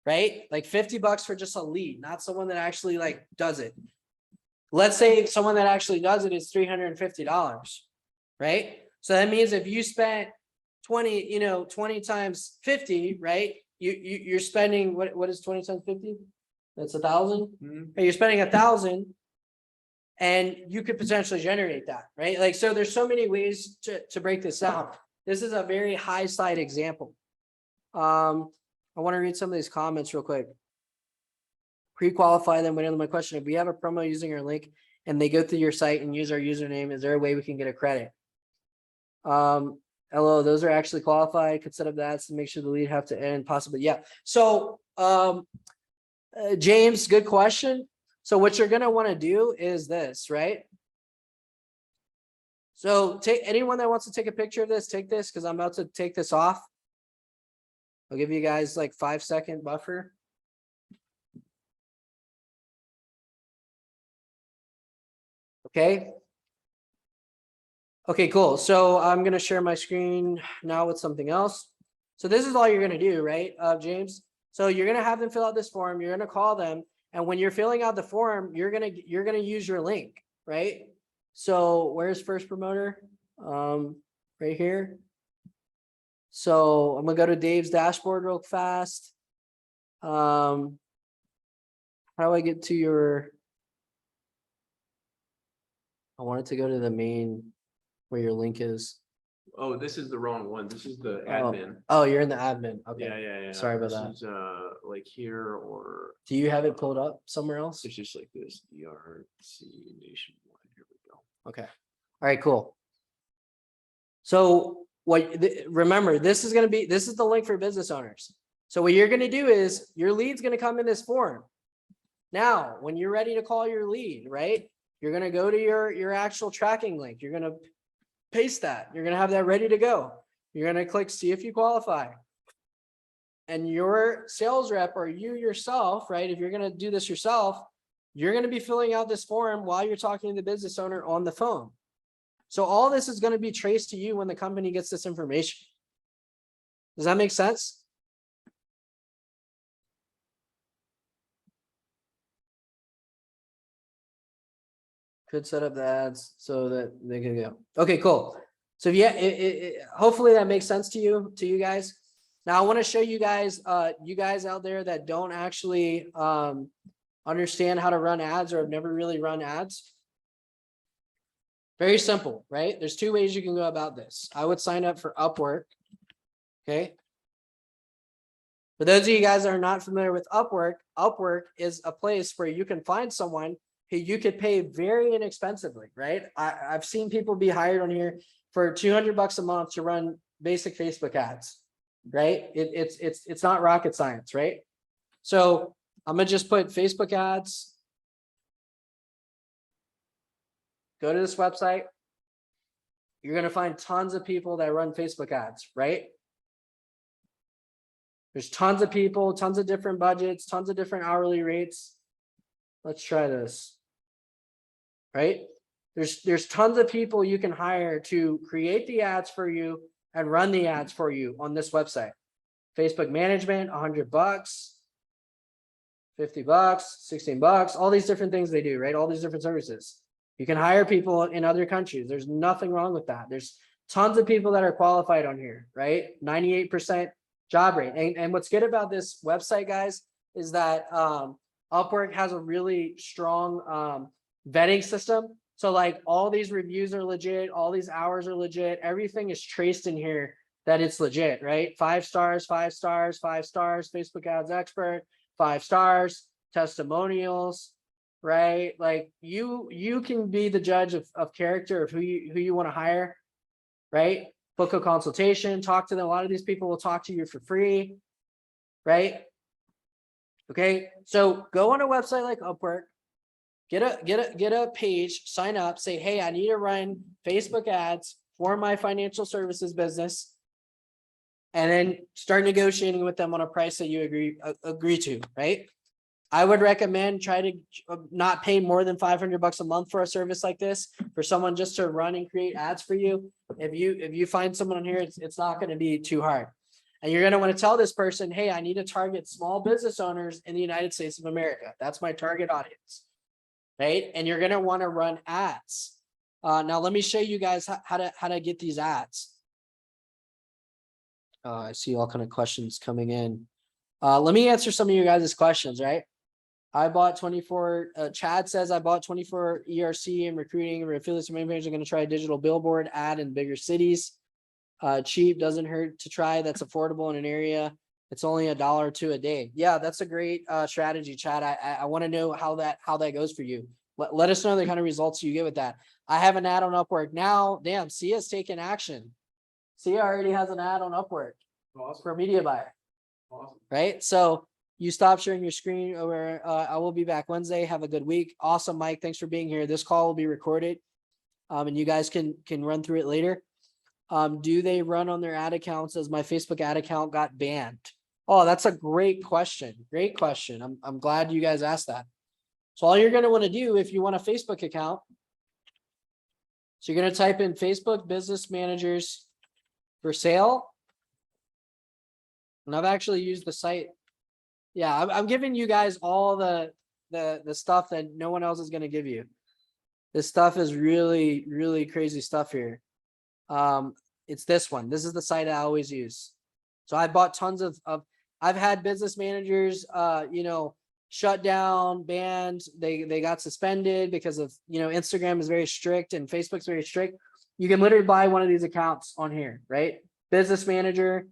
right? Like $50 for just a lead, not someone that actually like does it. Let's say someone that actually does it is $350, right? So that means if you spent 20 times 50, right? You're spending, what is 20 times 50? That's 1,000. Mhm. You're spending 1,000 and you could potentially generate that, right? Like, so there's so many ways to break this down. This is a very high side example. I want to read some of these comments real quick. Pre-qualify them, wait on my question. If we have a promo using our link and they go through your site and use our username, is there a way we can get a credit? Hello, those are actually qualified, could set up that to make sure the lead have to end possibly. Yeah. So, James, good question. So what you're going to want to do is this, right? So take anyone that wants to take a picture of this, take this, because I'm about to take this off. I'll give you guys like 5-second buffer. Okay. Okay, cool. So I'm going to share my screen now with something else. So this is all you're going to do, right, James? So you're going to have them fill out this form. You're going to call them. And when you're filling out the form, you're going to use your link, right? So where's first promoter? Right here. So I'm going to go to Dave's dashboard real fast. How do I get to your, I wanted to go to the main where your link is. Oh, this is the wrong one. This is the admin. Oh, you're in the admin. Okay. Yeah. Sorry about that. This is like here, or Do you have it pulled up somewhere else? it's just like this, ERC nationwide. Here we go. Okay. All right, cool. So remember, this is the link for business owners. So what you're going to do is your lead's going to come in this form. Now, when you're ready to call your lead, right? You're going to go to your actual tracking link. You're going to paste that. You're going to have that ready to go. You're going to click see if you qualify. And your sales rep or you yourself, right? If you're going to do this yourself, you're going to be filling out this form while you're talking to the business owner on the phone. So all this is going to be traced to you when the company gets this information. Does that make sense? Could set up the ads so that they can go. Okay, cool. So yeah, hopefully that makes sense to you guys. Now I want to show you guys out there that don't actually understand how to run ads or have never really run ads. Very simple, right? There's two ways you can go about this. I would sign up for Upwork. Okay. For those of you guys that are not familiar with Upwork, Upwork is a place where you can find someone who you could pay very inexpensively, right? I've seen people be hired on here for $200 a month to run basic Facebook ads, right? It's not rocket science, right? So I'm gonna just put Facebook ads. Go to this website. You're gonna find tons of people that run Facebook ads, right? There's tons of people, tons of different budgets, tons of different hourly rates. Let's try this. Right? There's tons of people you can hire to create the ads for you and run the ads for you on this website. Facebook management, $100, $50, $16, all these different things they do, right? All these different services. You can hire people in other countries. There's nothing wrong with that. There's tons of people that are qualified on here, right? 98% job rate. And what's good about this website, guys, is that Upwork has a really strong vetting system. So like all these reviews are legit, all these hours are legit, everything is traced in here that it's legit, right? 5 stars, 5 stars, 5 stars, Facebook ads expert, 5 stars, testimonials, right? Like you can be the judge of character of who you want to hire, right? Book a consultation, talk to them. A lot of these people will talk to you for free, right? Okay, so go on a website like Upwork, get a page, sign up, say, hey, I need to run Facebook ads for my financial services business. And then start negotiating with them on a price that you agree to, right? I would recommend try to not pay more than $500 a month for a service like this, for someone just to run and create ads for you. If you find someone on here, it's not going to be too hard. And you're going to want to tell this person, hey, I need to target small business owners in the United States of America. That's my target audience, right? And you're going to want to run ads. Now let me show you guys how to get these ads. I see all kind of questions coming in. Let me answer some of you guys' questions, right? I bought 24, Chad says I bought 24 ERC and recruiting and affiliates and managers are going to try a digital billboard ad in bigger cities. Cheap, doesn't hurt to try. That's affordable in an area. It's only $1 or $2 a day. Yeah, that's a great strategy, Chad. I want to know how that goes for you. Let us know the kind of results you get with that. I have an ad on Upwork now. Damn, Sia's taking action. Sia already has an ad on Upwork for a media buyer. Awesome. Right? So you stop sharing your screen over. I will be back Wednesday. Have a good week. Awesome, Mike. Thanks for being here. This call will be recorded. And you guys can run through it later. Do they run on their ad accounts as my Facebook ad account got banned? Oh, that's a great question. Great question. I'm glad you guys asked that. So all you're going to want to do if you want a Facebook account, so you're going to type in Facebook business managers for sale. And I've actually used the site. Yeah, I'm giving you guys all the stuff that no one else is going to give you. This stuff is really, really crazy stuff here. It's this one. This is the site I always use. So I bought tons of I've had business managers, shut down, banned. They got suspended because of, Instagram is very strict and Facebook's very strict. You can literally buy one of these accounts on here, right? Business manager.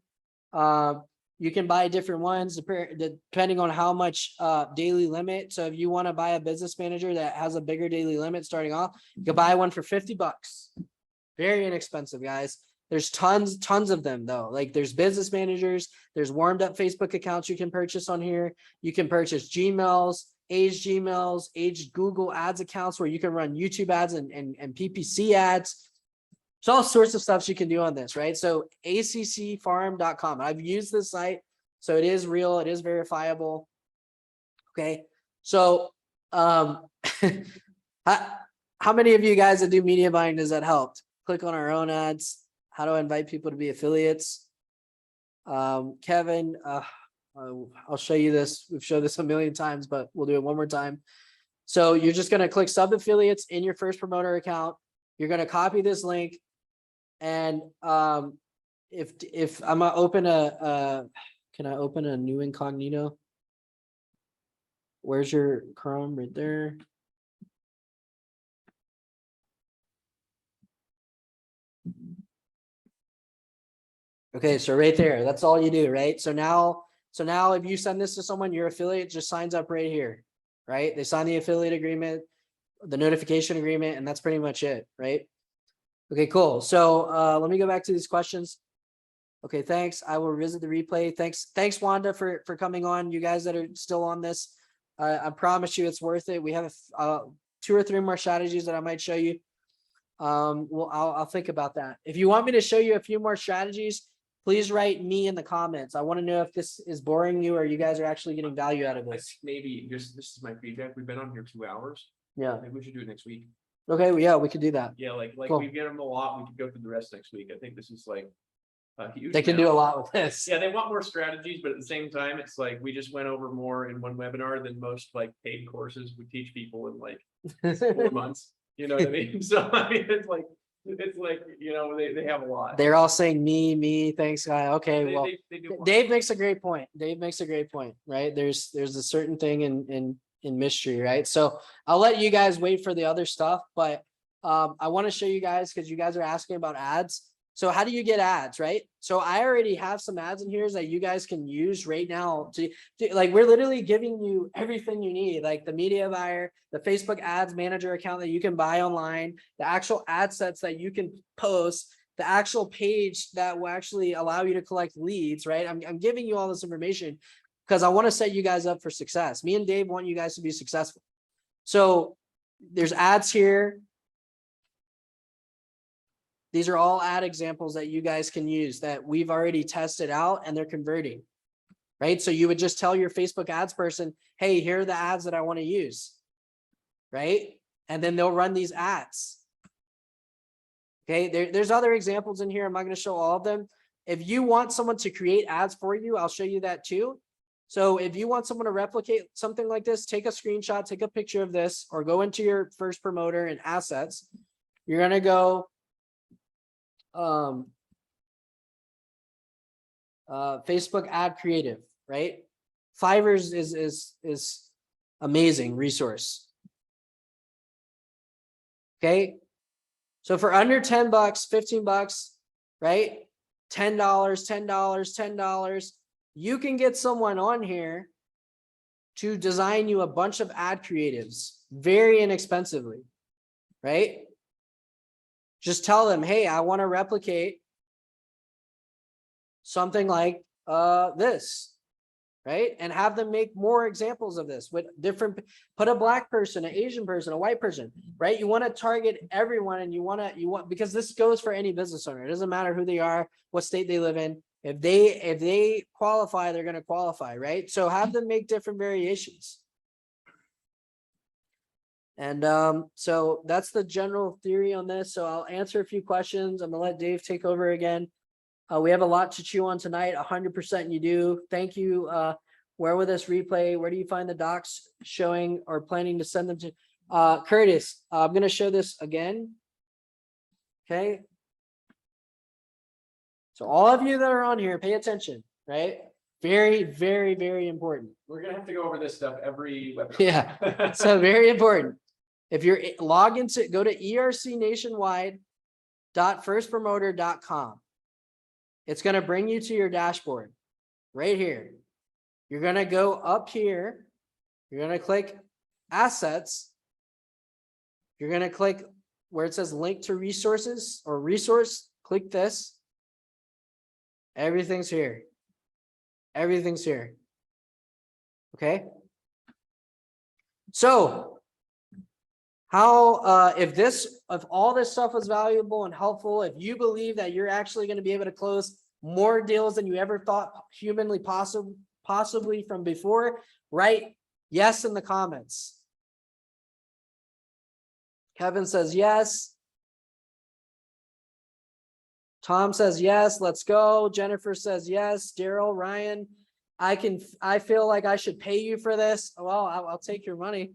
You can buy different ones depending on how much daily limit. So if you want to buy a business manager that has a bigger daily limit starting off, you can buy one for $50. Very inexpensive, guys. There's tons of them though. Like there's business managers, there's warmed up Facebook accounts you can purchase on here. You can purchase Gmails, aged Google ads accounts where you can run YouTube ads and PPC ads. There's all sorts of stuff you can do on this, right? So accfarm.com. I've used this site, so it is real, it is verifiable. Okay. So how many of you guys that do media buying does that help? Click on our own ads. How do I invite people to be affiliates? Kevin, I'll show you this. We've showed this a million times, but we'll do it one more time. So you're just going to click sub affiliates in your first promoter account. You're going to copy this link. And if I'm going to open can I open a new incognito? Where's your Chrome? Right there. Okay, so right there, that's all you do, right? So now if you send this to someone, your affiliate just signs up right here, right? They sign the affiliate agreement, the notification agreement, and that's pretty much it, right? Okay, cool. So let me go back to these questions. Okay, thanks. I will revisit the replay. Thanks, Wanda, for coming on. You guys that are still on this, I promise you it's worth it. We have 2 or 3 more strategies that I might show you. Well, I'll think about that. If you want me to show you a few more strategies, please write me in the comments. I want to know if this is boring you or you guys are actually getting value out of this. Maybe this is my feedback. We've been on here 2 hours. Yeah. Maybe we should do it next week. Okay. Well, yeah, we could do that. Yeah, like Cool. we get them a lot. We could go through the rest next week. I think this is like a huge. They can do a lot with this. Yeah, they want more strategies, but at the same time, it's like we just went over more in one webinar than most like paid courses we teach people in like 4 months. You know what I mean? So I mean, it's like they have a lot. They're all saying me. Thanks, guy. Okay. They- Well, they do more. Dave makes a great point. Right? There's a certain thing in mystery, right? So I'll let you guys wait for the other stuff, but I want to show you guys because you guys are asking about ads. So how do you get ads, right? So I already have some ads in here that you guys can use right now like, we're literally giving you everything you need, like the media buyer, the Facebook ads manager account that you can buy online, the actual ad sets that you can post, the actual page that will actually allow you to collect leads, right? I'm giving you all this information because I want to set you guys up for success. Me and Dave want you guys to be successful. So there's ads here. These are all ad examples that you guys can use that we've already tested out and they're converting, right? So you would just tell your Facebook ads person, hey, here are the ads that I want to use, right? And then they'll run these ads. Okay, there's other examples in here. I'm not going to show all of them. If you want someone to create ads for you, I'll show you that too. So if you want someone to replicate something like this, take a screenshot, take a picture of this, or go into your first promoter and assets. You're going to go Facebook ad creative, right? Fiverr is amazing resource. Okay. So for under 10 bucks, 15 bucks, right? $10, $10, $10, you can get someone on here to design you a bunch of ad creatives very inexpensively, right? Just tell them, hey, I want to replicate something like this, right? And have them make more examples of this with different, put a black person, an Asian person, a white person, right? You want to target everyone and you want, because this goes for any business owner. It doesn't matter who they are, what state they live in. If they qualify, they're going to qualify, right? So have them make different variations. And so that's the general theory on this. So I'll answer a few questions. I'm gonna let Dave take over again. We have a lot to chew on tonight. 100% you do. Thank you. Where will this replay? Where do you find the docs showing or planning to send them to? Curtis, I'm gonna show this again. Okay. So all of you that are on here, pay attention, right? Very, very, very important. We're gonna have to go over this stuff every webinar. Yeah, so very important. If you're log into, go to ercnationwide.firstpromoter.com. It's going to bring you to your dashboard right here. You're going to go up here. You're going to click assets. You're going to click where it says link to resources or resource. Click this. Everything's here. Everything's here. Okay. So how, if all this stuff was valuable and helpful, if you believe that you're actually going to be able to close more deals than you ever thought humanly possibly from before, write yes in the comments. Kevin says yes. Tom says yes. Let's go. Jennifer says yes. Daryl, Ryan, I feel like I should pay you for this. Well, I'll take your money.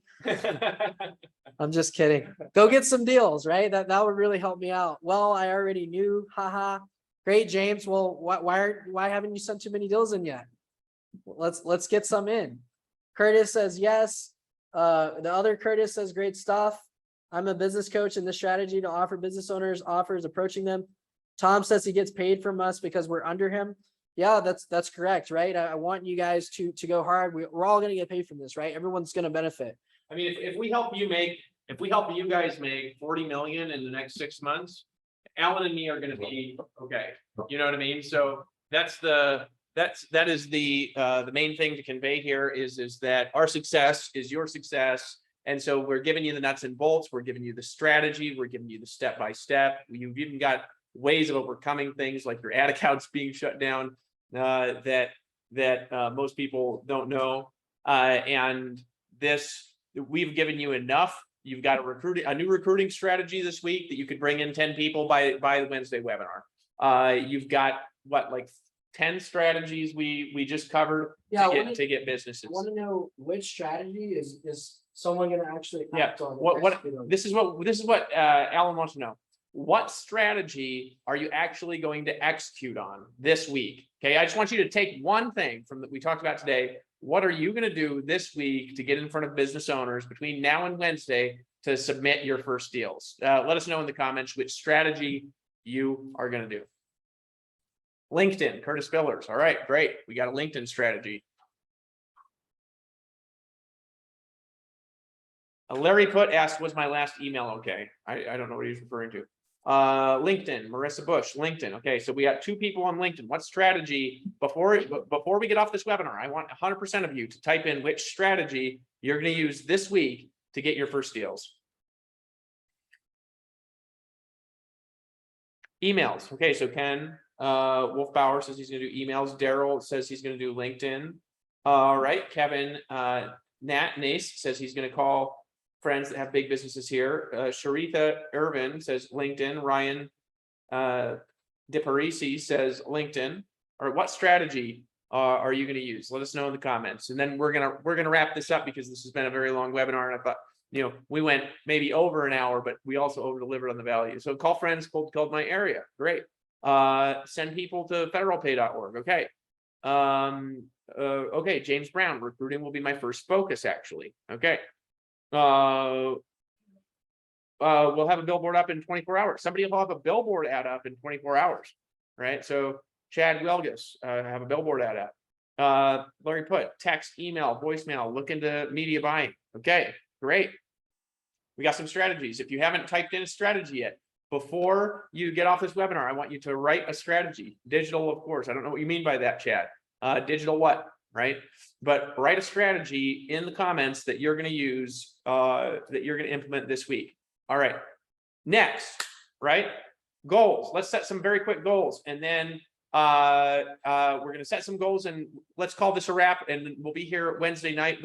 I'm just kidding. Go get some deals, right? That would really help me out. Well, I already knew. Haha. Great, James. Well, why haven't you sent too many deals in yet? Let's get some in. Curtis says yes. The other Curtis says great stuff. I'm a business coach, and the strategy to offer business owners offers approaching them. Tom says he gets paid from us because we're under him. Yeah, that's correct, right? I want you guys to go hard. We're all going to get paid from this, right? Everyone's going to benefit. I mean, if we help you guys make 40 million in the next 6 months, Alan and me are going to be okay. You know what I mean? So that is the main thing to convey here is that our success is your success. And so we're giving you the nuts and bolts. We're giving you the strategy. We're giving you the step-by-step. You've even got ways of overcoming things like your ad accounts being shut down that most people don't know. And this, we've given you enough. You've got a new recruiting strategy this week that you could bring in 10 people by the Wednesday webinar. You've got like 10 strategies we just covered to get businesses. I want to know which strategy is someone going to actually act on. This is what Alan wants to know. What strategy are you actually going to execute on this week? Okay, I just want you to take one thing from that we talked about today. What are you going to do this week to get in front of business owners between now and Wednesday to submit your first deals. Let us know in the comments which strategy you are going to do. LinkedIn, Curtis Billers. All right, great. We got a LinkedIn strategy. Larry Put asked, was my last email okay? I don't know what he's referring to. LinkedIn, Marissa Bush, LinkedIn. Okay, so we got 2 people on LinkedIn. What strategy, before we get off this webinar, I want 100% of you to type in which strategy you're going to use this week to get your first deals. Emails. Okay, so Ken Wolfbauer says he's going to do emails. Daryl says he's going to do LinkedIn. All right, Kevin Nat Nace says he's going to call friends that have big businesses here. Sharitha Irvin says LinkedIn. Ryan DiParisi says LinkedIn. Or what strategy are you going to use? Let us know in the comments. And then we're gonna wrap this up because this has been a very long webinar, and I thought, you know, we went maybe over an hour, but we also over delivered on the value. So call friends, cold my area. Great. Send people to federalpay.org. Okay. Okay, James Brown, recruiting will be my first focus, actually. Okay. We'll have a billboard up in 24 hours. Somebody will have a billboard ad up in 24 hours, right? So Chad Welgus, have a billboard ad up. Larry Put, text, email, voicemail, look into media buying. Okay, great. We got some strategies. If you haven't typed in a strategy yet, before you get off this webinar, I want you to write a strategy. Digital, of course. I don't know what you mean by that, Chad. Digital what? Right? But write a strategy in the comments that you're going to use, that you're going to implement this week. All right. Next, right? Goals. Let's set some very quick goals. And then we're going to set some goals, and let's call this a wrap. And we'll be here Wednesday night.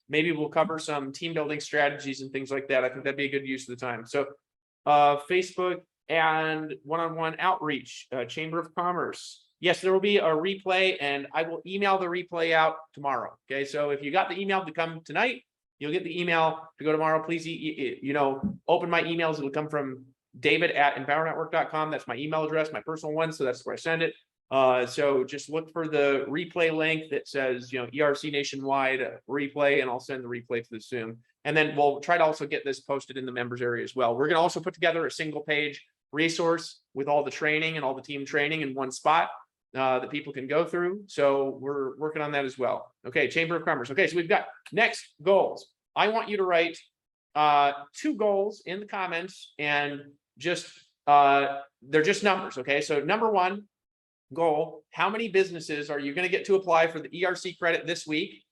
Maybe we'll cover some team building strategies and things like that. I think that'd be a good use of the time. So Facebook and one-on-one outreach, Chamber of Commerce. Yes, there will be a replay, and I will email the replay out tomorrow. Okay, so if you got the email to come tonight, you'll get the email to go tomorrow. Please, open my emails. It'll come from david@empowernetwork.com. That's my email address, my personal one. So that's where I send it. So just look for the replay link that says, ERC Nationwide replay, and I'll send the replay to the Zoom. And then we'll try to also get this posted in the members area as well. We're going to also put together a single page resource with all the training and all the team training in one spot that people can go through. So we're working on that as well. Okay, Chamber of Commerce. Okay, so we've got next goals. I want you to write 2 goals in the comments, and just they're just numbers. Okay, so number 1 goal, how many businesses are you going to get to apply for the ERC credit this week?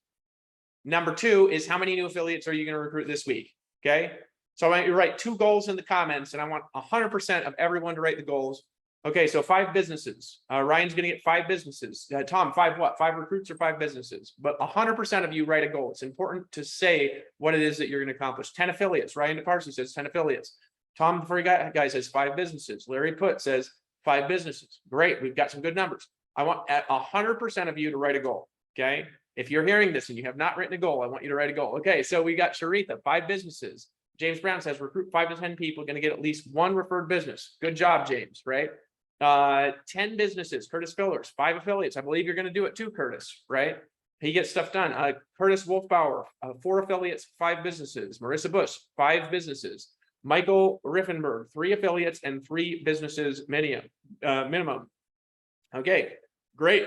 Number 2 is how many new affiliates are you going to recruit this week? Okay, so I want you to write 2 goals in the comments, and I want 100% of everyone to write the goals. Okay, so 5 businesses. Ryan's going to get 5 businesses. Tom, 5 what? 5 recruits or 5 businesses? But 100% of you write a goal. It's important to say what it is that you're going to accomplish. 10 affiliates. Ryan DeParcy says 10 affiliates. Tom, before you guy says 5 businesses. Larry Put says 5 businesses. Great, we've got some good numbers. I want 100% of you to write a goal. Okay, if you're hearing this and you have not written a goal, I want you to write a goal. Okay, so we got Sharitha, 5 businesses. James Brown says recruit 5 to 10 people, going to get at least 1 referred business. Good job, James. Right? 10 businesses. Curtis Fillers, 5 affiliates. I believe you're going to do it too, Curtis. Right? He gets stuff done. Curtis Wolfbauer, 4 affiliates, 5 businesses. Marissa Bush, 5 businesses. Michael Riffenberg, 3 affiliates and 3 businesses minimum. Okay, great.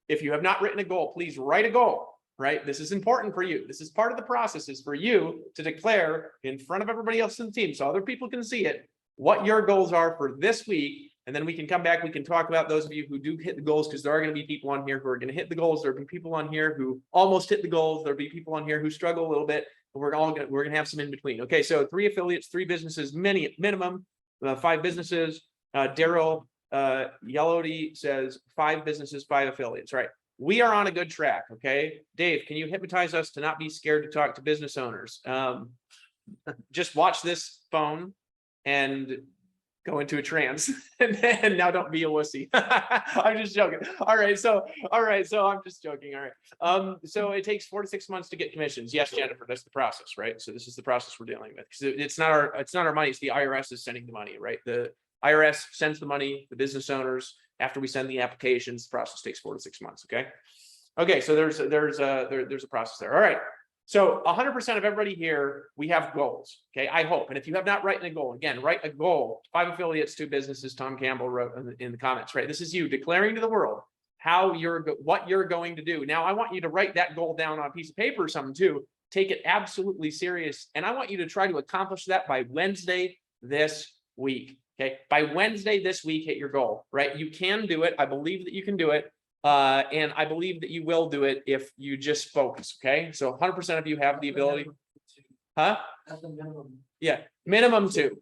If you have not written a goal, please write a goal. Right? This is important for you. This is part of the process, is for you to declare in front of everybody else in the team, so other people can see it, what your goals are for this week. And then we can come back, we can talk about those of you who do hit the goals, because there are going to be people on here who are going to hit the goals. There'll be people on here who almost hit the goals. There'll be people on here who struggle a little bit, but we're going to have some in between. Okay, so 3 affiliates, 3 businesses, minimum, 5 businesses. Daryl Yellowdy says 5 businesses, 5 affiliates. Right? We are on a good track. Okay, Dave, can you hypnotize us to not be scared to talk to business owners? Just watch this phone and go into a trance, and now don't be a wussy. I'm just joking. All right, so I'm just joking. All right. So it takes 4 to 6 months to get commissions. Yes, Jennifer, that's the process, right? So this is the process we're dealing with. Because it's not our money. It's the IRS is sending the money, right? The IRS sends the money, the business owners. After we send the applications, the process takes 4 to 6 months. Okay. Okay. So there's a process there. All right. So 100% of everybody here, we have goals. Okay, I hope. And if you have not written a goal, again, write a goal. 5 affiliates, 2 businesses. Tom Campbell wrote in the comments, right? This is you declaring to the world what you're going to do. Now, I want you to write that goal down on a piece of paper or something too. Take it absolutely serious. And I want you to try to accomplish that by Wednesday this week. Okay, by Wednesday this week, hit your goal, right? You can do it. I believe that you can do it. And I believe that you will do it if you just focus. Okay, so 100% of you have the ability. Huh? Yeah, minimum 2.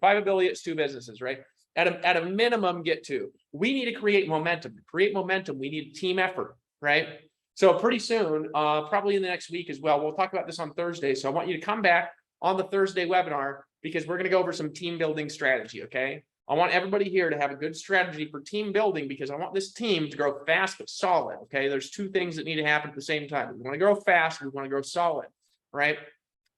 5 affiliates, 2 businesses, right? At a minimum, get 2. We need to create momentum. We need team effort, right? So pretty soon, probably in the next week as well, we'll talk about this on Thursday. So I want you to come back on the Thursday webinar because we're going to go over some team building strategy. Okay. I want everybody here to have a good strategy for team building because I want this team to grow fast but solid. Okay, there's 2 things that need to happen at the same time. We want to grow fast, we want to grow solid, right?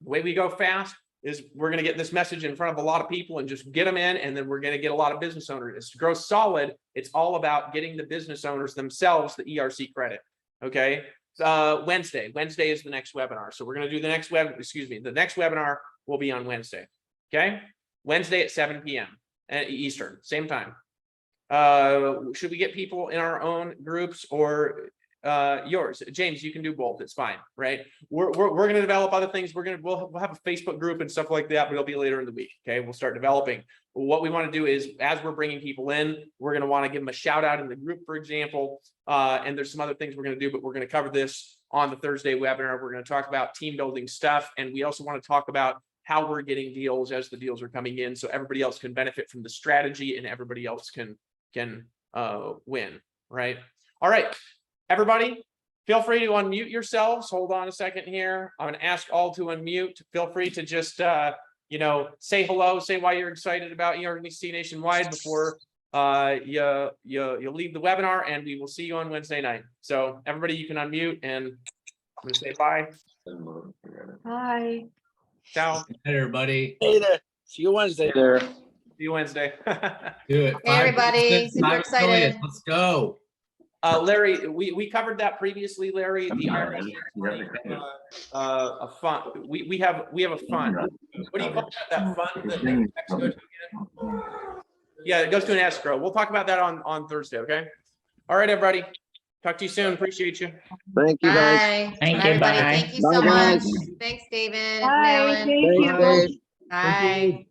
The way we go fast is we're going to get this message in front of a lot of people and just get them in, and then we're going to get a lot of business owners. To grow solid, it's all about getting the business owners themselves the ERC credit. Okay, Wednesday is the next webinar, so we're going to do the next the next webinar will be on Wednesday. Okay, Wednesday at 7 p.m. Eastern, same time. Should we get people in our own groups or yours? James, you can do both. It's fine, right? We're going to develop other things. We'll have a Facebook group and stuff like that, but it'll be later in the week. Okay, we'll start developing. What we want to do is, as we're bringing people in, we're going to want to give them a shout out in the group, for example. And there's some other things we're going to do, but we're going to cover this on the Thursday webinar. We're going to talk about team building stuff, and we also want to talk about how we're getting deals as the deals are coming in, so everybody else can benefit from the strategy and everybody else can win, right? All right, everybody, feel free to unmute yourselves. Hold on a second here. I'm going to ask all to unmute. Feel free to just say hello, say why you're excited about ERC Nationwide before you leave the webinar, and we will see you on Wednesday night. So everybody, you can unmute, and I'm going to say bye. Hi. Ciao. Hey, everybody. Hey there. See you Wednesday. See you Wednesday. Do it. Hey, everybody. 5 Super affiliates. excited. Let's go. Larry, we covered that previously, Larry. The IRS a fund. We have a fund. What do you call that fund that the checks go to again? Yeah, it goes to an escrow. We'll talk about that on Thursday. Okay. All right, everybody. Talk to you soon. Appreciate you. Thank you, guys. Bye. Thank you, Everybody, bye. thank you so Bye, much. guys. Thanks, David. Bye. Marilyn. Thank you. Thanks, Dave. Bye.